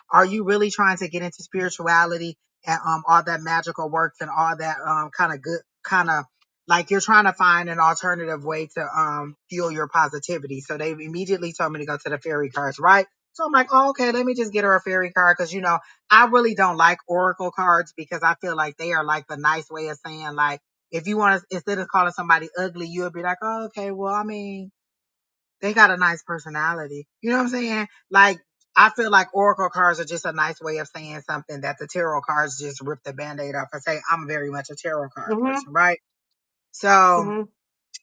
Are you really trying to get into spirituality and all that magical works and all that kind of good kind of like you're trying to find an alternative way to fuel your positivity. So they immediately told me to go to the fairy cards, right? So I'm like, oh, okay, let me just get her a fairy card because I really don't like oracle cards because I feel like they are like the nice way of saying like if you want to instead of calling somebody ugly, you would be like, oh, okay, well, I mean, they got a nice personality. You know what I'm saying? Like, I feel like oracle cards are just a nice way of saying something that the tarot cards just rip the band-aid off and say, I'm very much a tarot card Mm-hmm. person, right? So Mm-hmm.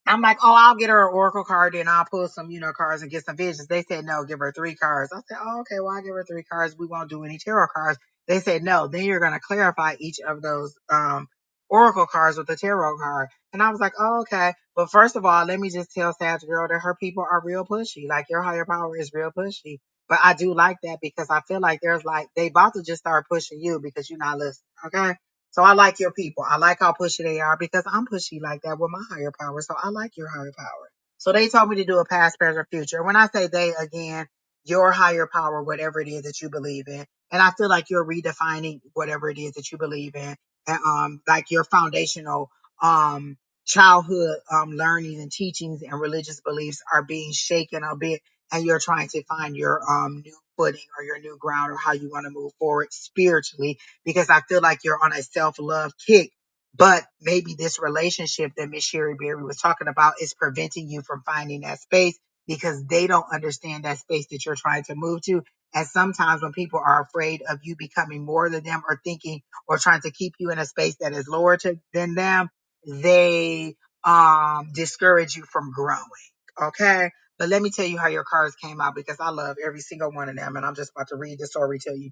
I'm like, oh, I'll get her an oracle card and I'll pull some, cards and get some visions. They said, no, give her 3 cards. I said, oh, okay, well, I'll give her 3 cards. We won't do any tarot cards. They said, no, then you're going to clarify each of those oracle cards with the tarot card. And I was like, oh, okay. But first of all, let me just tell Sag Girl that her people are real pushy. Like your higher power is real pushy. But I do like that because I feel like there's like, they about to just start pushing you because you're not listening. Okay. So I like your people. I like how pushy they are because I'm pushy like that with my higher power. So I like your higher power. So they told me to do a past, present, future. When I say they, again, your higher power, whatever it is that you believe in. And I feel like you're redefining whatever it is that you believe in. And like your foundational childhood learnings and teachings and religious beliefs are being shaken a bit and you're trying to find your new footing or your new ground or how you want to move forward spiritually because I feel like you're on a self-love kick. But maybe this relationship that Miss Sheri Beery was talking about is preventing you from finding that space because they don't understand that space that you're trying to move to. And sometimes when people are afraid of you becoming more than them or thinking or trying to keep you in a space that is lower than them, they discourage you from growing. Okay. But let me tell you how your cards came out because I love every single one of them. And I'm just about to read the story to you.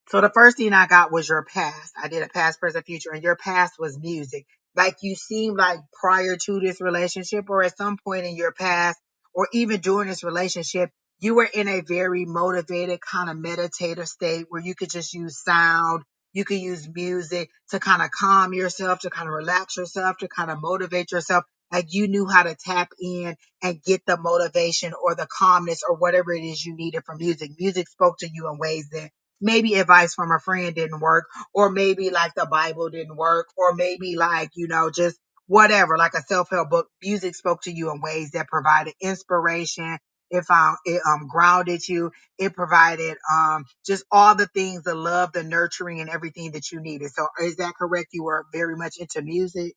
So the first thing I got was your past. I did a past, present, future, and your past was music. Like you seem like prior to this relationship or at some point in your past or even during this relationship, you were in a very motivated kind of meditative state where you could just use sound. You could use music to kind of calm yourself, to kind of relax yourself, to kind of motivate yourself. Like you knew how to tap in and get the motivation or the calmness or whatever it is you needed from music. Music spoke to you in ways that maybe advice from a friend didn't work, or maybe like the Bible didn't work, or maybe like, just whatever, like a self-help book. Music spoke to you in ways that provided inspiration. It grounded you. It provided just all the things, the love, the nurturing, and everything that you needed. So is that correct? You were very much into music.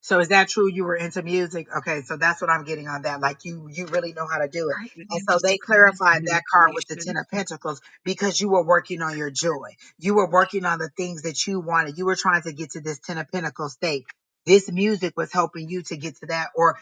So is that true? You were into music? Okay, so that's what I'm getting on that. Like you really know how to do it. Right. And You so just they declared this clarified new that card with the information. 10 of Pentacles because you were working on your joy. You were working on the things that you wanted. You were trying to get to this 10 of Pentacles state. This music was helping you to get to that, or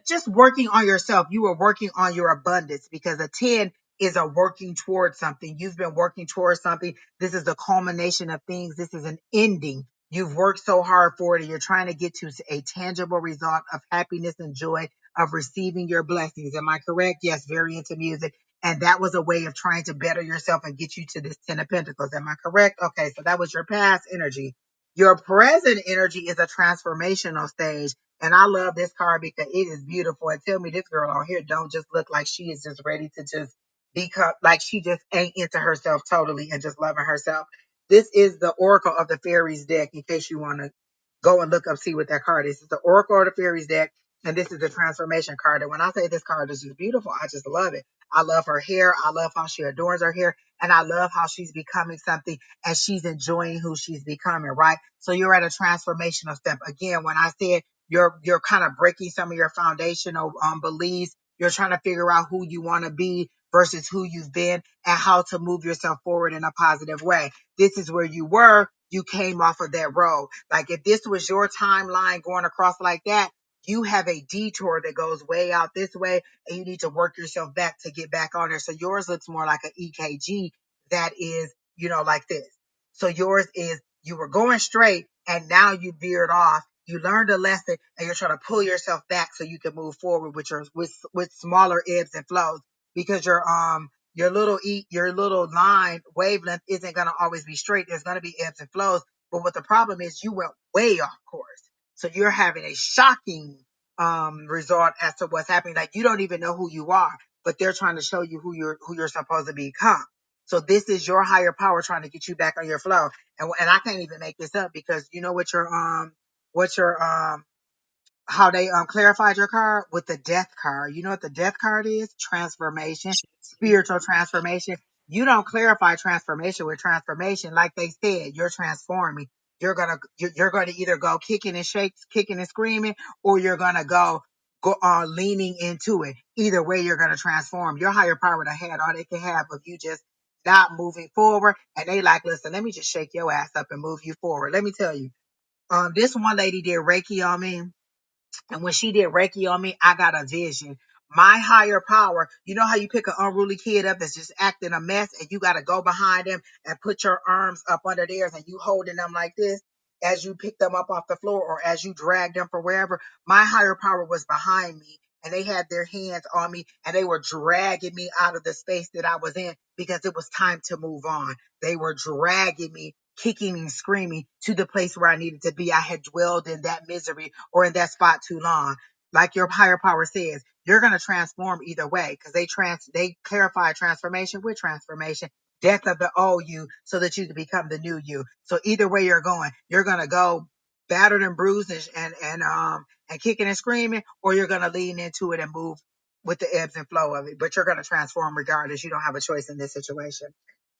just working on yourself. You were working on your abundance because a 10 is a working towards something. You've been working towards something. This is the culmination of things. This is an ending. You've worked so hard for it and you're trying to get to a tangible result of happiness and joy of receiving your blessings. Am I correct? Yes, very into music. And that was a way of trying to better yourself and get you to this 10 of Pentacles. Am I correct? Okay, so that was your past energy. Your present energy is a transformational stage. And I love this card because it is beautiful. And tell me this girl on here don't just look like she is just ready to just become like she just ain't into herself totally and just loving herself. This is the Oracle of the Fairies deck, in case you want to go and look up, see what that card is. It's the Oracle of the Fairies deck, and this is the transformation card. And when I say this card is just beautiful, I just love it. I love her hair. I love how she adorns her hair. And I love how she's becoming something and she's enjoying who she's becoming, right? So you're at a transformational step. Again, when I said You're kind of breaking some of your foundational beliefs. You're trying to figure out who you want to be versus who you've been and how to move yourself forward in a positive way. This is where you were. You came off of that road. Like if this was your timeline going across like that, you have a detour that goes way out this way, and you need to work yourself back to get back on there. So yours looks more like an EKG that is, like this. So yours is you were going straight and now you veered off. You learned a lesson and you're trying to pull yourself back so you can move forward with with smaller ebbs and flows because your little line wavelength isn't gonna always be straight. There's gonna be ebbs and flows. But what the problem is you went way off course. So you're having a shocking result as to what's happening. Like you don't even know who you are, but they're trying to show you who you're supposed to become. So this is your higher power trying to get you back on your flow. And I can't even make this up because you know what your how they clarified your card with the death card. You know what the death card is? Transformation, spiritual transformation. You don't clarify transformation with transformation. Like they said, you're transforming. You're gonna either go kicking and screaming, or you're gonna go leaning into it. Either way, you're gonna transform. Your higher power to had all they can have of you just not moving forward. And they like, listen, let me just shake your ass up and move you forward. Let me tell you, this one lady did Reiki on me, and when she did Reiki on me, I got a vision. My higher power, you know how you pick an unruly kid up that's just acting a mess and you got to go behind them and put your arms up under theirs and you holding them like this as you pick them up off the floor or as you drag them from wherever. My higher power was behind me and they had their hands on me and they were dragging me out of the space that I was in because it was time to move on. They were dragging me, kicking and screaming to the place where I needed to be. I had dwelled in that misery or in that spot too long. Like your higher power says, you're going to transform either way because they clarify transformation with transformation, death of the old you so that you can become the new you. So either way you're going to go battered and bruised and kicking and screaming, or you're going to lean into it and move with the ebbs and flow of it. But you're going to transform regardless. You don't have a choice in this situation.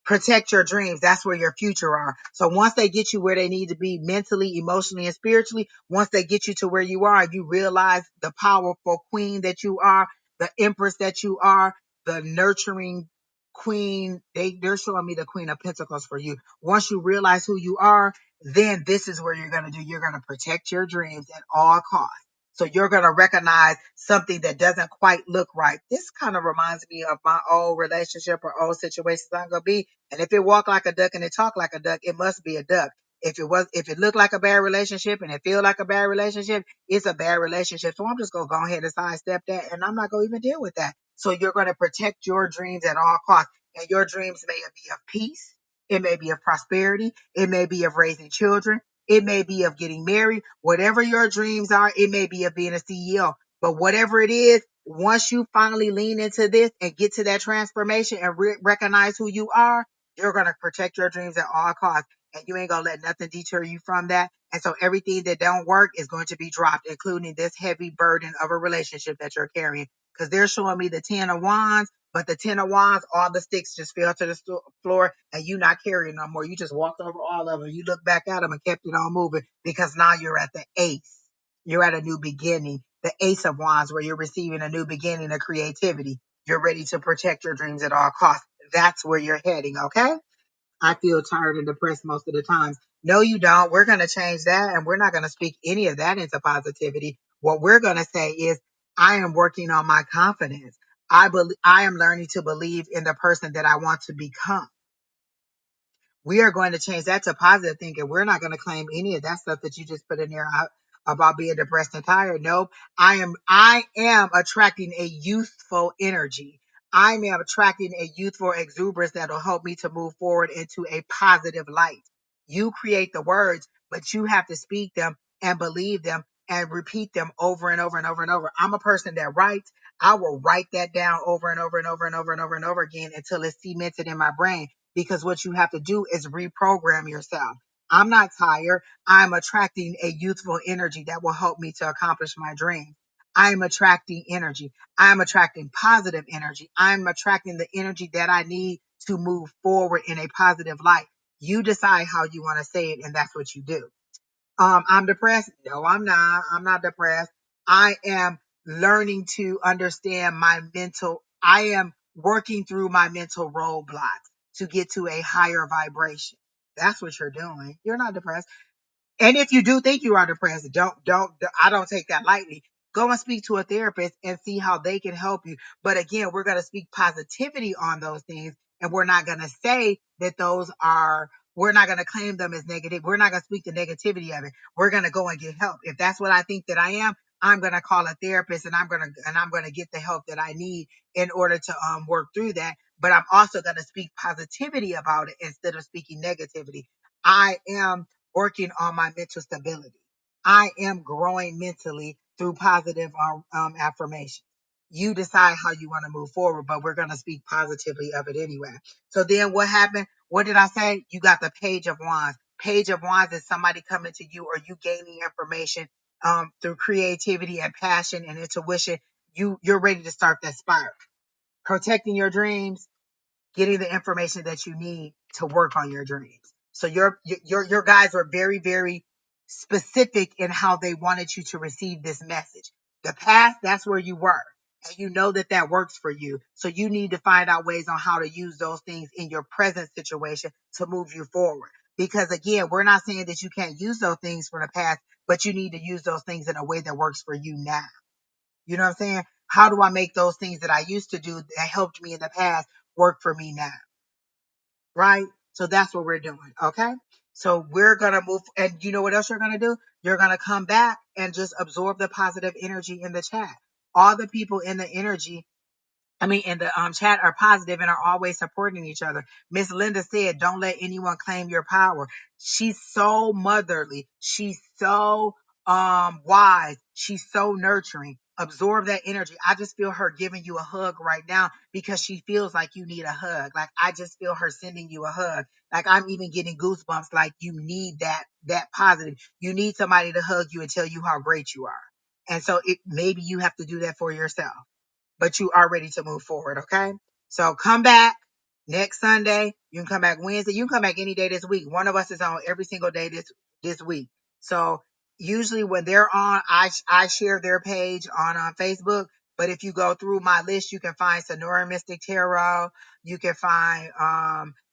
Protect your dreams. That's where your future are. So once they get you where they need to be mentally, emotionally, and spiritually, once they get you to where you are, you realize the powerful queen that you are, the empress that you are, the nurturing queen. They're showing me the queen of pentacles for you. Once you realize who you are, then this is where you're going to do. You're going to protect your dreams at all costs. So you're going to recognize something that doesn't quite look right. This kind of reminds me of my old relationship or old situations I'm going to be. And if it walk like a duck and it talk like a duck, it must be a duck. If it looked like a bad relationship and it feel like a bad relationship, it's a bad relationship. So I'm just going to go ahead and sidestep that and I'm not going to even deal with that. So you're going to protect your dreams at all costs. And your dreams may be of peace. It may be of prosperity. It may be of raising children. It may be of getting married. Whatever your dreams are, it may be of being a CEO. But whatever it is, once you finally lean into this and get to that transformation and recognize who you are, you're going to protect your dreams at all costs. And you ain't going to let nothing deter you from that. And so everything that don't work is going to be dropped, including this heavy burden of a relationship that you're carrying. Because they're showing me the 10 of wands, but the 10 of wands, all the sticks just fell to the floor and you not carrying no more. You just walked over all of them. You look back at them and kept it on moving because now you're at the ace. You're at a new beginning, the ace of wands, where you're receiving a new beginning of creativity. You're ready to protect your dreams at all costs. That's where you're heading, okay? I feel tired and depressed most of the times. No, you don't. We're going to change that and we're not going to speak any of that into positivity. What we're going to say is, I am working on my confidence. I am learning to believe in the person that I want to become. We are going to change that to positive thinking. We're not going to claim any of that stuff that you just put in there about being depressed and tired. Nope. I am attracting a youthful energy. I am attracting a youthful exuberance that will help me to move forward into a positive light. You create the words, but you have to speak them and believe them and repeat them over and over and over and over. I'm a person that writes. I will write that down over and over and over and over and over and over again until it's cemented in my brain, because what you have to do is reprogram yourself. I'm not tired. I'm attracting a youthful energy that will help me to accomplish my dream. I'm attracting energy. I'm attracting positive energy. I'm attracting the energy that I need to move forward in a positive light. You decide how you want to say it, and that's what you do. I'm depressed. No, I'm not. I'm not depressed. I am learning to understand my mental, I am working through my mental roadblocks to get to a higher vibration. That's what you're doing. You're not depressed. And if you do think you are depressed, I don't take that lightly. Go and speak to a therapist and see how they can help you. But again, we're going to speak positivity on those things. And we're not going to say that we're not going to claim them as negative. We're not going to speak the negativity of it. We're going to go and get help. If that's what I think that I am, I'm going to call a therapist and I'm going to get the help that I need in order to work through that. But I'm also going to speak positivity about it instead of speaking negativity. I am working on my mental stability. I am growing mentally through positive affirmation. You decide how you want to move forward, but we're going to speak positively of it anyway. So then what happened? What did I say? You got the Page of Wands. Page of Wands is somebody coming to you or you gaining information through creativity and passion and intuition. You're ready to start that spiral. Protecting your dreams, getting the information that you need to work on your dreams. So your guys were very, very specific in how they wanted you to receive this message. The past, that's where you were. And you know that that works for you. So you need to find out ways on how to use those things in your present situation to move you forward. Because again, we're not saying that you can't use those things from the past, but you need to use those things in a way that works for you now. You know what I'm saying? How do I make those things that I used to do that helped me in the past work for me now? Right? So that's what we're doing. Okay. So we're going to move. And you know what else you're going to do? You're going to come back and just absorb the positive energy in the chat. All the people in the energy in the chat are positive and are always supporting each other. Miss Linda said, don't let anyone claim your power. She's so motherly. She's so wise. She's so nurturing. Absorb that energy. I just feel her giving you a hug right now because she feels like you need a hug. Like I just feel her sending you a hug. Like I'm even getting goosebumps. Like you need that positive. You need somebody to hug you and tell you how great you are. And so maybe you have to do that for yourself, but you are ready to move forward. Okay. So come back next Sunday. You can come back Wednesday. You can come back any day this week. One of us is on every single day this week. So usually when they're on, I share their page on Facebook. But if you go through my list, you can find Sonora Mystic Tarot. You can find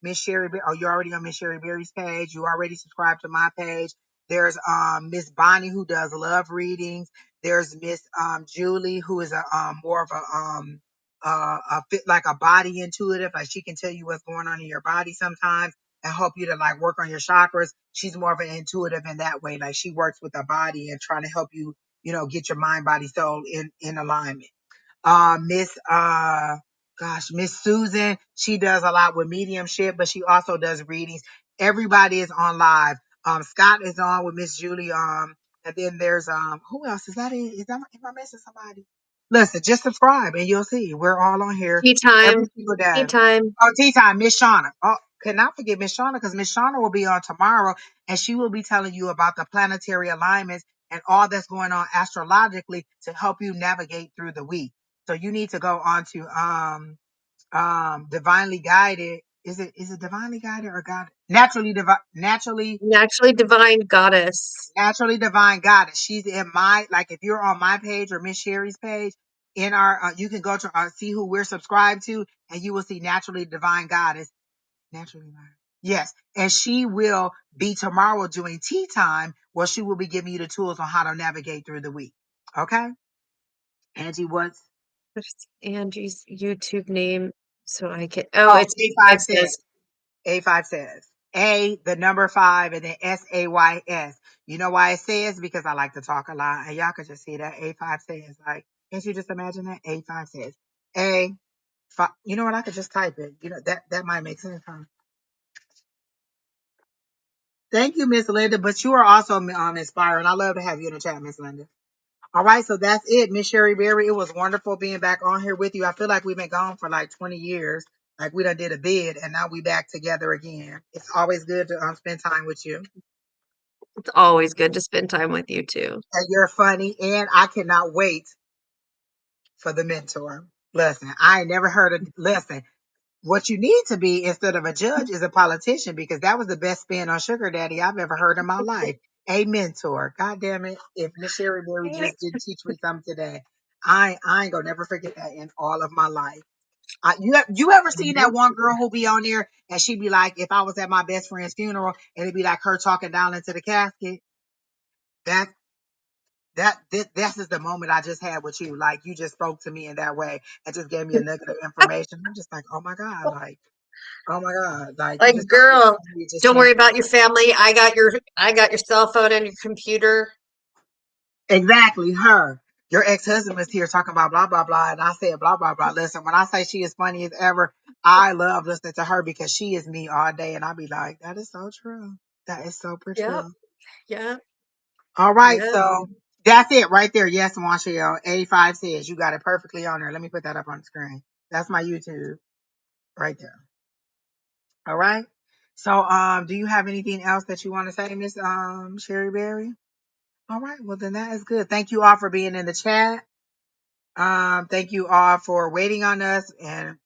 Miss Sheri. Oh, you're already on Miss Sheri Beery's page. You already subscribed to my page. There's Miss Bonnie who does love readings. There's Miss Julie, who is a more of a fit like a body intuitive, like she can tell you what's going on in your body sometimes and help you to like work on your chakras. She's more of an intuitive in that way, like she works with the body and trying to help you, get your mind, body, soul in alignment. Miss Miss Susan, she does a lot with mediumship, but she also does readings. Everybody is on live. Scott is on with Miss Julie. And then there's who else is that? Am I missing somebody? Listen, just subscribe and you'll see we're all on here Tea every time. single Tea day. time. Oh, tea time, Miss Shauna. Oh, cannot forget Miss Shauna because Miss Shauna will be on tomorrow and she will be telling you about the planetary alignments and all that's going on astrologically to help you navigate through the week. So you need to go on to divinely guided. Is it divinely guided or God Naturally divine goddess. naturally divine goddess? She's in my, like if you're on my page or Miss Sheri's page in our you can go to see who we're subscribed to and you will see naturally divine goddess. Naturally divine. Yes, and she will be tomorrow doing tea time where she will be giving you the tools on how to navigate through the week. Okay, Angie, what's What's Angie's YouTube name? So I can. Oh, oh it's A5 A5 says. Says. A5 says. A, the number 5, and then SAYS. You know why it says? Because I like to talk a lot. And y'all can just see that A5 says. Like, can't you just imagine that? A5 says. A, five, you know what? I could just type it. That might make sense, huh? Thank you, Miss Linda. But you are also inspiring. I love to have you in the chat, Miss Linda. All right, so that's it, Miss Sheri Beery. It was wonderful being back on here with you. I feel like we've been gone for like 20 years. Like we done did a bid and now we back together again. It's always good to spend time with you. It's always good to spend time with you too. And you're funny, and I cannot wait for the mentor. Listen, I ain't never heard of listen. What you need to be instead of a judge is a politician because that was the best spin on Sugar Daddy I've ever heard in my life. A mentor. God damn it. If Miss Sheri Beery just didn't teach me something today, I ain't gonna never forget that in all of my life. You ever seen that Nope. one girl who be on there and she be like, if I was at my best friend's funeral and it'd be like her talking down into the casket? That this is the moment I just had with you. Like you just spoke to me in that way and just gave me a nugget of information. I'm just like, oh my God, like, oh my God, like you Like, just girl, told me it just don't changed. worry about your family. I got your cell phone and your computer. Exactly, her. Your ex-husband was here talking about blah blah blah, and I said blah blah blah. Listen, when I say she is funny as ever, I love listening to her because she is me all day, and I'll be like, that is so true. That is super Yep. true. Yep. All right, Yep. so that's it right there. Yes, Montreal. A5 says you got it perfectly on there. Let me put that up on the screen. That's my YouTube right there. All right. So, do you have anything else that you want to say, Miss Sheri Beery? All right. Well, then that is good. Thank you all for being in the chat. Thank you all for waiting on us and,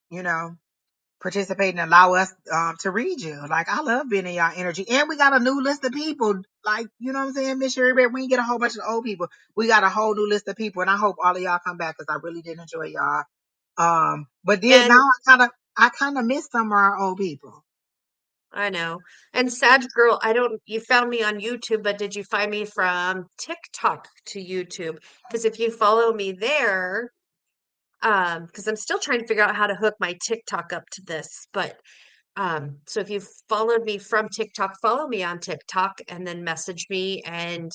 participating and allow us to read you. Like, I love being in y'all energy. And we got a new list of people. Like, you know what I'm saying, Miss Sherry Bear? We didn't get a whole bunch of old people. We got a whole new list of people. And I hope all of y'all come back because I really did enjoy y'all. But then now And I kind of miss some of our old people. I know. And Sag Girl, you found me on YouTube, but did you find me from TikTok to YouTube? Because if you follow me there, because I'm still trying to figure out how to hook my TikTok up to this, but so if you followed me from TikTok, follow me on TikTok and then message me and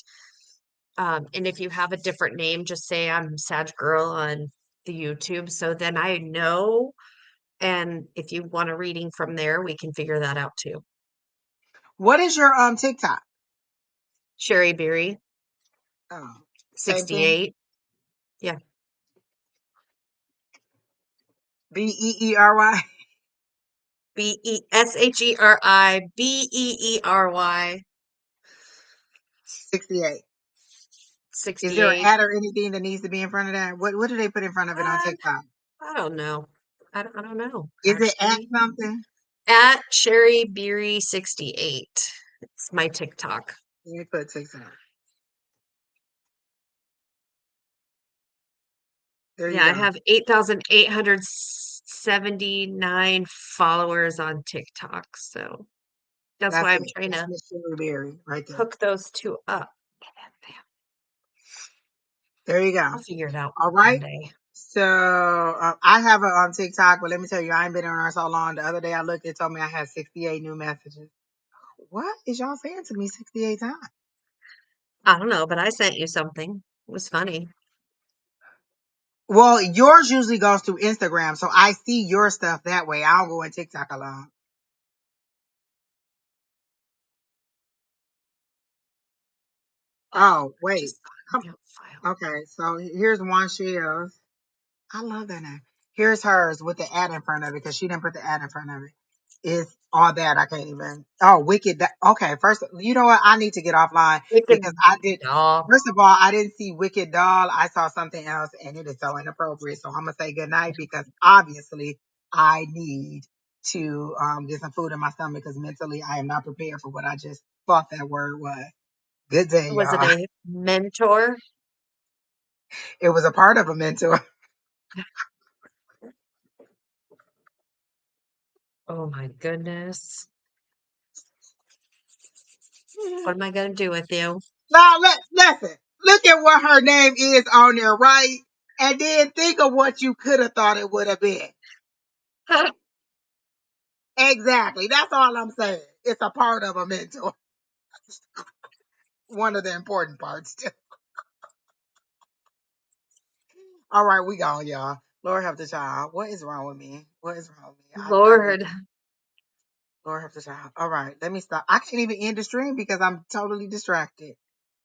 if you have a different name, just say I'm Sag Girl on the YouTube. So then I know. And if you want a reading from there, we can figure that out too. What is your TikTok? Sheri Beery, Oh, same thing. 68. Yeah. Beery. Sheri Beery. 68. Is there an 68. ad or anything that needs to be in front of that? What do they put in front of it on Um, TikTok? I don't know. I don't know, Is it at actually. something? At Sheri Beery 68. It's my TikTok. Let me put TikTok. There you Yeah, I go. have 8,879 followers on TikTok. So that's That's why it. I'm trying That's to Miss Sheri Beery right there. hook those two up. There you go. I'll figure it out All one right. day. So I have it on TikTok, but let me tell you, I ain't been on there so long. The other day I looked, it told me I had 68 new messages. What is y'all saying to me 68 times? I don't know, but I sent you something. It was funny. Well, yours usually goes through Instagram, so I see your stuff that way. I don't go in TikTok alone. Oh, Oh, I wait. just got Come. a new file. Okay, so here's one Shell's. I love that name. Here's hers with the ad in front of it because she didn't put the ad in front of it. It's all that I can't even. Oh, wicked. Okay, first, you know what? I need to get offline because Wicked I did. doll. First of all, I didn't see Wicked Doll. I saw something else, and it is so inappropriate. So I'm gonna say good night because obviously I need to get some food in my stomach because mentally I am not prepared for what I just thought that word was. Good day, Was it y'all. a mentor? It was a part of a mentor. Oh my goodness. What am I going to do with you? Now listen. Look at what her name is on there, right? And then think of what you could have thought it would have been. Exactly. That's all I'm saying. It's a part of a mentor. One of the important parts. Too. All right, we gone, y'all. Lord help the child. What is wrong with me? What is wrong with me? I really. Lord. Lord help the child. All right, let me stop. I can't even end the stream because I'm totally distracted.